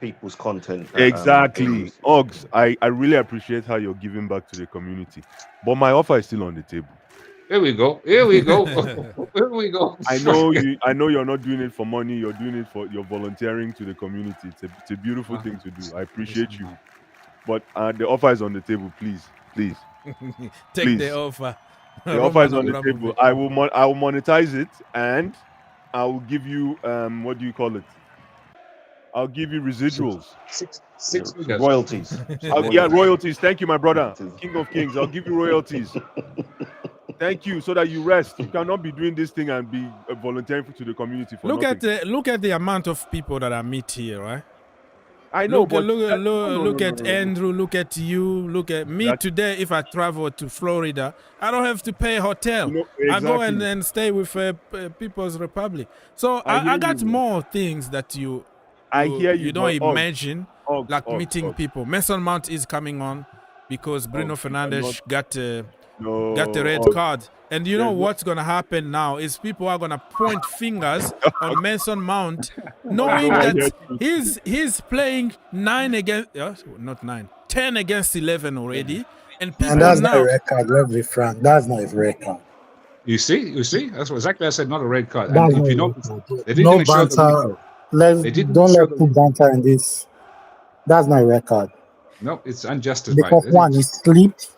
people's content. Exactly. Oggs, I really appreciate how you're giving back to the community. But my offer is still on the table. Here we go. Here we go. Here we go. I know you're not doing it for money. You're doing it for you're volunteering to the community. It's a beautiful thing to do. I appreciate you. But the offer is on the table. Please. Take the offer. The offer is on the table. I will monetize it, and I will give you what do you call it? I'll give you residuals. Six royalties. Royalties. Thank you, my brother. King of Kings. I'll give you royalties. Thank you, so that you rest. You cannot be doing this thing and be volunteering to the community for look nothing. look at the amount of people that I meet here, right? I know, look at Andrew, look at you, look at me. Today, if I travel to Florida, I don't have to pay a hotel. Exactly. I go and stay with People's Republic. So I got more things that you don't imagine, like meeting people. Mason Mount is coming on because Bruno Fernandes got the red card. And you know what's going to happen now is people are going to point fingers on Mason Mount, knowing that he's playing 10 against 11 already. And that's not a red card, let's be frank. That's not his red card. You see? That's what exactly I said, not a red card. That's and if you no know, banter. Don't let put banter in this. That's not a red card. No, it's unjustified. Because one, he slipped.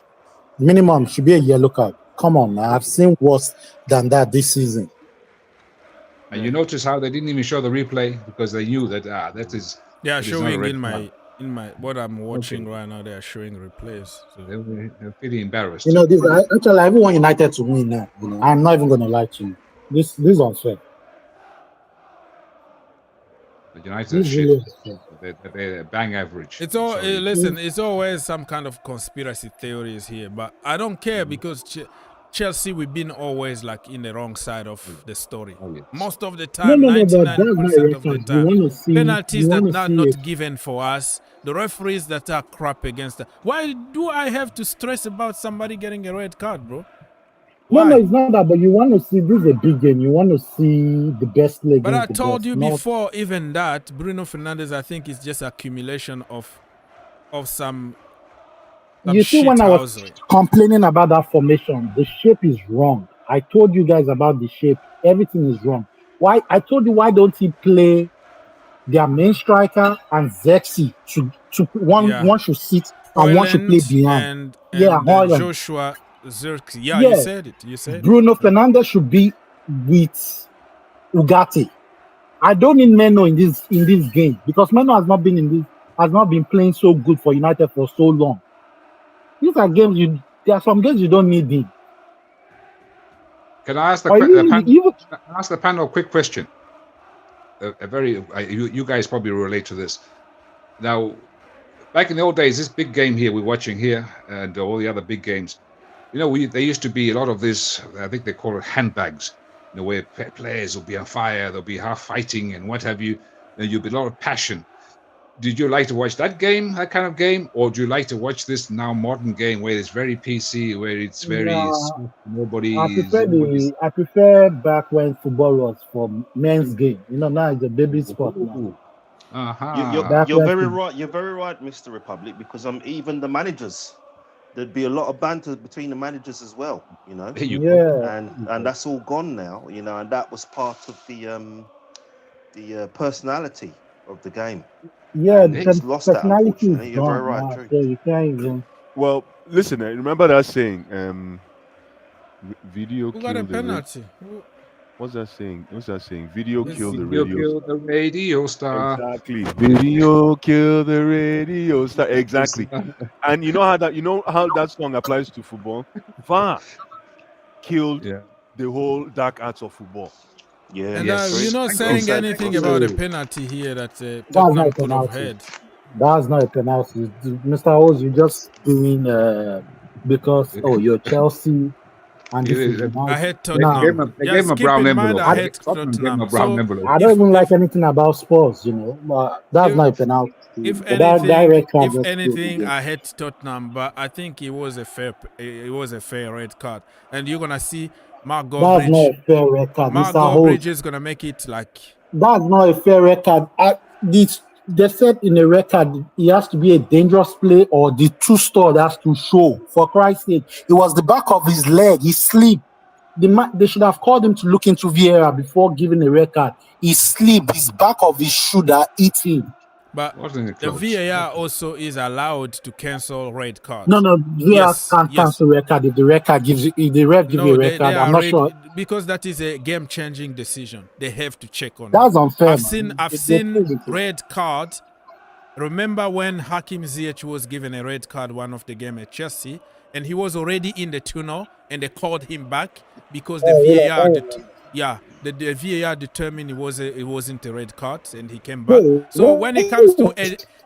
Minimum should be a yellow card. Come on, man. I've seen worse than that this season. And you notice how they didn't even show the replay because they knew that that is. They are showing in my what I'm watching right now. They are showing replays. So. They're pretty embarrassed. You know, actually, everyone United to win now. You know, I'm not even going to lie to you. This is unfair. The United shit. They're bang average. It's all listen. It's always some kind of conspiracy theories here, but I don't care because Chelsea, we've been always like in the wrong side of the story. Most of the time, 99% of the time, penalties that are not given for us, the referees that are crap against us. Why do I have to stress about somebody getting a red card, bro? Why? No, it's not that, but you want to see, this is a big game. You want to see the best leg. But I told you before, even that, Bruno Fernandes, I think, is just accumulation of of some You see, when I was shithousery. complaining about that formation, the shape is wrong. I told you guys about the shape. Everything is wrong. Why? I told you, why don't he play their main striker and Zexi to one Yeah. one should sit and one should play Hoyland behind. and Yeah, Holland. Joshua Zirkzee. Yeah, you Yeah, said it. You said it. Bruno Fernandes should be with Ugarte. I don't need Meno in this game because Meno has not been playing so good for United for so long. These are games there are some games you don't need him. Can I ask the panel a quick question? You guys probably relate to this. Now, back in the old days, this big game here we're watching here, and all the other big games, there used to be a lot of this. I think they call it handbags. Where players will be on fire, they'll be half fighting and what have you. And you'll be a lot of passion. Did you like to watch that kind of game, or do you like to watch this now modern game where it's very PC, where it's very I prefer back when football was for men's game. Now it's a baby sport now. You're very right. You're very right, Mr. Republic, because even the managers, there'd be a lot of banter between the managers as well, and that's all gone now, and that was part of the personality of the game. Yeah, it's lost that, unfortunately. You're very right, true. So you can't even... Well, listen, remember that saying, video Who got a penalty? What's that saying? Video killed the radio star. Exactly. Video killed the radio star. Exactly. And you know how that song applies to football? VAR killed the whole dark arts of football. Yeah. And you're not saying anything about a penalty here that Tottenham could have had. That's not a penalty. Mr. Oz, you're just doing because you're Chelsea. And I hate Tottenham. They gave him a brown envelope. I hate Tottenham. I don't even like anything about Spurs, but that's not a penalty. If anything, I hate Tottenham, but I think it was a fair red card. And you're gonna see Mark Goldbridge. That's not a fair red card. Mark Goldbridge is gonna make it like. That's not a fair red card. They said in a record, it has to be a dangerous play or the true star has to show. For Christ's sake, it was the back of his leg. He slipped. They should have called him to look into VAR before giving a record. He slipped. His back of his shoulder hit him. But the VAR also is allowed to cancel red cards. No, VAR can't cancel record if the record gives you. If the ref gives you a record, I'm not sure. Because that is a game-changing decision. They have to check on. That's unfair. I've seen red cards. Remember when Hakim Ziyech was given a red card one of the game at Chelsea, and he was already in the tunnel, and they called him back because the VAR. The VAR determined it wasn't a red card, and he came back. So when it comes to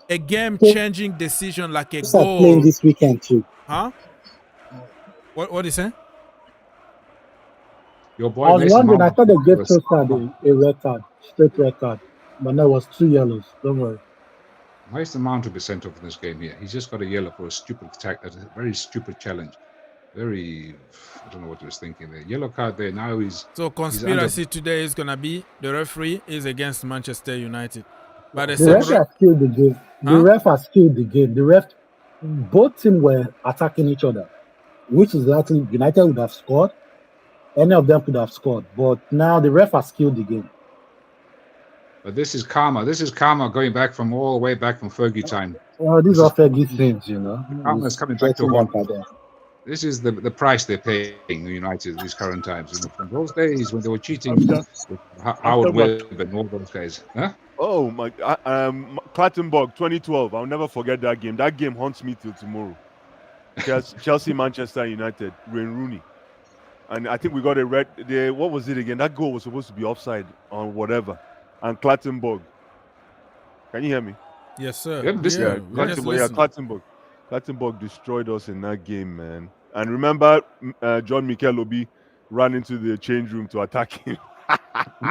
a game-changing decision like a goal, playing this weekend too. Huh? What is it? Your boy. I was wondering. I thought they gave Trossard a red card, straight red card, but no, it was 2 yellows. Don't worry. Why is the Mount to be sent off in this game here? He's just got a yellow for a stupid attack. That's a very stupid challenge. I don't know what he was thinking there. Yellow card there. Now So conspiracy today is gonna be the referee is against Manchester United. But the ref has killed the game. The ref has killed the game. Both teams were attacking each other, which is likely United would have scored. Any of them could have scored, but now the ref has killed the game. But this is karma. This is karma going back from all the way back from Fergie time. Well, these are Fergie things, Karma is coming back to one. This is the price they're paying United these current times. From those days when they were cheating, Howard Webb and all those guys. Huh? Oh my! Clattenburg, 2012. I'll never forget that game. That game haunts me till tomorrow. Chelsea, Manchester United, Wayne Rooney, and I think we got a red. What was it again? That goal was supposed to be offside on whatever. And Clattenburg. Can you hear me? Yes, sir. Clattenburg destroyed us in that game, man. And remember, John Mikel Obi ran into the change room to attack him.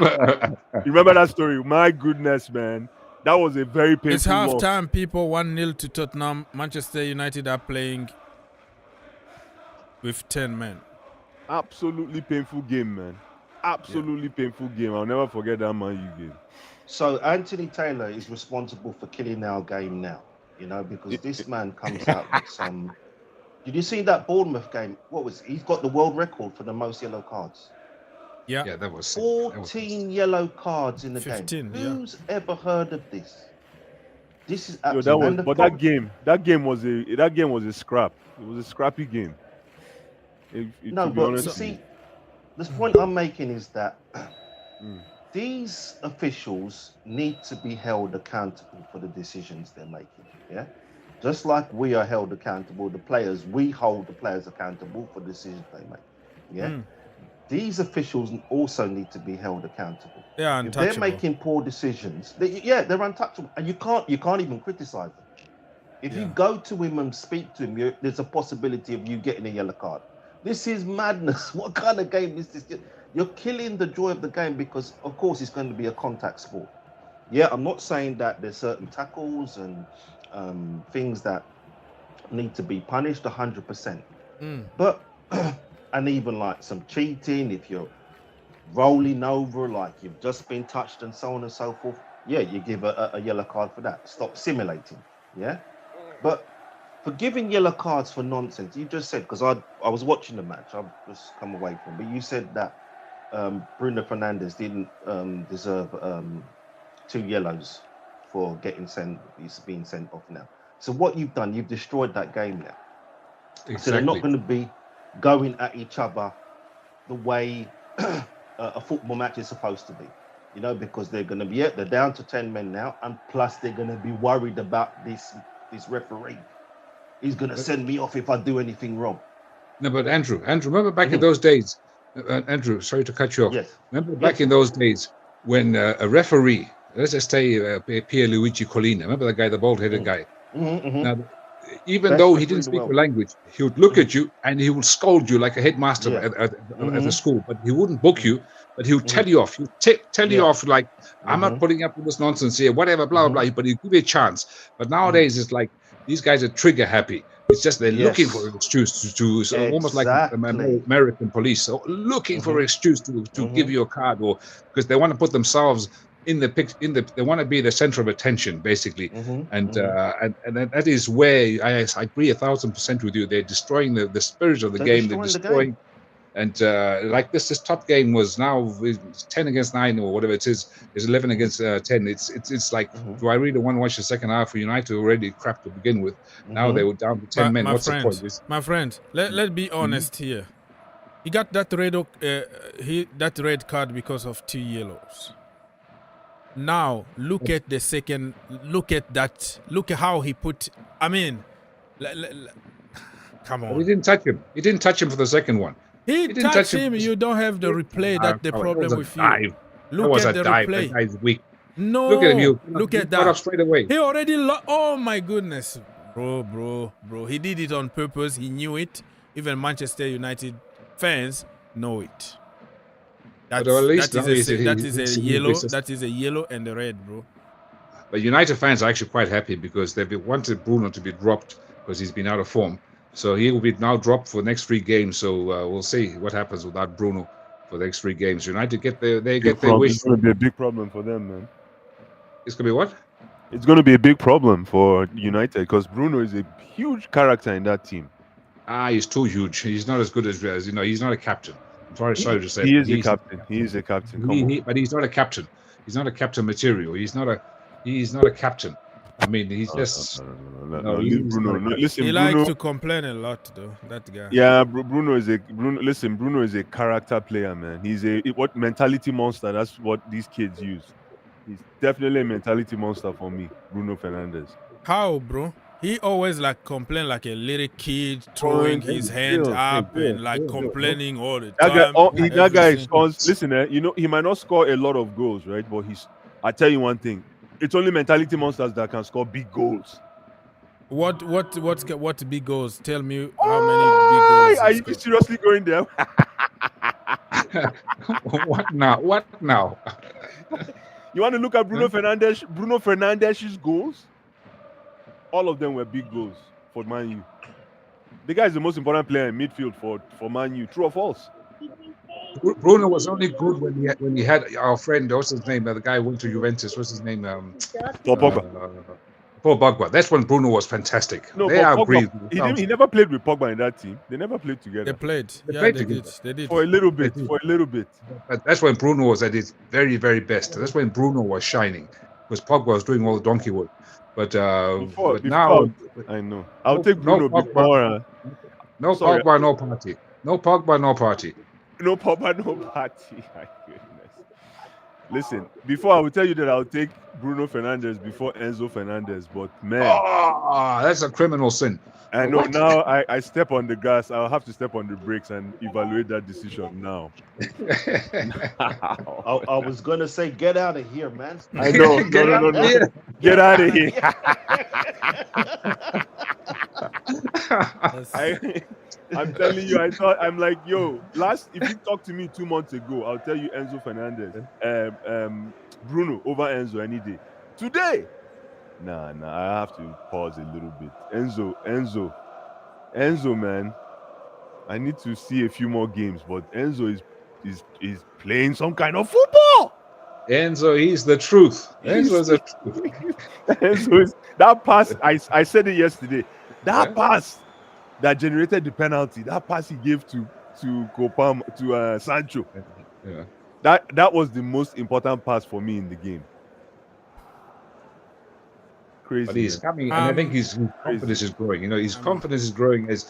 You remember that story? My goodness, man. That was a very painful It's half-time, people. 1-0 to Tottenham. Manchester United are playing with 10 men. Absolutely painful game, man. Absolutely painful game. I'll never forget that Man U game. So Anthony Taylor is responsible for killing our game now. you know, because this man comes out with some. Did you see that Bournemouth game? He's got the world record for the most yellow cards. Yeah, that was 14 yellow cards in the 15, game. yeah. Who's ever heard of this? This is Yo, absolutely. that game was a scrap. It was a scrappy game. No, but you see, this point I'm making is that these officials need to be held accountable for the decisions they're making. Yeah, just like we are held accountable, we hold the players accountable for the decisions they make. Yeah. These officials also need to be held accountable. Yeah, if they're making poor decisions, they're untouchable, and you can't even criticize them. If you go to him and speak to him, there's a possibility of you getting a yellow card. This is madness. What kind of game is this? You're killing the joy of the game because, of course, it's going to be a contact sport. Yeah, I'm not saying that there's certain tackles and things that need to be punished 100%, but. And even like some cheating, if you're rolling over, like you've just been touched and so on and so forth, you give a yellow card for that. Stop simulating, yeah? But for giving yellow cards for nonsense, you just said, because I was watching the match, I've just come away from it, but you said that Bruno Fernandes didn't deserve 2 yellows for he's being sent off now. So what you've done, you've destroyed that game now. Exactly. So they're not going to be going at each other the way a football match is supposed to be, you know, because they're going to be they're down to 10 men now, and plus they're going to be worried about this referee. He's going to send me off if I do anything wrong. No, but Andrew, remember back in those days, Andrew, sorry to cut you off. Yes. Remember back in those days when a referee, let's just say Pierluigi Collina, remember that guy, the bald-headed guy? Now, even though he didn't speak the language, he would look at you and he would scold you like a headmaster at the school, but he wouldn't book you, but he would tell you off. He would tell you off like, I'm not putting up with this nonsense here, whatever, blah, blah, blah, but he'd give you a chance. But nowadays, it's like, these guys are trigger happy. It's just they're looking for an excuse to almost like American police, so looking for an excuse to give you a card, or because they want to put themselves in the they want to be the center of attention, basically, and that is where I agree 1,000% with you. They're destroying the spirit of the game. They're destroying, and like this top game was now 10 against 9 or whatever it is 11 against 10. It's like, do I really want to watch the second half for United already crap to begin with? Now they were down to 10 men. What's the point? My friend, let's be honest here. He got that red card because of 2 yellows. Now look at the second. Look at that. Look at how he put. I mean, come on. He didn't touch him. He didn't touch him for the second one. He didn't touch him. You don't have the replay. That's the problem with you. Look at the replay. That guy's weak. No. Look at him. Look at that. that. Straight away. He already. Oh my goodness, bro. He did it on purpose. He knew it. Even Manchester United fans know it. That is a yellow. That is a yellow and a red, bro. But United fans are actually quite happy because they wanted Bruno to be dropped because he's been out of form. So he will be now dropped for the next 3 games. So we'll see what happens without Bruno for the next 3 games. United get their wish. It's going to be a big problem for them, man. It's going to be what? It's going to be a big problem for United because Bruno is a huge character in that team. He's too huge. He's not as good as he's not a captain. I'm sorry to say. He is a captain. He is a captain. But he's not a captain. He's not a captain material. He's not a captain. I mean, he's just. No, listen, he likes to complain a lot, though. That guy. Yeah, Bruno is a character player, man. He's what mentality monster. That's what these kids use. He's definitely a mentality monster for me, Bruno Fernandes. How, bro? He always complain like a little kid, throwing his hand up and complaining all the time. That guy scores. Listen, he might not score a lot of goals, right? But I tell you one thing: it's only mentality monsters that can score big goals. What big goals? Tell me how many big goals. Are you seriously going there? What now? You want to look at Bruno Fernandes' goals? All of them were big goals for Man U. The guy is the most important player in midfield for Man U. True or false? Bruno was only good when he had our friend. What's his name? The guy who went to Juventus. What's his name? Pogba. Paul Pogba. That's when Bruno was fantastic. No, They but agreed. Pogba, he never played with Pogba in that team. They never played together. They played. They Yeah, played they together. did. They did. For a little bit. But that's when Bruno was at his very, very best. That's when Bruno was shining, because Pogba was doing all the donkey work. But now I know. I'll take Bruno before. No Pogba, no party. No Pogba, no party. No Pogba, no party. My goodness. Listen, before I will tell you that I'll take Bruno Fernandes before Enzo Fernandez, but man, that's a criminal sin. I know. Now I step on the gas. I'll have to step on the brakes and evaluate that decision now. I was gonna say, get out of here, man. I know. No. Get out of here. I'm telling you, I'm like, yo, if you talked to me 2 months ago, I'll tell you Enzo Fernandez, Bruno over Enzo any day. Today, nah, I have to pause a little bit. Enzo, man, I need to see a few more games, but Enzo is playing some kind of football. Enzo, he's the truth. Enzo is the truth. Enzo is that pass. I said it yesterday. That pass that generated the penalty. That pass he gave to Sancho. Yeah. That was the most important pass for me in the game. Crazy. But he's coming, and I think his confidence is growing. His confidence is growing as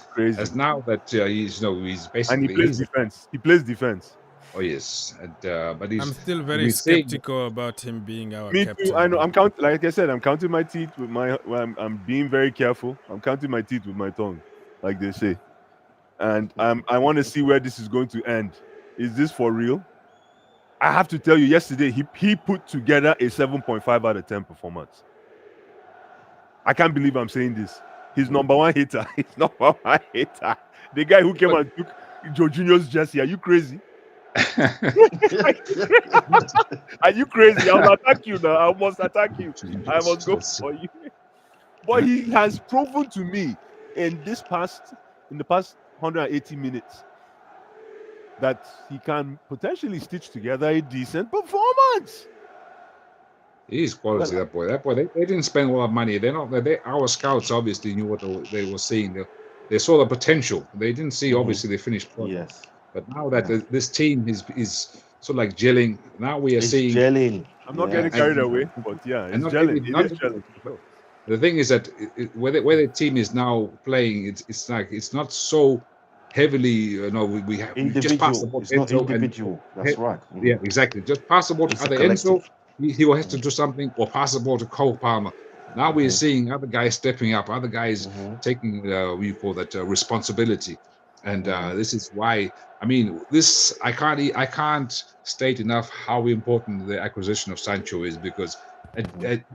now that he's basically. And he plays defense. He plays defense. Oh yes, but I'm still very skeptical about him being our captain. Me too. I know. Like I said, I'm counting my teeth with my. I'm being very careful. I'm counting my teeth with my tongue, like they say. And I want to see where this is going to end. Is this for real? I have to tell you, yesterday he put together a 7.5 out of 10 performance. I can't believe I'm saying this. He's number one hater. He's number one hater. The guy who came and took Jorginho's jersey. Are you crazy? Are you crazy? I'll attack you now. I must attack you. I must go for you. But he has proven to me in the past 180 minutes that he can potentially stitch together a decent performance. He's quality, that boy. They didn't spend a lot of money. Our scouts obviously knew what they were seeing. They saw the potential. They didn't see obviously the finished product. Yes. But now that this team is sort of like gelling, now we are seeing gelling. I'm not getting carried away, but yeah, it's gelling. It is gelling. The thing is that where the team is now playing, it's not so heavily. We just pass the ball. It's not individual. That's right. Yeah, exactly. Just pass the ball to either Enzo. He will have to do something, or pass the ball to Cole Palmer. Now we're seeing other guys stepping up, other guys taking responsibility, and this is why. I mean, I can't state enough how important the acquisition of Sancho is, because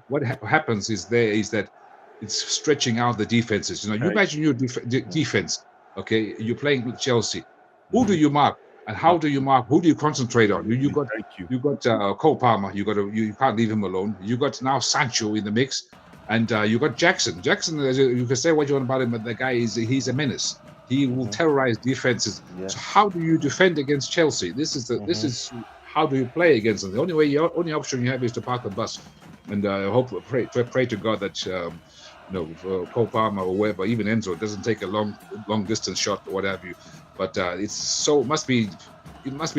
what happens is that it's stretching out the defenses. You imagine your defense. Okay, you're playing with Chelsea. Who do you mark? And how do you mark? Who do you concentrate on? You got Cole Palmer. You can't leave him alone. You got now Sancho in the mix, and you got Jackson. Jackson, you can say what you want about him, but the guy he's a menace. He will terrorize defenses. Yeah. So how do you defend against Chelsea? This is how do you play against them? The only option you have is to park the bus, and pray to God that Cole Palmer or whoever, even Enzo, doesn't take a long distance shot or what have you. But it must be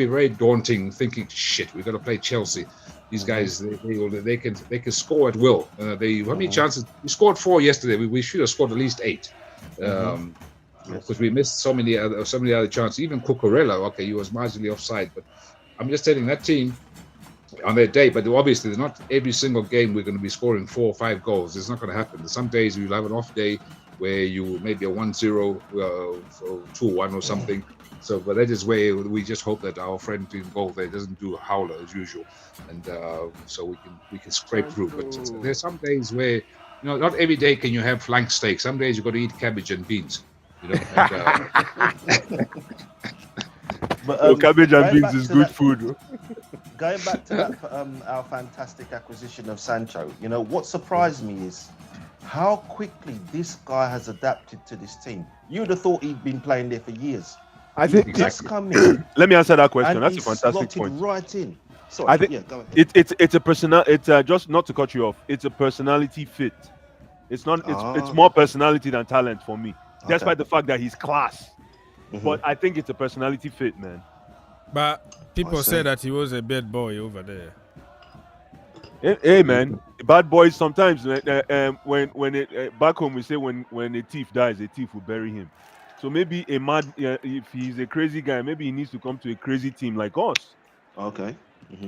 very daunting thinking, shit, we've got to play Chelsea. These guys, they can score at will. How many chances? We scored 4 yesterday. We should have scored at least 8. Because we missed so many other chances. Even Cucurella, he was marginally offside. But I'm just telling that team on their day. But obviously, not every single game we're going to be scoring 4 or 5 goals. It's not going to happen. Some days you'll have an off day where you maybe a 1-0, 2-1 or something. So, but that is where we just hope that our friend in goal there doesn't do a howler as usual, and so we can scrape through. But there's some days where not every day can you have flank steak. Some days you've got to eat cabbage and beans. But cabbage and beans is good food. Going back to that, our fantastic acquisition of Sancho. What surprised me is how quickly this guy has adapted to this team. You'd have thought he'd been playing there for years. I think just come in. Let me answer that question. That's a fantastic point. Right in. Sorry, I think go ahead. It's a personal. It's just not to cut you off. It's a personality fit. It's not. It's more personality than talent for me. Despite the fact that he's class, but I think it's a personality fit, man. But people say that he was a bad boy over there. Hey man, bad boys sometimes. When it back home we say when a thief dies, a thief will bury him. So maybe a mad, if he's a crazy guy, maybe he needs to come to a crazy team like us. Okay.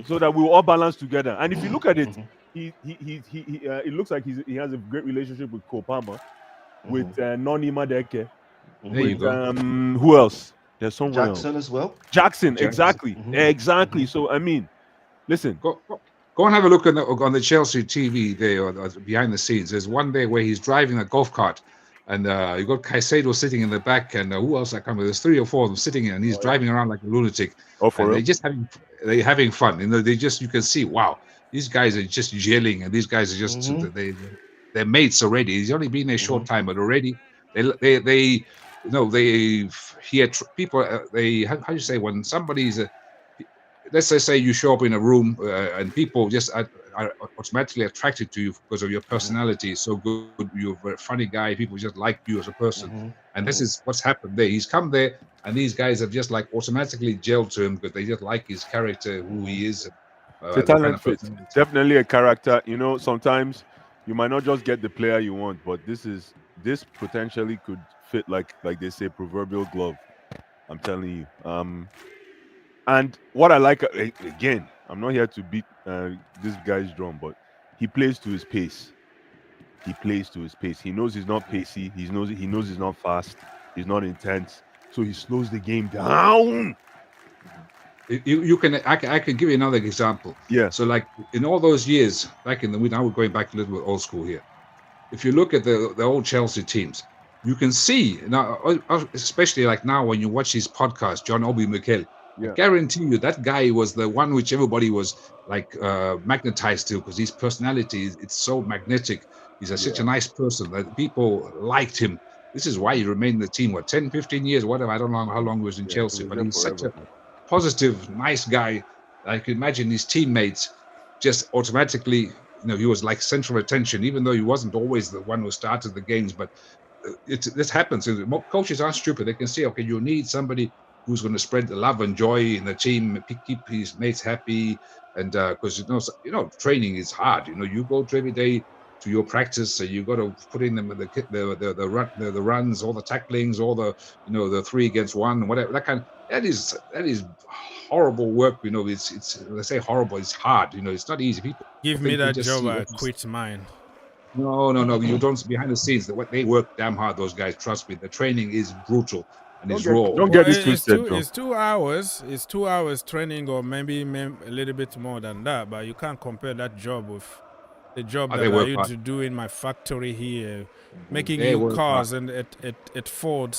So that we will all balance together. And if you look at it, it looks like he has a great relationship with Kopama, with Noni Madeke. There you go. Who else? There's someone else. Jackson as well. Jackson, exactly. So I mean, listen. Go and have a look on the Chelsea TV there, or behind the scenes. There's one there where he's driving a golf cart, and you got Caicedo sitting in the back, and who else I come with? There's 3 or 4 of them sitting, and he's driving around like a lunatic. Oh, for real? They're having fun. You know, you can see, wow, these guys are just gelling, and these guys are just they're mates already. He's only been there a short time, but already people. How do you say when somebody's let's say you show up in a room and people just are automatically attracted to you because of your personality. So good, you're a funny guy. People just like you as a person, and this is what's happened there. He's come there, and these guys have just like automatically gelled to him because they just like his character, who he is. The talent fit. Definitely a character. You know, sometimes you might not just get the player you want, but this potentially could fit like they say, proverbial glove. I'm telling you. And what I like, again, I'm not here to beat this guy's drum, but he plays to his pace. He plays to his pace. He knows he's not pacey. He knows he's not fast. He's not intense. So he slows the game down. I can give you another example. Yeah. So like in all those years back now we're going back a little bit old school here. If you look at the old Chelsea teams, you can see now, especially like now when you watch his podcast, John Obi Mikel. Yeah. I guarantee you that guy was the one which everybody was like magnetized to because his personality it's so magnetic. He's such a nice person that people liked him. This is why he remained in the team, 10, 15 years, whatever. I don't know how long he was in Chelsea, but he's such a positive, nice guy. I can imagine his teammates just automatically, he was like central attention, even though he wasn't always the one who started the games. But this happens. Coaches aren't stupid. They can see, okay, you need somebody who's going to spread the love and joy in the team, keep his mates happy, and because training is hard. You go to every day to your practice, so you got to put in them the runs, all the tacklings, all the the 3 against 1, whatever that is horrible work. It's they say horrible. It's hard. It's not easy. People give me that job, I quit mine. No. You don't. Behind the scenes, they work damn hard. Those guys, trust me. The training is brutal. Don't get this twisted. It's 2 hours. It's 2 hours training, or maybe a little bit more than that. But you can't compare that job with the job that I used to do in my factory here, making new cars and at Ford,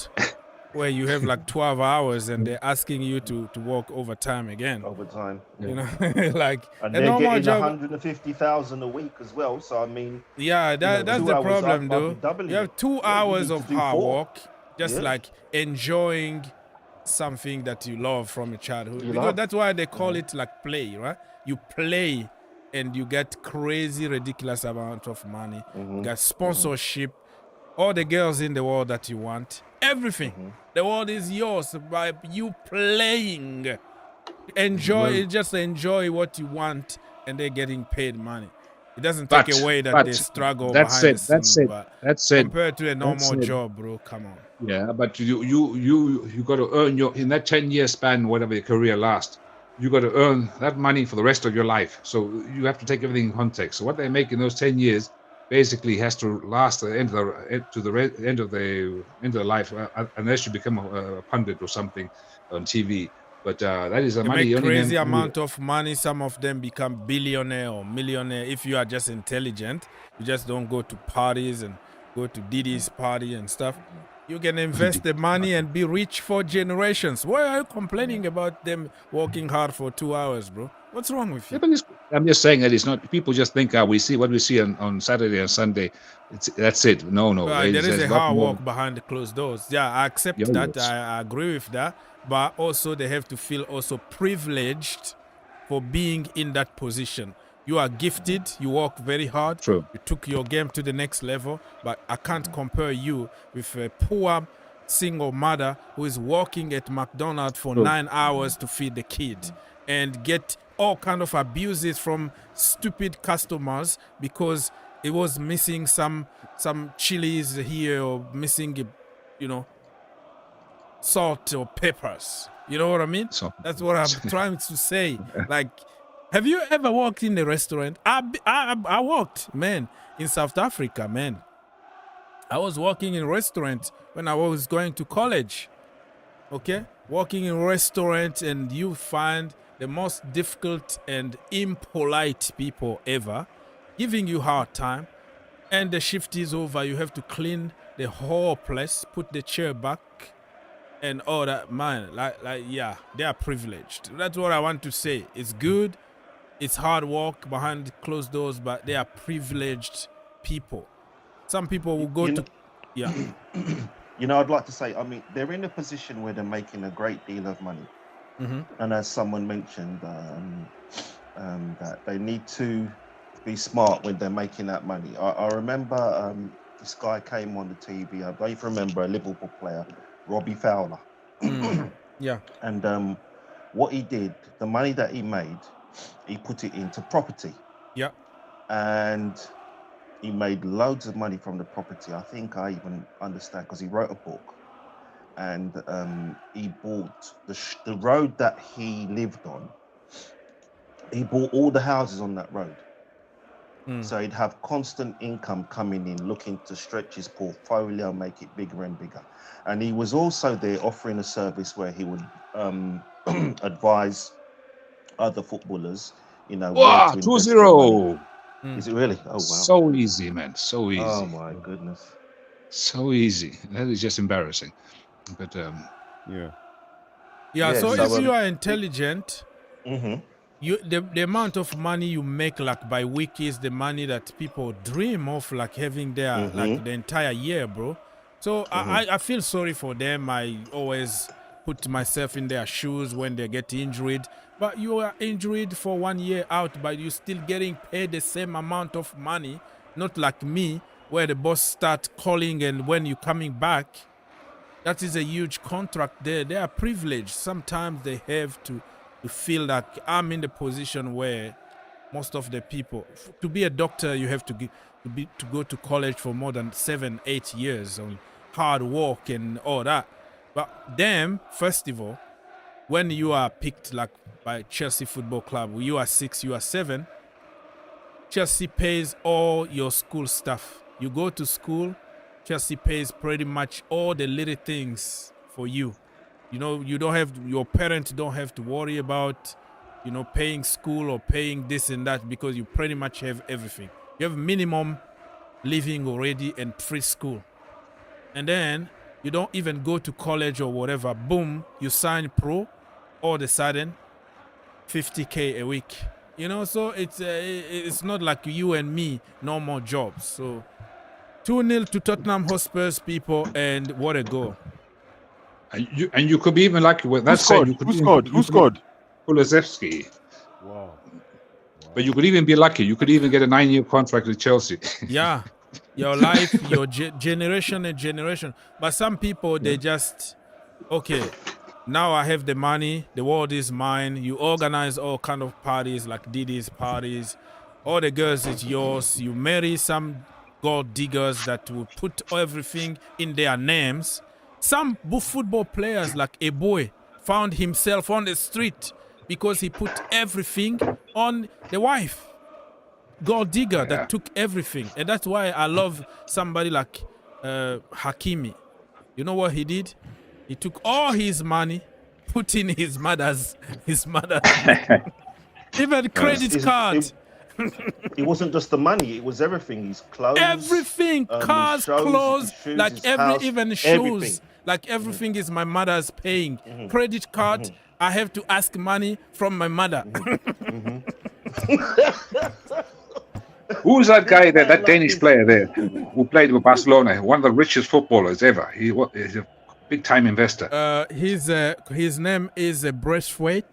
where you have like 12 hours and they're asking you to work overtime again. Overtime. Like and a they're normal getting job. 150,000 a week as well. So I mean, that's the problem, though. You have 2 hours of hard work. Just like enjoying something that you love from your childhood. Because that's why they call it like play, right? You play and you get crazy, ridiculous amount of money. You got sponsorship, all the girls in the world that you want, everything. The world is yours by you playing. Just enjoy what you want, and they're getting paid money. It doesn't take away that they struggle behind the scenes. That's it. Compared to a normal job, bro, come on. Yeah, but you got to earn in that 10-year span, whatever your career lasts, you got to earn that money for the rest of your life. So you have to take everything in context. So what they make in those 10 years basically has to last the end of the life, unless you become a pundit or something on TV. But that is the money. Make crazy amount of money. Some of them become billionaire or millionaire. If you are just intelligent, you just don't go to parties and go to Didi's party and stuff. You can invest the money and be rich for generations. Why are you complaining about them working hard for 2 hours, bro? What's wrong with you? I'm just saying that it's not. People just think we see what we see on Saturday and Sunday. That's it. No. There is a hard work behind the closed doors. Yeah, I accept that. Yes. I agree with that. But also they have to feel also privileged for being in that position. You are gifted. You work very hard. True. You took your game to the next level. But I can't compare you with a poor single mother who is working at McDonald's for 9 hours to feed the kid and get all kind of abuses from stupid customers because it was missing some chilies here or missing, salt or peppers. You know what I mean? That's what I'm trying to say. Like, have you ever walked in a restaurant? I walked, man, in South Africa, man. I was working in a restaurant when I was going to college. Okay? Working in a restaurant, and you find the most difficult and impolite people ever giving you hard time. And the shift is over. You have to clean the whole place, put the chair back, and all that. Man, yeah, they are privileged. That's what I want to say. It's good. It's hard work behind closed doors, but they are privileged people. Some people will go to... Yeah. I'd like to say, I mean, they're in a position where they're making a great deal of money. Mm-hmm. And as someone mentioned, that they need to be smart when they're making that money. I remember this guy came on the TV. I don't even remember, a Liverpool player, Robbie Fowler. Yeah. And what he did, the money that he made, he put it into property. Yeah. And he made loads of money from the property. I think I even understand because he wrote a book. And he bought the road that he lived on. He bought all the houses on that road. So he'd have constant income coming in, looking to stretch his portfolio, make it bigger and bigger. And he was also there offering a service where he would advise other footballers, Wow, 2-0. Is it really? Oh, wow. So easy, man. So easy. Oh, my goodness. So easy. That is just embarrassing. But, Yeah, so if you are intelligent, mm-hmm. The amount of money you make like by week is the money that people dream of like having their like the entire year, bro. So I feel sorry for them. I always put myself in their shoes when they get injured. But you are injured for 1 year out, but you're still getting paid the same amount of money. Not like me, where the boss start calling and when you're coming back, that is a huge contract there. They are privileged. Sometimes they have to feel like I'm in the position where most of the people, to be a doctor, you have to go to college for more than 7-8 years on hard work and all that. But them, first of all, when you are picked like by Chelsea Football Club, you are 6, you are 7, Chelsea pays all your school stuff. You go to school, Chelsea pays pretty much all the little things for you. You don't have, your parents don't have to worry about, paying school or paying this and that because you pretty much have everything. You have minimum living already and free school. And then you don't even go to college or whatever. Boom, you sign pro, all of a sudden, 50K a week. So it's not like you and me, no more jobs. So 2-0 to Tottenham Hotspurs, people, and what a goal. And you could be even lucky with that. Who scored? Kulusevski. Wow. But you could even be lucky. You could even get a 9-year contract with Chelsea. Yeah. Your life, your generation and generation. But some people, they just, okay, now I have the money. The world is mine. You organize all kind of parties like Didi's parties. All the girls, it's yours. You marry some gold diggers that will put everything in their names. Some football players like a boy found himself on the street because he put everything on the wife. Gold digger that took everything. And that's why I love somebody like Hakimi. You know what he did? He took all his money, put in his mother's even credit card. It wasn't just the money, it was everything. His clothes. Everything. Cars, clothes, shoes, like even shoes. Everything. Like everything is my mother's paying. Credit card, I have to ask money from my mother. Who's that guy there, that Danish player there, who played with Barcelona, one of the richest footballers ever? He's a big-time investor. His name is Brentford.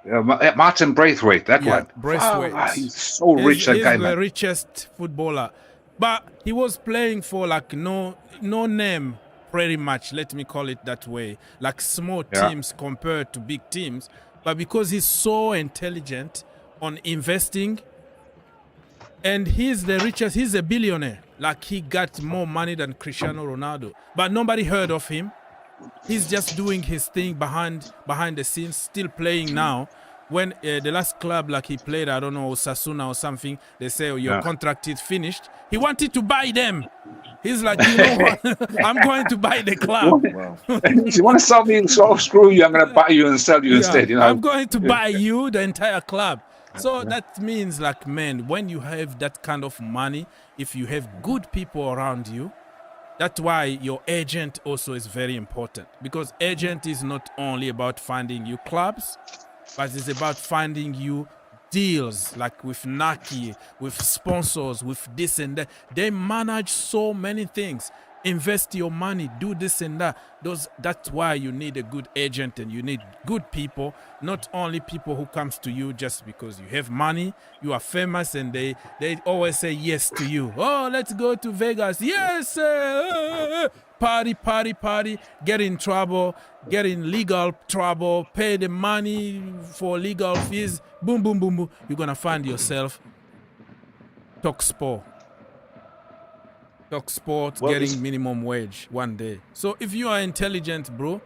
Martin Braithwaite, that one. Braithwaite. Wow, he's so rich, that he's guy, the man. richest footballer. But he was playing for like no name, pretty much, let me call it that way. Like small teams compared to big teams. But because he's so intelligent on investing, and he's the richest, he's a billionaire. Like he got more money than Cristiano Ronaldo. But nobody heard of him. He's just doing his thing behind the scenes, still playing now. When the last club like he played, I don't know, Osasuna or something, they say, oh, your contract is finished. He wanted to buy them. He's like, you know what? I'm going to buy the club. You want to sell me? So screw you. I'm going to buy you and sell you instead. You know? I'm going to buy you, the entire club. So that means, like, man, when you have that kind of money, if you have good people around you, that's why your agent also is very important. Because agent is not only about finding you clubs, but it's about finding you deals, like with Nike, with sponsors, with this and that. They manage so many things. Invest your money, do this and that. That's why you need a good agent, and you need good people, not only people who comes to you just because you have money, you are famous, and they always say yes to you. Oh, let's go to Vegas. Yes, party, get in trouble, get in legal trouble, pay the money for legal fees. Boom, boom, boom, boom. You're going to find yourself Talk sport, getting minimum wage one day. So if you are intelligent, bro,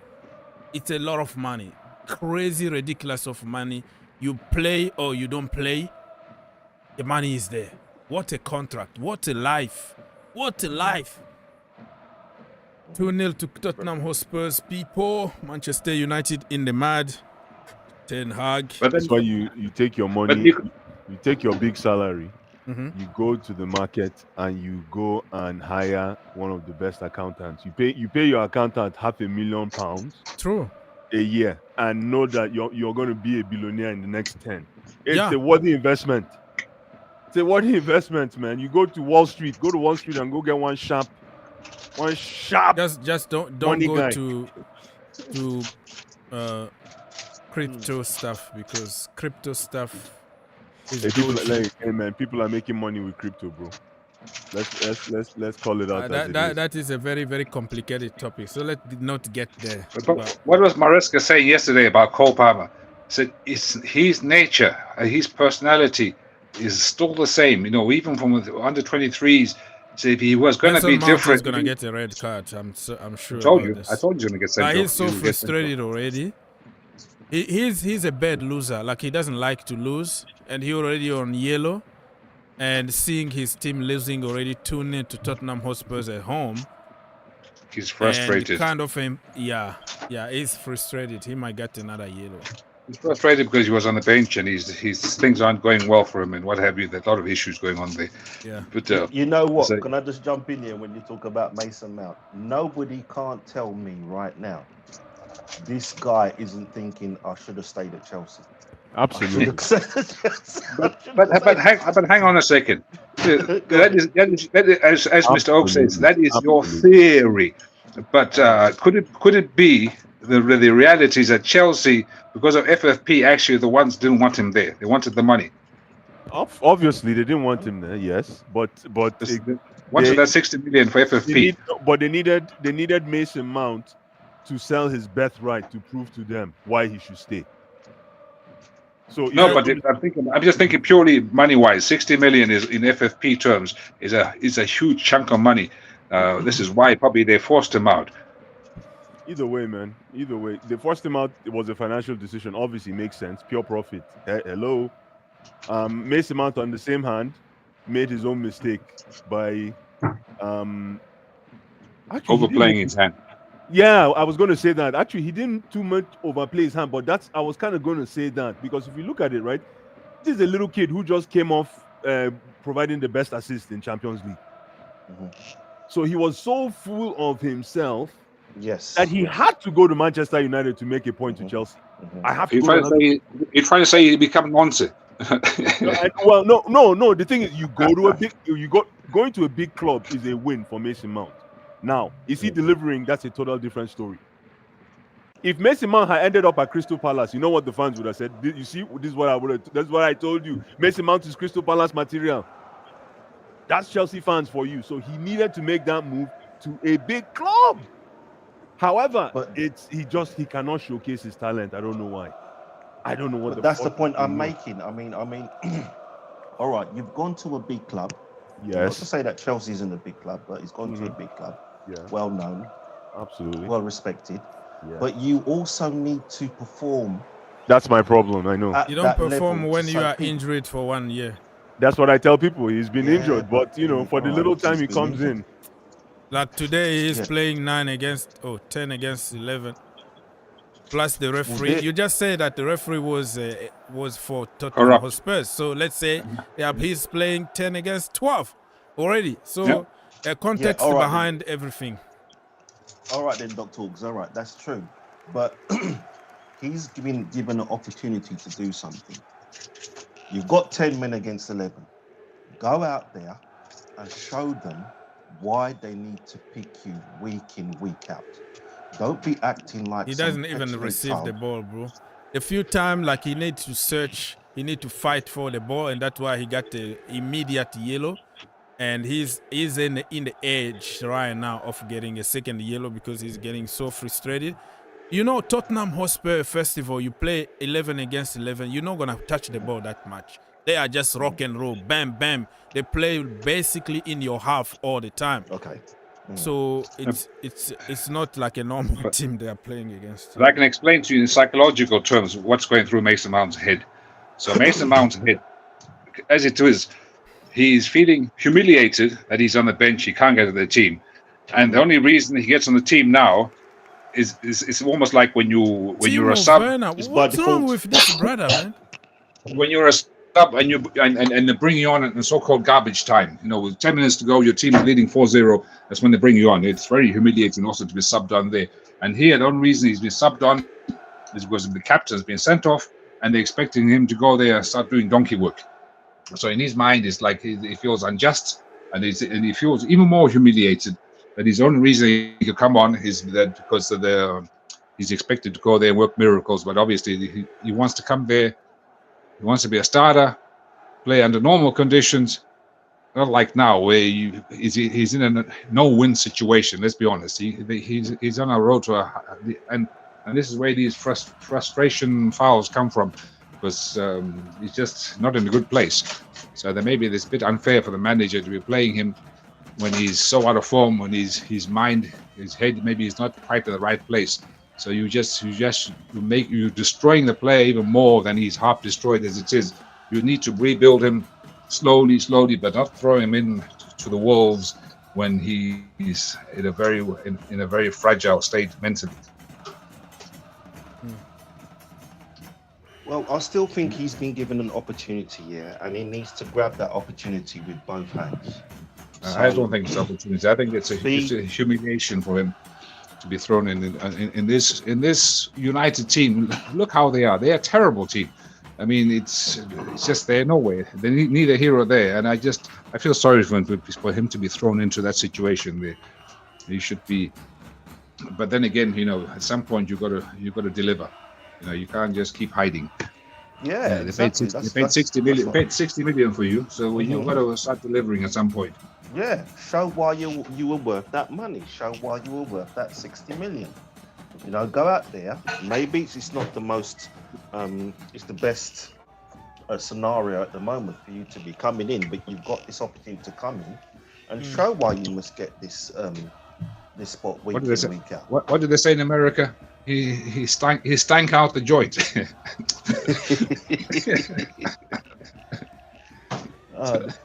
it's a lot of money. Crazy, ridiculous of money. You play or you don't play, the money is there. What a contract. What a life. What a life. 2-0 to Tottenham Hotspurs, people. Manchester United in the mud. Ten Hag. But that's why you take your money, you take your big salary. You go to the market and you go and hire one of the best accountants. You pay your accountant £500,000 True. a year, and know that you're going to be a billionaire in the next 10. It's a worthy investment. It's a worthy investment, man. You go to Wall Street and go get one sharp. Just don't go guy. to crypto stuff, because crypto stuff. People are making money with crypto, bro. Let's call it out. That is a very, very complicated topic. So let's not get there. But what was Maresca saying yesterday about Cole Palmer? He said his nature, his personality is still the same. You know, even from the under 23s. So if he was going to be different, he's going to get a red card. I'm sure. I told you he's going to get sent. He's so frustrated already. He's a bad loser. Like, he doesn't like to lose, and he already on yellow, and seeing his team losing already 2-0 to Tottenham Hotspurs at home. He's frustrated. He's frustrated. He might get another yellow. He's frustrated because he was on the bench and his things aren't going well for him and what have you. There's a lot of issues going on there. Yeah. But you know what? Can I just jump in here when you talk about Mason Mount? Nobody can't tell me right now this guy isn't thinking I should have stayed at Chelsea. Absolutely. But hang on a second. That is, as Mr. Oak says, that is your theory. But could it be the reality is that Chelsea, because of FFP, actually the ones didn't want him there. They wanted the money. Obviously, they didn't want him there. Yes, but wanted that 60 million for FFP. They needed Mason Mount to sell his birthright to prove to them why he should stay. So I'm just thinking purely money-wise. 60 million is in FFP terms is a huge chunk of money. This is why probably they forced him out. Either way, man. Either way, they forced him out. It was a financial decision. Obviously, makes sense. Pure profit. Hello. Mason Mount, on the same hand, made his own mistake by overplaying his hand. Yeah, I was going to say that. Actually, he didn't too much overplay his hand, but I was kind of going to say that because if you look at it, right, this is a little kid who just came off providing the best assist in Champions League. So he was so full of himself that he had to go to Manchester United to make a point to Chelsea. I have to. You're trying to say he become nonsense. Well, no. The thing is, going to a big club is a win for Mason Mount. Now, is he delivering? That's a total different story. If Mason Mount had ended up at Crystal Palace, you know what the fans would have said? You see, this is what I would have. That's what I told you. Mason Mount is Crystal Palace material. That's Chelsea fans for you. So he needed to make that move to a big club. However, he cannot showcase his talent. I don't know why. I don't know what. That's the point I'm making. I mean, all right, you've gone to a big club. Yes. Not to say that Chelsea isn't a big club, but he's gone to a big club. Yeah. Well known. Absolutely. Well respected. Yeah. But you also need to perform. That's my problem. I know. You don't perform when you are injured for 1 year. That's what I tell people. He's been injured, but for the little time he comes in. Like today, he's playing 10 against 11. Plus the referee. You just say that the referee was for Tottenham Hotspur. So let's say he's playing 10 against 12 already. So a context behind everything. All right then, Dr. Hawks. All right, that's true. But he's given an opportunity to do something. You've got 10 men against 11. Go out there and show them why they need to pick you week in, week out. Don't be acting like he doesn't even receive the ball, bro. A few times, like he needs to search, he needs to fight for the ball, and that's why he got the immediate yellow. And he's in the edge right now of getting a second yellow because he's getting so frustrated. You know, Tottenham Hotspur Festival, you play 11 against 11, you're not going to touch the ball that much. They are just rock and roll, bam, bam. They play basically in your half all the time. Okay. So it's not like a normal team they are playing against. But I can explain to you in psychological terms what's going through Mason Mount's head. So Mason Mount's head, as it is, he's feeling humiliated that he's on the bench. He can't get to the team, and the only reason he gets on the team now is almost like when you're a sub. What's wrong with this brother, man? When you're a sub and they bring you on in so-called garbage time, with 10 minutes to go, your team is leading 4-0. That's when they bring you on. It's very humiliating also to be subbed on there. And here, the only reason he's been subbed on is because the captain's been sent off, and they're expecting him to go there and start doing donkey work. So in his mind, it's like he feels unjust, and he feels even more humiliated. That his only reason he could come on is that because he's expected to go there and work miracles. But obviously, he wants to come there. He wants to be a starter, play under normal conditions, not like now where he's in a no-win situation. Let's be honest. He's on a road to and this is where these frustration fouls come from. Because he's just not in a good place. So there may be this bit unfair for the manager to be playing him when he's so out of form, when his head, maybe he's not quite in the right place. So you're destroying the player even more than he's half destroyed as it is. You need to rebuild him slowly, but not throw him in to the wolves when he's in a very fragile state mentally. Well, I still think he's been given an opportunity here, and he needs to grab that opportunity with both hands. I don't think it's an opportunity. I think it's a humiliation for him to be thrown in this United team. Look how they are. They're a terrible team. I mean, it's just they're nowhere. They're neither here or there. And I feel sorry for him to be thrown into that situation where he should be. But then again, at some point you got to deliver. You can't just keep hiding. Yeah, exactly. They paid 60 million. Paid 60 million for you, so you've got to start delivering at some point. Yeah, show why you were worth that money. Show why you were worth that 60 million. Go out there. Maybe it's not the most, it's the best scenario at the moment for you to be coming in, but you've got this opportunity to come in and show why you must get this spot week in, week out. What did they say in America? He stank out the joint.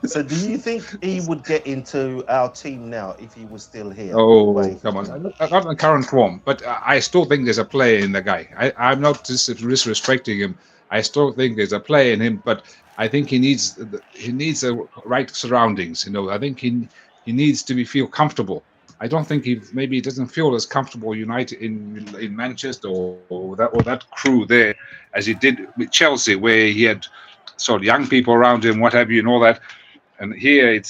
So do you think he would get into our team now if he was still here? Oh, come on. Not in current form, but I still think there's a play in the guy. I'm not disrespecting him. I still think there's a play in him, but I think he needs the right surroundings. I think he needs to feel comfortable. I don't think he doesn't feel as comfortable United in Manchester or that crew there as he did with Chelsea, where he had sort of young people around him, what have you, and all that. And here if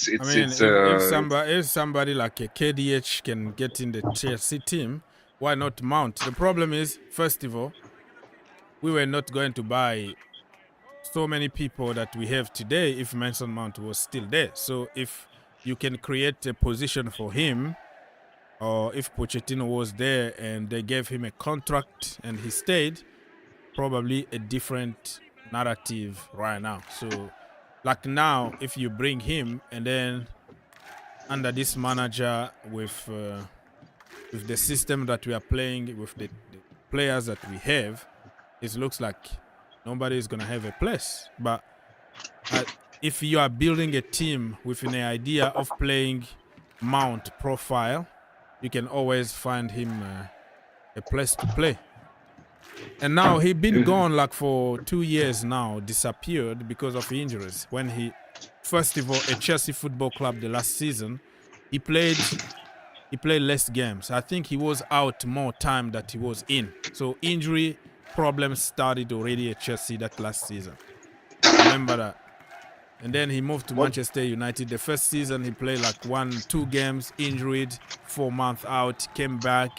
somebody like a KDH can get in the Chelsea team, why not Mount? The problem is, first of all, we were not going to buy so many people that we have today if Mason Mount was still there. So if you can create a position for him, or if Pochettino was there and they gave him a contract and he stayed, probably a different narrative right now. So like now, if you bring him and then under this manager with the system that we are playing, with the players that we have, it looks like nobody is going to have a place. But if you are building a team with an idea of playing Mount profile, you can always find him a place to play. And now he been gone like for 2 years now, disappeared because of injuries. When he, first of all, at Chelsea Football Club the last season, he played less games. I think he was out more time that he was in. So injury problems started already at Chelsea that last season. Remember that. And then he moved to Manchester United. The first season he played like 1-2 games, injured, 4 months out, came back,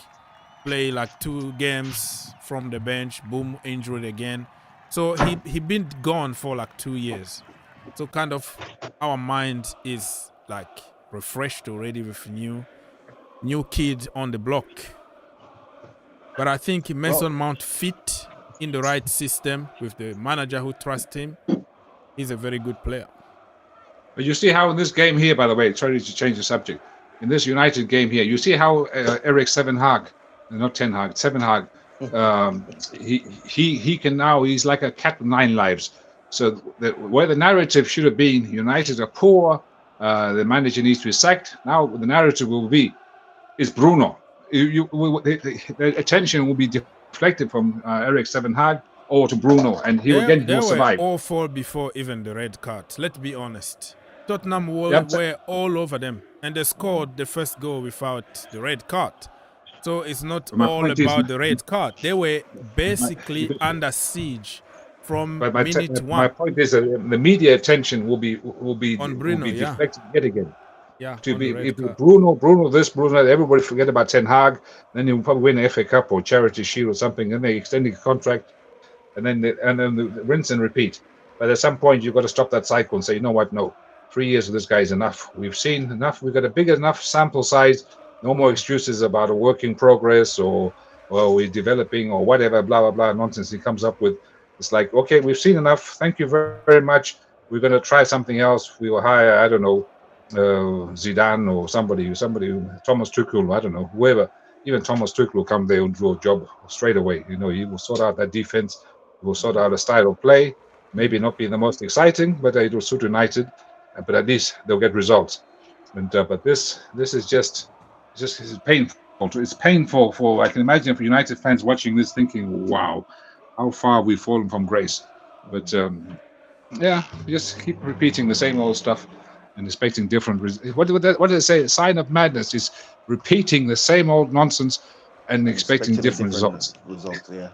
played like 2 games from the bench, boom, injured again. So he been gone for like 2 years. So kind of our mind is like refreshed already with new kid on the block. But I think Mason Mount fit in the right system with the manager who trusts him. He's a very good player. But you see how in this game here, by the way, sorry to change the subject, in this United game here, you see how Eric Seven Hag, not Ten Hag, Seven Hag, he can now, he's like a cat with 9 lives. So where the narrative should have been, United are poor, the manager needs to be sacked. Now the narrative will be, is Bruno. The attention will be deflected from Eric Seven Hag or to Bruno, and he will survive. They were all 4 before even the red card. Let's be honest. Tottenham were all over them, and they scored the first goal without the red card. So it's not all about the red card. They were basically under siege from minute 1. My point is that the media attention will be on Bruno, deflected yet again. Yeah, to be Bruno this, Bruno that, everybody forget about Ten Hag. Then he'll probably win the FA Cup or Charity Shield or something, and they extend the contract, and then the rinse and repeat. But at some point you've got to stop that cycle and say, you know what, no, 3 years of this guy is enough. We've seen enough. We've got a big enough sample size. No more excuses about a work in progress or we're developing or whatever, blah blah blah nonsense he comes up with. It's like, okay, we've seen enough. Thank you very, very much. We're going to try something else. We will hire, I don't know, Zidane or somebody, Thomas Tuchel, I don't know, whoever. Even Thomas Tuchel will come there and do a job straight away. You know, he will sort out that defense. He will sort out a style of play. Maybe not be the most exciting, but it will suit United. But at least they'll get results. And but this is just it's painful. It's painful for, I can imagine, for United fans watching this, thinking, "Wow, how far we've fallen from grace." But yeah, just keep repeating the same old stuff and expecting different. What do they say? A sign of madness is repeating the same old nonsense and expecting different results. Yeah,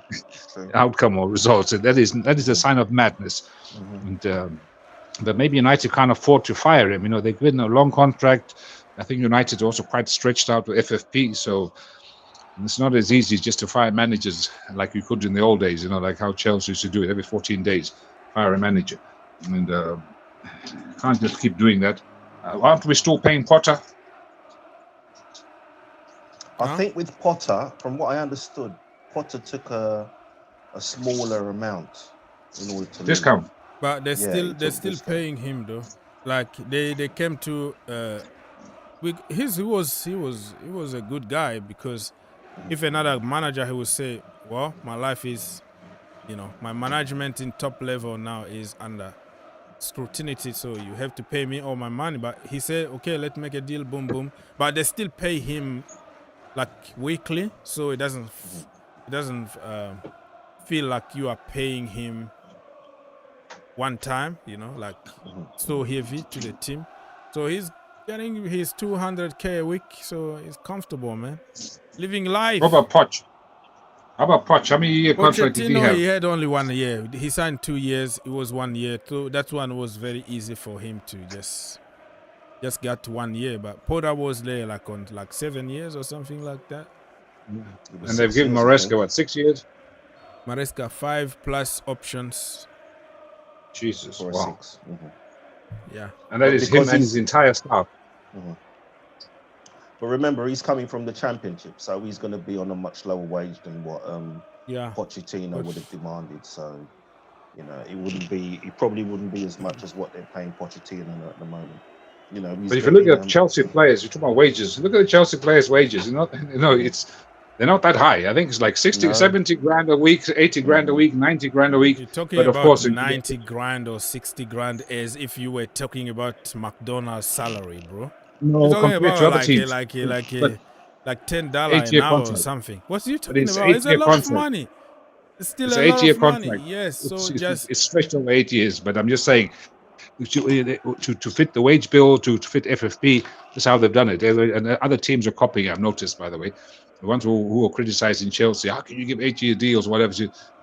outcome or results. That is a sign of madness. Mm-hmm. And but maybe United can't afford to fire him. You know, they've given a long contract. I think United are also quite stretched out with FFP, so it's not as easy just to fire managers like you could in the old days. You know, like how Chelsea used to do it every 14 days, fire a manager, and can't just keep doing that. Aren't we still paying Potter? I think with Potter, from what I understood, Potter took a smaller amount in order to discount. Leave. But they're still paying him though. Like they came to he was a good guy, because if another manager, he would say, well, my life is, you know, my management in top level now is under scrutiny, so you have to pay me all my money. But he said, okay, let's make a deal, boom boom. But they still pay him like weekly, so it doesn't feel like you are paying him one time, you know, like so heavy to the team. So he's getting his 200k a week, so he's comfortable, man, living life. How about Poch? How many year contract did he have? He had only 1 year. He signed 2 years. It was 1 year. So that one was very easy for him to just get 1 year. But Potter was there like on 7 years or something like that. And they've given Maresca, what, 6 years? Maresca 5+ options. Jesus, For a wow. 6. Yeah. And that But is him because and he's- his entire staff. But remember, he's coming from the Championship, so he's going to be on a much lower wage than what Yeah. Pochettino would have demanded. So, you know, it probably wouldn't be as much as what they're paying Pochettino at the moment. You know, But if you look at Chelsea players, you talk about wages. Look at the Chelsea players' wages. They're not that high. I think it's like 60, 70 grand a week, 80 grand a week, 90 grand a week. You're talking but of about course, 90 grand or 60 grand as if you were talking about McDonald's salary, bro. No, You're talking compared about to other teams. like $10 an 8-year hour or contract. something. What are you But talking it's about? It's a 8-year lot contract. of money. It's still It's a an lot 8-year of money. contract. Yes. So It's stretched over 8 years. But I'm just saying, to fit the wage bill, to fit FFP, that's how they've done it. And other teams are copying. I've noticed, by the way, the ones who are criticizing Chelsea, how can you give 8-year deals, whatever?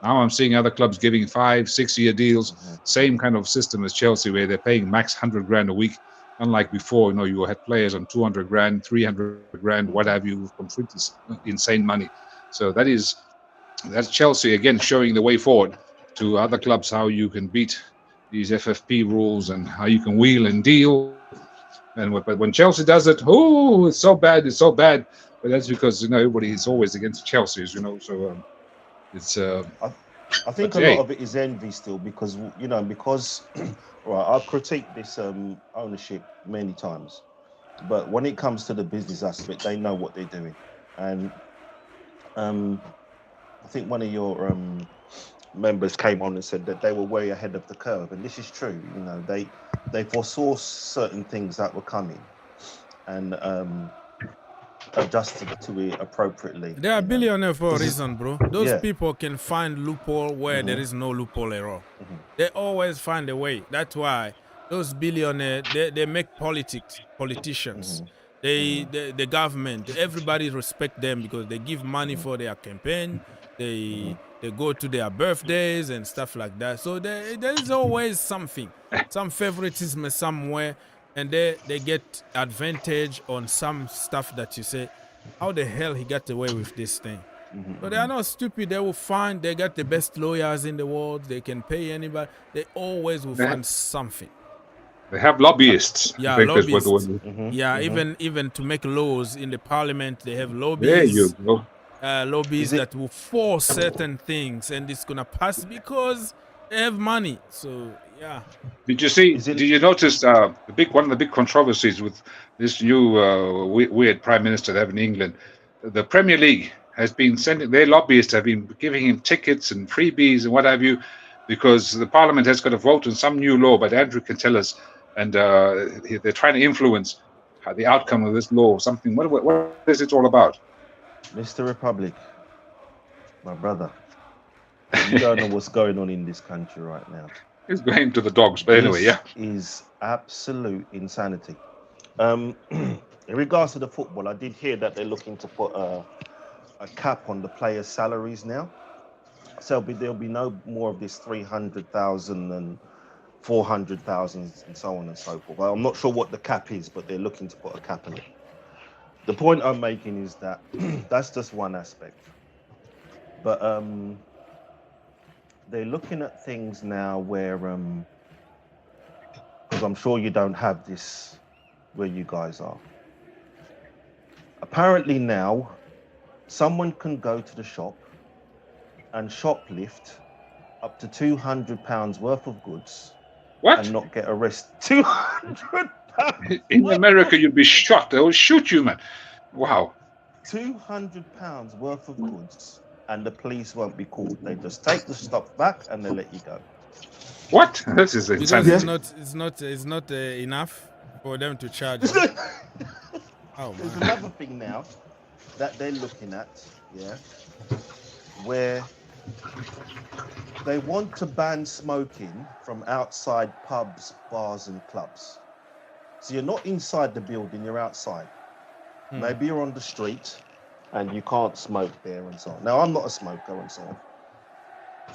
Now I'm seeing other clubs giving 5-6-year deals, same kind of system as Chelsea, where they're paying max 100 grand a week. Unlike before, you had players on 200 grand, 300 grand, what have you, completely insane money. So that's Chelsea again showing the way forward to other clubs, how you can beat these FFP rules and how you can wheel and deal. But when Chelsea does it, it's so bad, it's so bad. But that's because everybody is always against Chelsea, So it's. I think a lot of it is envy still because right, I've critiqued this ownership many times, but when it comes to the business aspect, they know what they're doing, and I think one of your members came on and said that they were way ahead of the curve, and this is true. They foresaw certain things that were coming, and adjusted to it appropriately. They are billionaires for a reason, bro. Those Yeah. people can find loophole where there is no loophole at all. They always find a way. That's why those billionaires, they make politicians. The government, everybody respect them because they give money for their campaign. They go to their birthdays and stuff like that. So there is always something, some favoritism somewhere, and they get advantage on some stuff that you say, how the hell he got away with this thing? But they are not stupid. They will find, they got the best lawyers in the world. They can pay anybody. They always will find something. They have lobbyists. Yeah, I think that's lobbyists. what Even to make laws in the parliament, they have lobbies. There you go. Lobbies that will force certain things, and it's gonna pass because they have money. So yeah. Did you see? Did you notice one of the big controversies with this new weird prime minister they have in England? The Premier League has been sending their lobbyists have been giving him tickets and freebies and what have you, because the Parliament has got to vote on some new law. But Andrew can tell us, and they're trying to influence the outcome of this law. Something. What is it all about? Mr. Republic, my brother, you don't know what's going on in this country right now. It's going to the dogs, but anyway, yeah. Is absolute insanity. In regards to the football, I did hear that they're looking to put a cap on the players' salaries now. So there'll be no more of this 300,000 and 400,000 and so on and so forth. Well, I'm not sure what the cap is, but they're looking to put a cap on it. The point I'm making is that that's just one aspect. But they're looking at things now where, because I'm sure you don't have this where you guys are. Apparently now, someone can go to the shop and shoplift up to £200 worth of goods. What? And not get arrested. £200. In America, you'd be shot. They will shoot you, man. Wow. £200 worth of goods, and the police won't be called. They just take the stuff back and they let you go. What? This is insanity. It's not enough for them to charge. There's another thing now that they're looking at, where they want to ban smoking from outside pubs, bars, and clubs. So you're not inside the building, you're outside. Maybe you're on the street and you can't smoke there and so on. Now, I'm not a smoker and so on.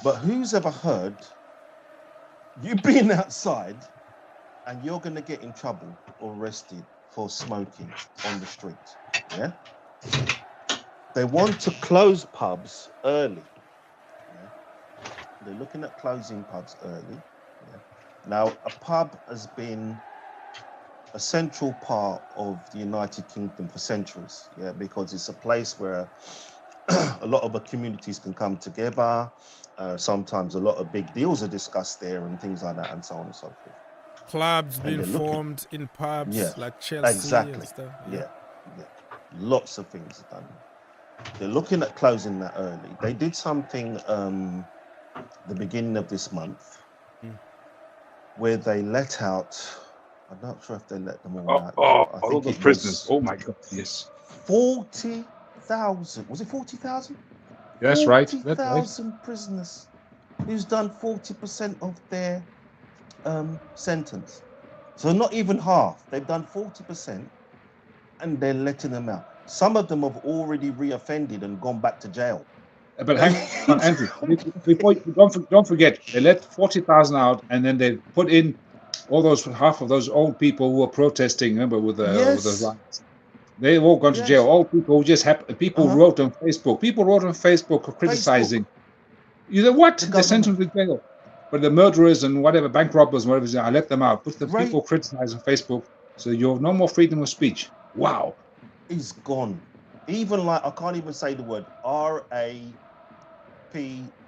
But who's ever heard you being outside and you're going to get in trouble or arrested for smoking on the street? Yeah? They want to close pubs early. Yeah? They're looking at closing pubs early. Yeah? Now, a pub has been a central part of the United Kingdom for centuries, yeah, because it's a place where a lot of the communities can come together. Sometimes a lot of big deals are discussed there and things like that, and so on and so forth. Clubs And being they're looking- formed in pubs Yeah, like Chelsea exactly. and stuff. Yeah. Lots of things are done. They're looking at closing that early. They did something the beginning of this month where they let out, I'm not sure if they let them all out. I all think the it prisoners. was Oh my God, yes. 40,000. Was it 40,000? That's right. That's right. 40,000 prisoners who's done 40% of their sentence. So not even half. They've done 40% and they're letting them out. Some of them have already reoffended and gone back to jail. But hang on, Andrew. Before, don't forget, they let 40,000 out, and then they put in all those half of those old people who were protesting. Remember with the riots. They all gone to jail. All people who just people wrote on Facebook. People wrote on Facebook criticizing. You know what? They sent them to jail. But the murderers and whatever bank robbers, whatever, I let them out. Put the people criticize on Facebook, so you're no more freedom of speech. Wow. He's gone. Even like I can't even say the word RAP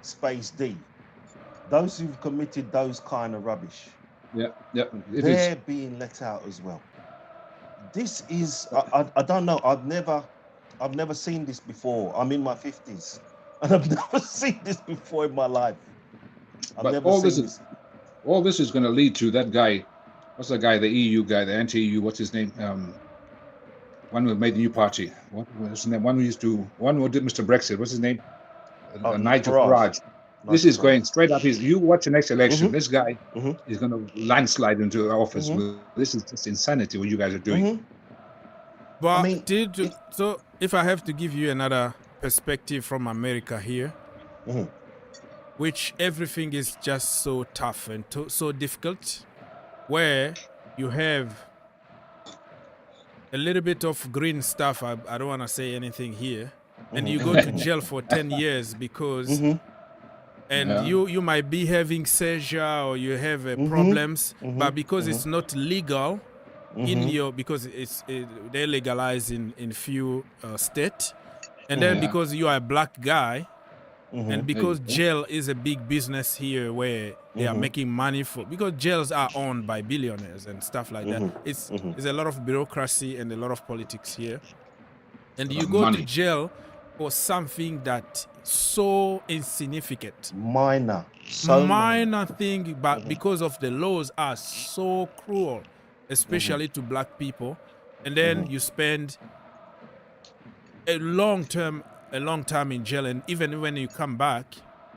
space D. Those who've committed those kind of rubbish. Yeah. They're being let out as well. This is I don't know. I've never seen this before. I'm in my 50s and I've never seen this before in my life. But all this is going to lead to that guy. What's the guy? The EU guy, the anti-EU. What's his name? One who made the new party. What was his name? One who did Mr. Brexit. What's his name? Nigel Farage. This is going straight up. You watch the next election. This guy is going to landslide into office. This is just insanity what you guys are doing. But so if I have to give you another perspective from America here, which everything is just so tough and so difficult, where you have a little bit of green stuff. I don't want to say anything here, and you go to jail for 10 years because you might be having seizure or you have problems, but because it's not legal in your, because they legalize in few states, and then because you are a black guy, and because jail is a big business here where they are making money because jails are owned by billionaires and stuff like that. It's a lot of bureaucracy and a lot of politics here, and you go to jail for something that so insignificant, minor thing, but because of the laws are so cruel, especially to black people, and then you spend a long time in jail, and even when you come back,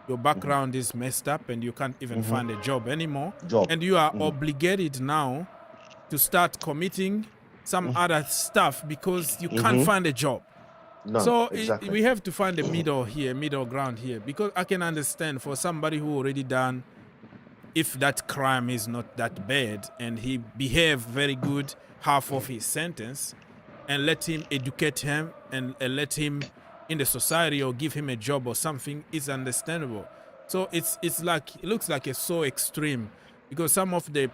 your background is messed up and you can't even find a job anymore, and you are obligated now to start committing some other stuff because you can't find a job. We have to find a middle ground here, because I can understand for somebody who already done, if that crime is not that bad and he behaved very good half of his sentence, and let him educate him and let him in the society or give him a job or something, is understandable. So it looks like it's so extreme, because some of the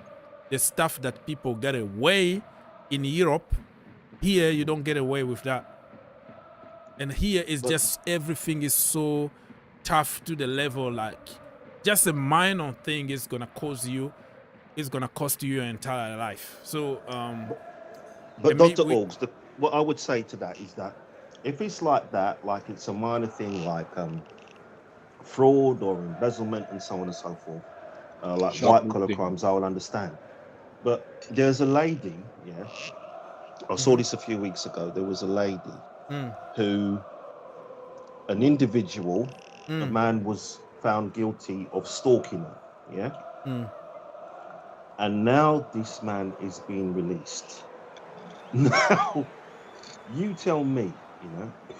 stuff that people get away in Europe, here you don't get away with that. And here is just everything is so tough to the level, like just a minor thing is gonna cost you your entire life. So but Dr. Orgs, what I would say to that is that if it's like that, like it's a minor thing like fraud or embezzlement and so on and so forth, like white collar crimes, I will understand. But there's a lady, I saw this a few weeks ago. There was a lady who, an individual, a man was found guilty of stalking her, and now this man is being released. Now, you tell me,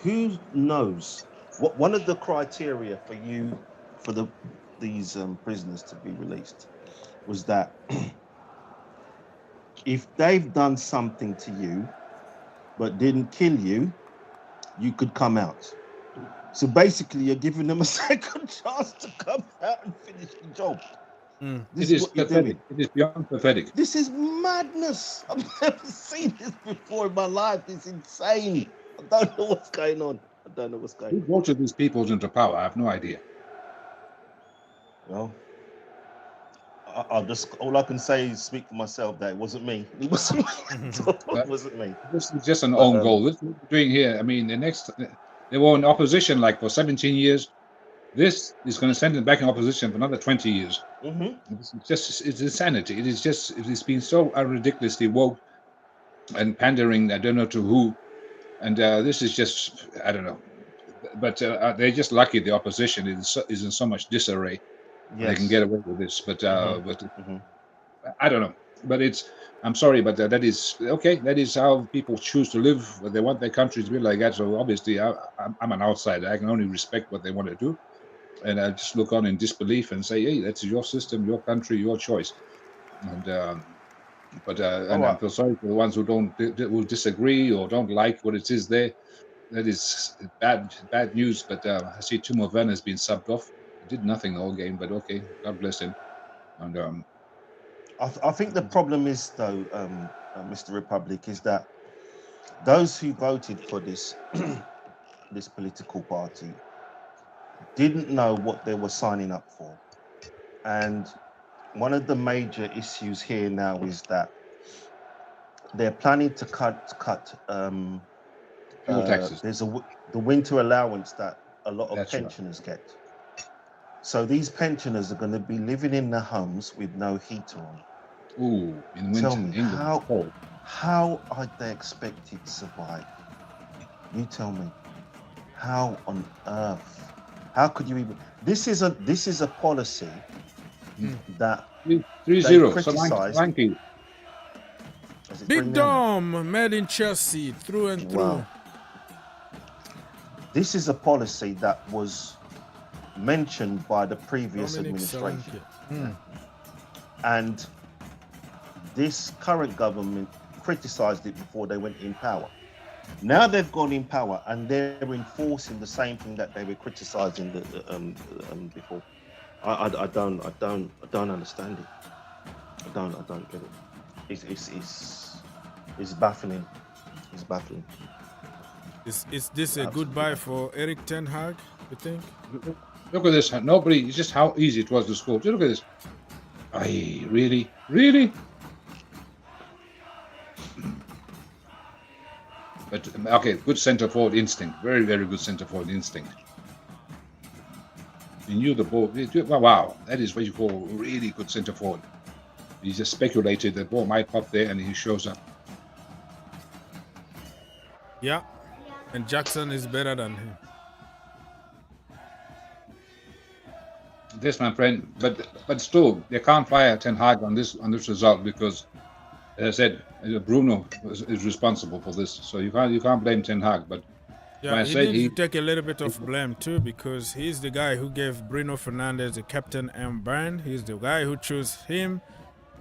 who knows what one of the criteria for these prisoners to be released was that if they've done something to you but didn't kill you, you could come out. So basically, you're giving them a second chance to come out and finish the job. This is what you're doing. It is beyond pathetic. This is madness. I've never seen this before in my life. It's insane. I don't know what's going on. Who voted these people into power? I have no idea. Well, all I can say is speak for myself that it wasn't me. It wasn't me. It wasn't me. This is just an own goal. This is what we're doing here. I mean, they were in opposition like for 17 years. This is going to send them back in opposition for another 20 years. It's insanity. It's been so ridiculously woke and pandering, I don't know to who. And this is just, I don't know. But they're just lucky the opposition is in so much disarray. Yes. They can get away with this. But I don't know. But I'm sorry, but that is okay. That is how people choose to live. They want their country to be like that. So obviously, I'm an outsider. I can only respect what they want to do. And I just look on in disbelief and say, hey, that's your system, your country, your choice. And I feel sorry for the ones who will disagree or don't like what it is there. That is bad news. But I see Timo Werner has been subbed off. He did nothing the whole game, but okay, God bless him. And I think the problem is, though, Mr. Republic, is that those who voted for this this political party didn't know what they were signing up for. And one of the major issues here now is that they're planning to cut fuel taxes. There's the winter allowance that a lot of pensioners get. So these pensioners are going to be living in their homes with no heater on. Ooh, in winter. Tell me, how are they expected to survive? You tell me. How on earth? How could you even? This is a policy that 3-0. So Big Dom, made in Chelsea, through and through. Wow. This is a policy that was mentioned by the previous administration. And this current government criticized it before they went in power. Now they've gone in power and they're enforcing the same thing that they were criticizing before. I don't understand it. I don't get it. It's baffling. It's baffling. Is this a goodbye for Eric Ten Hag, you think? Look at this. It's just how easy it was to score. Just look at this. Aye, really? Really? But, okay, good centre-forward instinct. Very, very good centre-forward instinct. He knew the ball. Wow, that is what you call really good centre-forward. He just speculated the ball might pop there and he shows up. Yeah, and Jackson is better than him. Yes, my friend, but still, they can't fire Ten Hag on this result because, as I said, Bruno is responsible for this. So you can't blame Ten Hag. But yeah, he needs to take a little bit of blame too because he's the guy who gave Bruno Fernandes the captain and brand. He's the guy who chose him,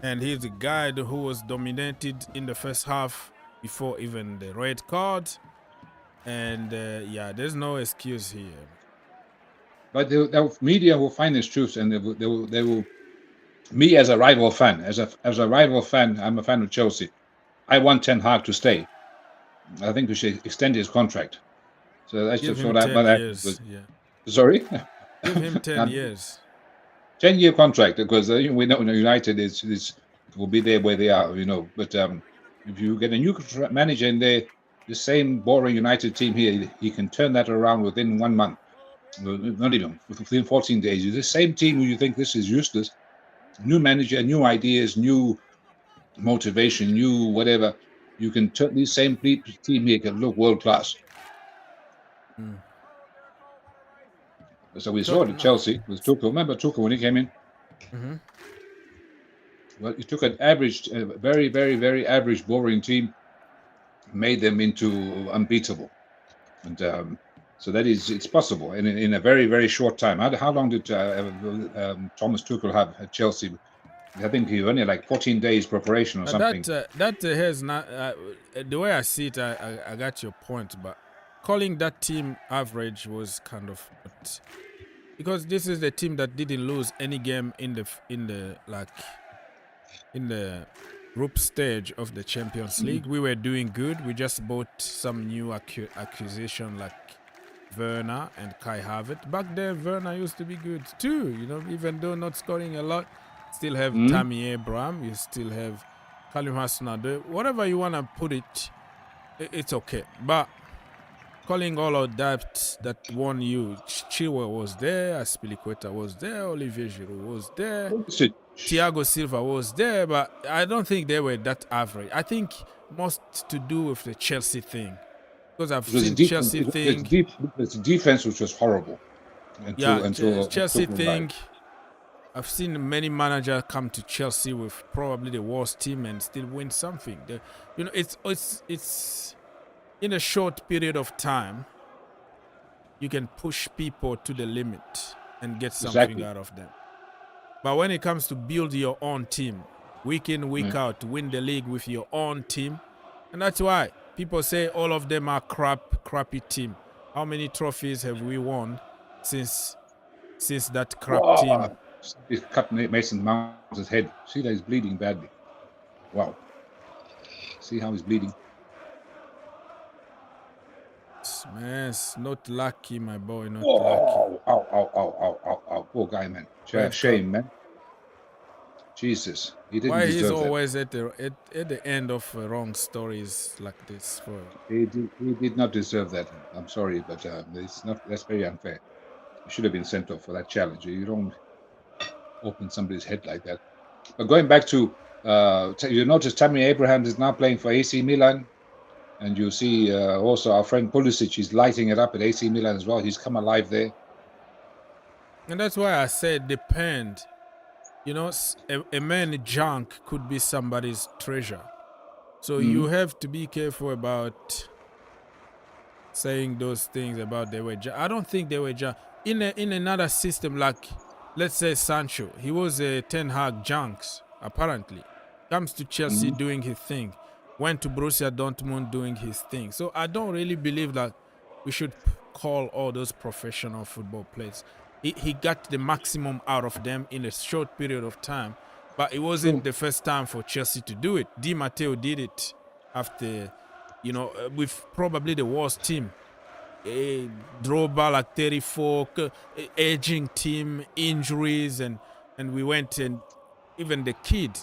and he's the guy who was dominated in the first half before even the red card. And yeah, there's no excuse here. But the media will find this truth, and they will. Me as a rival fan, as a rival fan, I'm a fan of Chelsea. I want Ten Hag to stay. I think we should extend his contract. So that's Give just him what 10 years. Yeah. Sorry. Give him 10 years. 10-year contract because we know United will be there where they are, But if you get a new manager in there, the same boring United team here, he can turn that around within 1 month. Not even within 14 days. The same team who you think this is useless, new manager, new ideas, new motivation, new whatever. You can turn these same team here can look world class. So we saw it at Chelsea with Tuchel. Remember Tuchel when he came in? Well, he took an average, very, very, very average, boring team, made them into unbeatable, and so it's possible in a very, very short time. How long did Thomas Tuchel have at Chelsea? I think he only like 14 days preparation or something. That has not. The way I see it, I got your point, but calling that team average was kind of not, because this is the team that didn't lose any game in the group stage of the Champions League. We were doing good. We just bought some new acquisition like Werner and Kai Havertz. Back there, Werner used to be good too. You know, even though not scoring a lot, still have Tammy Abraham. You still have Kalim Hassanado. Whatever you wanna put it, it's okay. But calling all of that won you. Chilwell was there, Aspilicueta was there, Olivier Giroud was there, Thiago Silva was there, but I don't think they were that average. I think most to do with the Chelsea thing. Because I've seen Chelsea thing. It's defense which was horrible. Chelsea thing. I've seen many managers come to Chelsea with probably the worst team and still win something. It's in a short period of time, you can push people to the limit and get something out of them. But when it comes to build your own team, week in, week out, win the league with your own team, and that's why people say all of them are crappy team. How many trophies have we won since that crap team? He's cut Mason Mount's head. See that he's bleeding badly. Wow. See how he's bleeding. Man, it's not lucky, my boy. Not lucky. Ow. Poor guy, man. Shame, man. Jesus. He didn't Why deserve he's that. always at the end of wrong stories like this? He did not deserve that. I'm sorry, but that's very unfair. He should have been sent off for that challenge. You don't open somebody's head like that. But going back to, you notice Tammy Abraham is now playing for AC Milan. And you see also our friend Pulisic is lighting it up at AC Milan as well. He's come alive there. And that's why I said depend. You know, a man junk could be somebody's treasure. So you have to be careful about saying those things about they were junk. I don't think they were junk. In another system, like, let's say Sancho, he was a Ten Hag junks, apparently. Comes to Chelsea doing his thing. Went to Borussia Dortmund doing his thing. So I don't really believe that we should call all those professional football players. He got the maximum out of them in a short period of time. But it wasn't the first time for Chelsea to do it. Di Matteo did it after, with probably the worst team. Drogba like 34, aging team, injuries, and we went and even the kid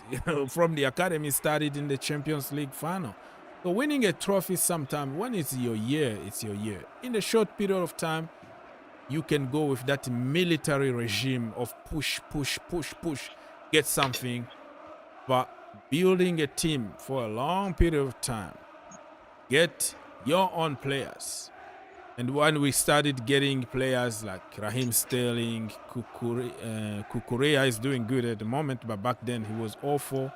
from the academy started in the Champions League final. So winning a trophy sometime, when it's your year, it's your year. In a short period of time, you can go with that military regime of push, get something. But building a team for a long period of time, get your own players. And when we started getting players like Raheem Sterling, Kukurea is doing good at the moment, but back then he was awful.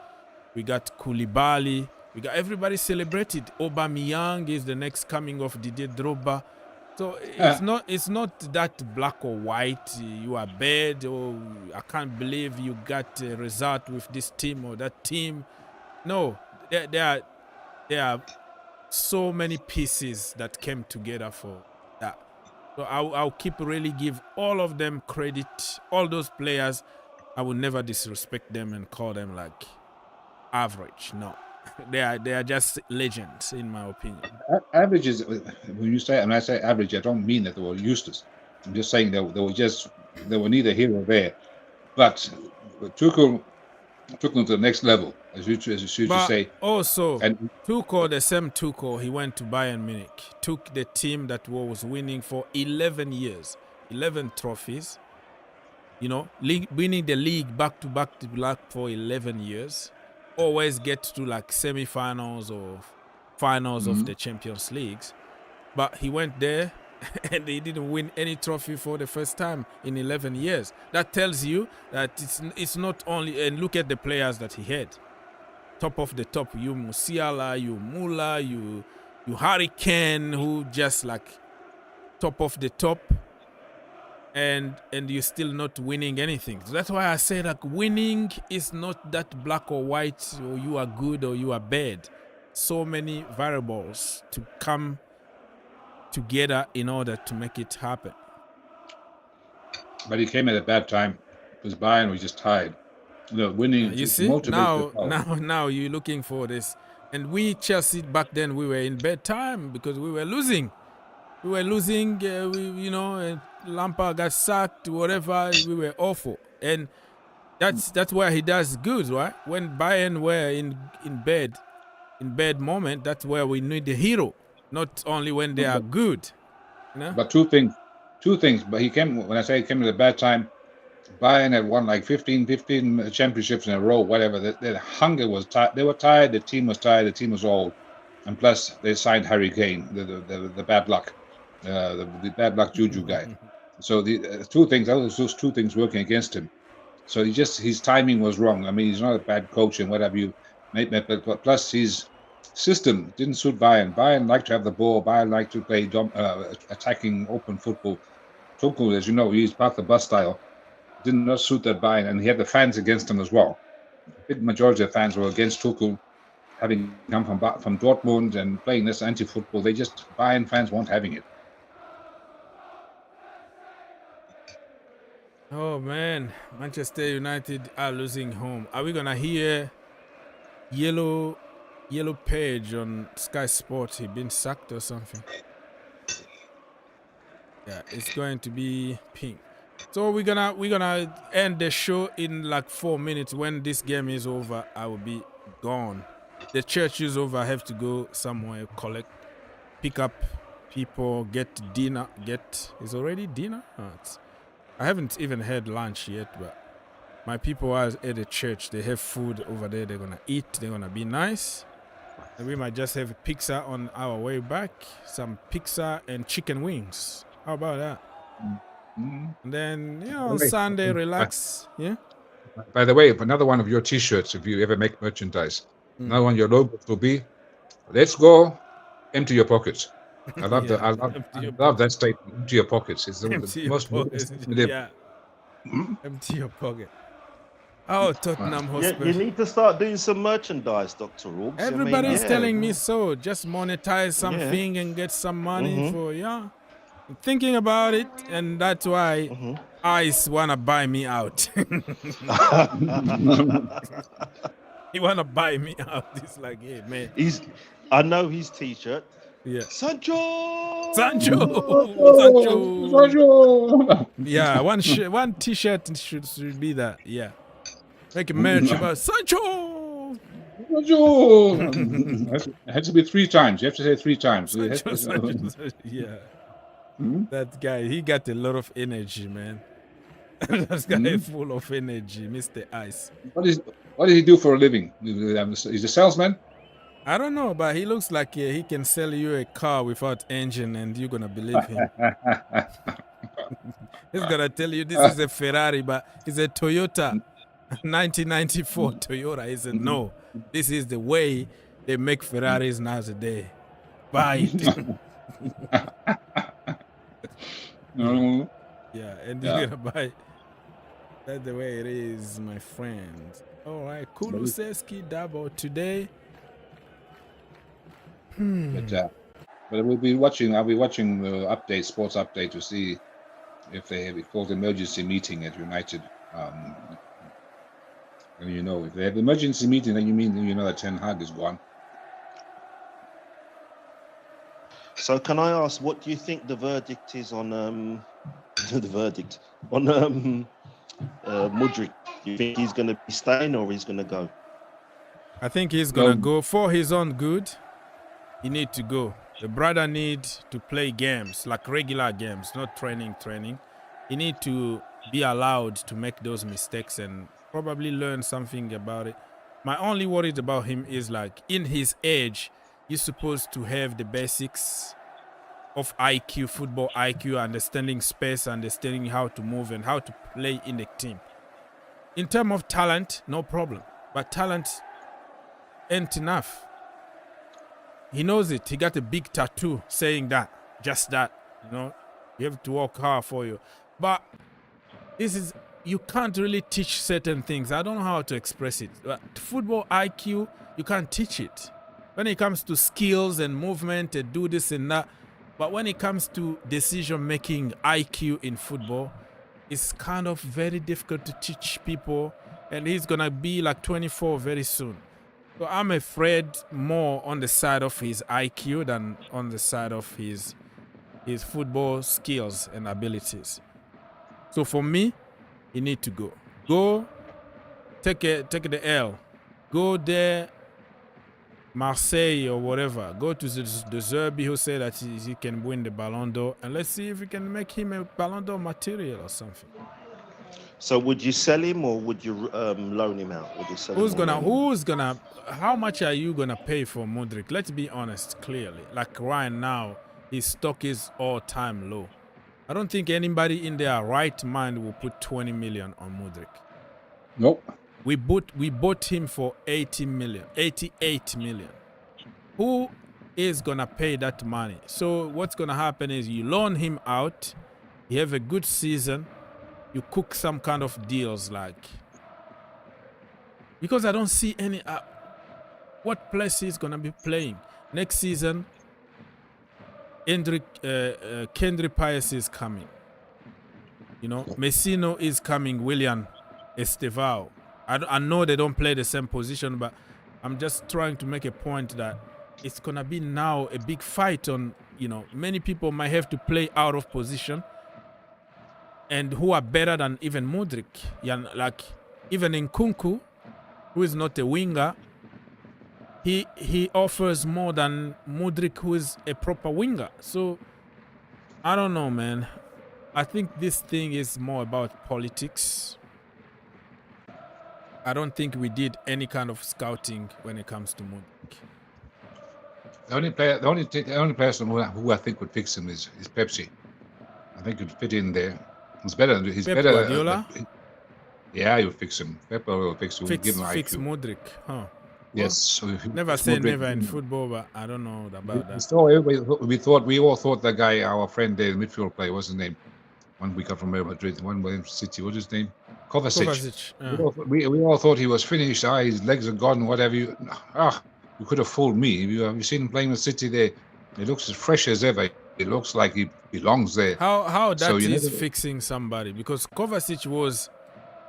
We got Koulibaly. We got everybody celebrated. Aubameyang is the next coming of Didier Drogba. So it's not that black or white. You are bad, or I can't believe you got a result with this team or that team. No, there are so many pieces that came together for that. So I'll keep really give all of them credit. All those players, I will never disrespect them and call them like average. No, they are just legends in my opinion. Average is when I say average, I don't mean that they were useless. I'm just saying they were neither here or there. But Tuchel took them to the next level, as you should say. Also, Tuchel, the same Tuchel, he went to Bayern Munich, took the team that was winning for 11 years, 11 trophies, winning the league back to back for 11 years, always get to like semi-finals or finals of the Champions Leagues. But he went there and he didn't win any trophy for the first time in 11 years. That tells you that it's not only, and look at the players that he had. Top of the top, you Musiala, you Mula, you Harry Kane, who just like top of the top, and you're still not winning anything. So that's why I say like winning is not that black or white, or you are good or you are bad. So many variables to come together in order to make it happen. But he came at a bad time because Bayern was just tired. Winning. You see, now you're looking for this. And we Chelsea back then, we were in bad time because we were losing. We were losing, Lampard got sacked, whatever. We were awful. And that's where he does good, right? When Bayern were in bad moment, that's where we need the hero. Not only when they are good. But two things. But when I say he came at a bad time, Bayern had won like 15 championships in a row, whatever. The hunger was tired. They were tired. The team was tired. The team was old. And plus, they signed Harry Kane, the bad luck. The bad luck juju guy. So the two things, those two things working against him. So his timing was wrong. I mean, he's not a bad coach and whatever you make, but plus his system didn't suit Bayern. Bayern liked to have the ball. Bayern liked to play attacking open football. Tuchel, as you know, he's part of the bus style. Did not suit that Bayern, and he had the fans against him as well. A big majority of fans were against Tuchel, having come from Dortmund and playing this anti-football. Bayern fans weren't having it. Oh man, Manchester United are losing home. Are we gonna hear yellow page on Sky Sports? He been sacked or something? Yeah, it's going to be pink. So we're gonna end the show in like 4 minutes. When this game is over, I will be gone. The church is over. I have to go somewhere, pick up people, get dinner. Is already dinner? I haven't even had lunch yet, but my people are at the church. They have food over there. They're gonna eat. They're gonna be nice. And we might just have a pizza on our way back. Some pizza and chicken wings. How about that? And then, on Sunday, relax. Yeah. By the way, another one of your T-shirts, if you ever make merchandise, another one of your logos will be, "Let's go, empty your pockets." I love that. I love that statement. Empty your pockets. It's the most. Yeah. Empty your pocket. Oh, Tottenham Hotspur. You need to start doing some merchandise, Dr. Rooks. Everybody's telling me so. Just monetize something and get some money for. I'm thinking about it, and that's why Ice wanna buy me out. He wanna buy me out. It's like, hey man. I know his T-shirt. Yeah. Sancho. Yeah, one T-shirt should be that. Yeah. Make a merch about Sancho. It has to be 3 times. You have to say 3 times. Sancho. Yeah. That guy, he got a lot of energy, man. That guy is full of energy, Mr. Ice. What does he do for a living? He's a salesman? I don't know, but he looks like he can sell you a car without engine, and you're gonna believe him. He's gonna tell you this is a Ferrari, but it's a Toyota, 1994 Toyota. He said, no, this is the way they make Ferraris nowadays. Buy it. Yeah, and you're gonna buy. That's the way it is, my friend. All right, Kulusevski double today. But we'll be watching. I'll be watching the sports update to see if they have called emergency meeting at United. And if they have emergency meeting, then you know that Ten Hag is gone. So can I ask, what do you think the verdict is on Mudryk? Do you think he's going to be staying or he's going to go? I think he's going to go for his own good. He need to go. The brother need to play games, like regular games, not training. He need to be allowed to make those mistakes and probably learn something about it. My only worry about him is like in his age, you're supposed to have the basics of IQ, football IQ, understanding space, understanding how to move and how to play in the team. In terms of talent, no problem. But talent ain't enough. He knows it. He got a big tattoo saying that. Just that. You have to work hard for you. But you can't really teach certain things. I don't know how to express it. But football IQ, you can't teach it. When it comes to skills and movement and do this and that, But when it comes to decision-making IQ in football, it's kind of very difficult to teach people. And he's going to be like 24 very soon. So I'm afraid more on the side of his IQ than on the side of his football skills and abilities. So for me, he need to go. Go, take the L. Go there, Marseille or whatever. Go to the Zerbi who said that he can win the Ballon d'Or. And let's see if we can make him a Ballon d'Or material or something. So would you sell him or would you loan him out? Would you sell him How much are you gonna pay for Mudryk? Let's be honest, clearly. Like right now, his stock is all-time low. I don't think anybody in their right mind will put 20 million on Mudryk. Nope. We bought him for 88 million. Who is gonna pay that money? So what's gonna happen is you loan him out, you have a good season, you cook some kind of deals because I don't see any what place he's gonna be playing next season. Kendrick Pius is coming. Messino is coming. William Estevao. I know they don't play the same position, but I'm just trying to make a point that it's gonna be now a big fight on. Many people might have to play out of position, and who are better than even Mudryk. Like even Nkunku, who is not a winger. He offers more than Mudryk, who is a proper winger. So, I don't know, man. I think this thing is more about politics. I don't think we did any kind of scouting when it comes to Mudryk. The only person who I think would fix him is Pepsi. I think he'd fit in there. He's better. Pep Guardiola? Yeah, he would fix him. Pep will fix him. Fix Mudryk, huh? Yes. So never say never in football, but I don't know about that. So we all thought that guy, our friend there, the midfield player, what's his name? One we got from Real Madrid, one with City. What's his name? Kovacic. Yeah. We all thought he was finished. His legs are gone. Whatever. You could have fooled me. Have you seen him playing with City there? He looks as fresh as ever. It looks like he belongs there. How that is fixing somebody, because Kovacic was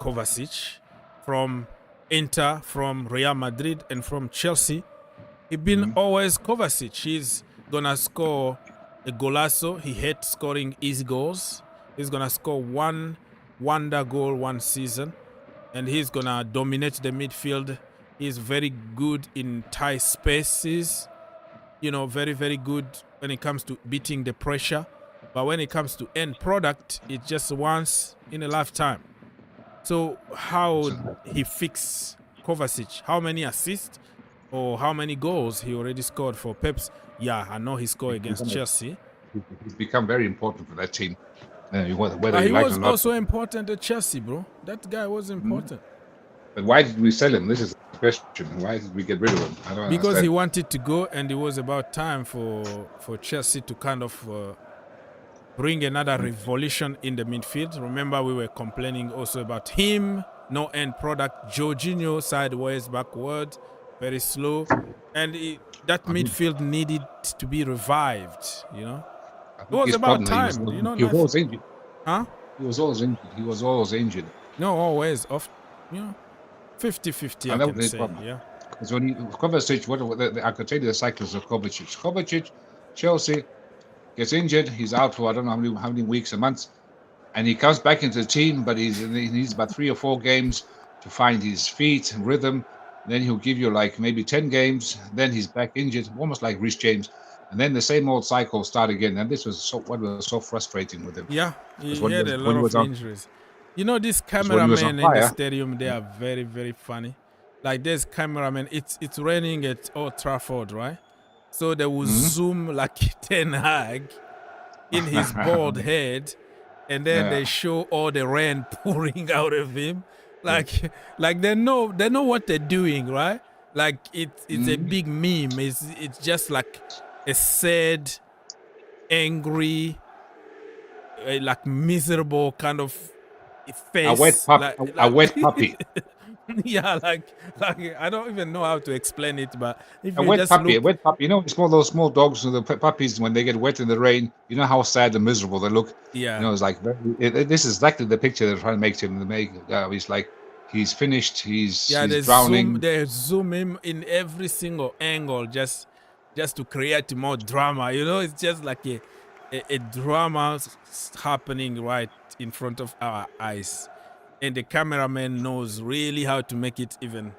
Kovacic from Inter, from Real Madrid, and from Chelsea. He's been always Kovacic. He's gonna score a golazo. He hates scoring easy goals. He's gonna score one wonder goal one season, and he's gonna dominate the midfield. He's very good in tight spaces. Very, very good when it comes to beating the pressure. But when it comes to end product, it's just once in a lifetime. So how would he fix Kovacic? How many assists or how many goals he already scored for Peps? Yeah, I know he scored against Chelsea. He's become very important for that team. He was also important at Chelsea, bro. That guy was important. But why did we sell him? This is the question. Why did we get rid of him? I don't because understand. He wanted to go, and it was about time for Chelsea to kind of bring another revolution in the midfield. Remember, we were complaining also about him, no end product. Jorginho sideways, backward, very slow, and midfield needed to be revived. It was about time. He was always injured. Huh? He was always injured. No, always off. 50-50, I can say. Yeah. Because when Kovacic, I could tell you the cycles of Kovacic. Kovacic, Chelsea, gets injured. He's out for I don't know how many weeks or months, and he comes back into the team. But he needs about 3 or 4 games to find his feet and rhythm. Then he'll give you like maybe 10 games. Then he's back injured, almost like Reece James. And then the same old cycle start again. And this was what was so frustrating with him. Yeah, he had a lot of injuries. These cameramen in the stadium, they are very, very funny. Like there's cameramen, it's raining at Old Trafford, right? So they will zoom like Ten Hag in his bald head, and then they show all the rain pouring out of him. Like they know what they're doing, right? Like it's a big meme. It's just like a sad, angry, like miserable kind of face. A wet puppy. Yeah, like I don't even know how to explain it, but if A you wet just puppy, a look, wet puppy. You know, it's one of those small dogs, the puppies, when they get wet in the rain, you know how sad and miserable they look. yeah, You know, it's like this is exactly the picture they're trying to make him. He's like he's finished. yeah, He's drowning. they zoom him in every single angle just to create more drama. You know, it's just like a drama happening right in front of our eyes, and the cameraman knows really how to make it even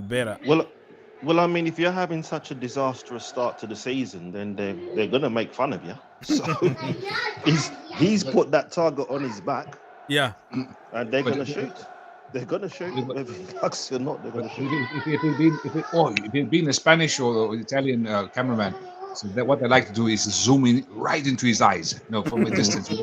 better. Well, I mean, if you're having such a disastrous start to the season, then they're gonna make fun of you. So he's put that target on his back, Yeah, and they're But gonna shoot. They're gonna shoot. Whether he likes it or not, they're But gonna shoot. if it been a Spanish or Italian cameraman, so that what they like to do is zoom in right into his eyes, from a distance. The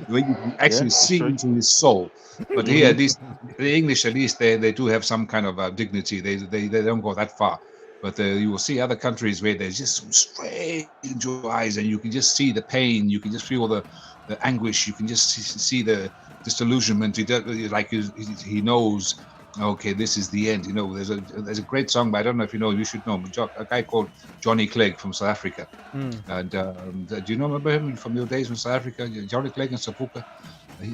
way you can actually Yeah, see true. into his soul. But here, at least the English, at least they do have some kind of dignity. They don't go that far. But you will see other countries where there's just some straight into your eyes, and you can just see the pain. You can just feel the anguish. You can just see the disillusionment. He knows. Okay, this is the end. There's a great song, but I don't know if you know. You should know a guy called Johnny Clegg from South Africa. And do you remember him from your days in South Africa? Johnny Clegg and Sapuka. He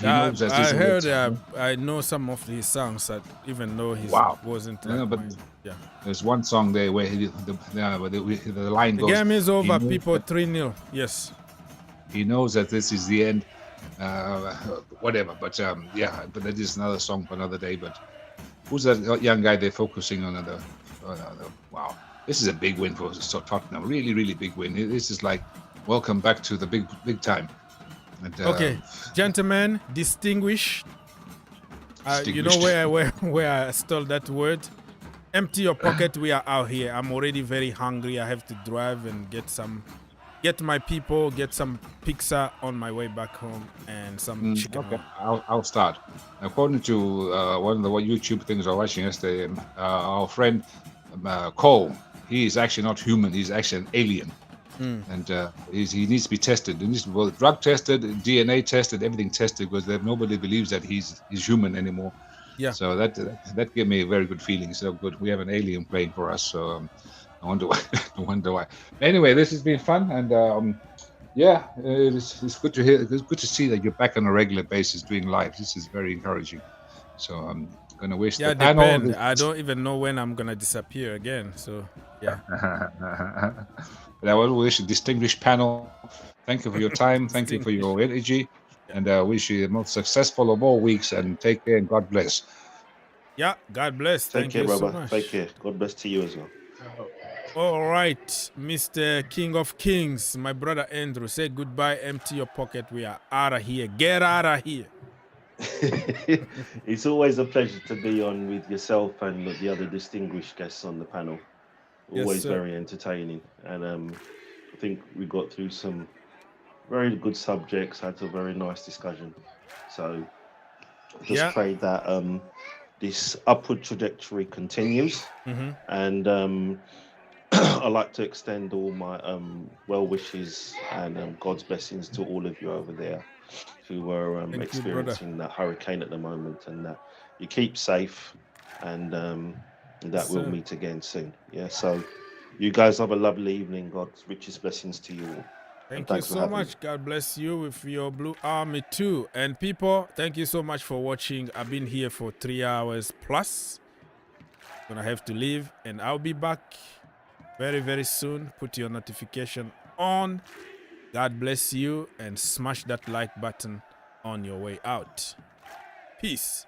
knows that this I is heard. it. I know some of his songs, even though he wasn't like but mine. Yeah. there's one song there where the line The goes. game is over. People 3-0. Yes. He knows that this is the end. Whatever, but but that is another song for another day. But who's that young guy they're focusing on? Wow, this is a big win for Tottenham. Really, really big win. This is like welcome back to the big time. And, Okay, gentlemen, distinguished. You know where I stole that word? Empty your pocket. We are out here. I'm already very hungry. I have to drive and get my people, get some pizza on my way back home, and some chicken. Okay, I'll start. According to one of the YouTube things I was watching yesterday, our friend Cole, he is actually not human. He's actually an alien. And he needs to be tested. He needs to be drug tested, DNA tested, everything tested, because nobody believes that he's human anymore. Yeah. So that gave me a very good feeling. So good, we have an alien playing for us. So I wonder why. Anyway, this has been fun, and it's good to hear. It's good to see that you're back on a regular basis doing live. This is very encouraging. So I'm gonna wish the panel. Depend. I don't even know when I'm gonna disappear again. So yeah. But I want to wish a distinguished panel. Thank you for your time. Thank you for your energy. And wish you the most successful of all weeks. And take care and God bless. Yeah, God bless. Thank you brother. so much. Take care. God bless to you as well. All right, Mr. King of Kings, my brother Andrew, say goodbye. Empty your pocket. We are out of here. Get out of here. It's always a pleasure to be on with yourself and the other distinguished guests on the panel. Always very entertaining, and I think we got through some very good subjects, had a very nice discussion. So just pray that this upward trajectory continues, and I'd like to extend all my well wishes and God's blessings to all of you over there who are experiencing that hurricane at the moment, and that you keep safe, and that we'll meet again soon. Yeah, so you guys have a lovely evening. God's richest blessings to you all. Thank you so much. God bless you with your Blue Army too. And people, thank you so much for watching. I've been here for 3 hours plus. Gonna have to leave, and I'll be back very, very soon. Put your notification on. God bless you, and smash that like button on your way out. Peace.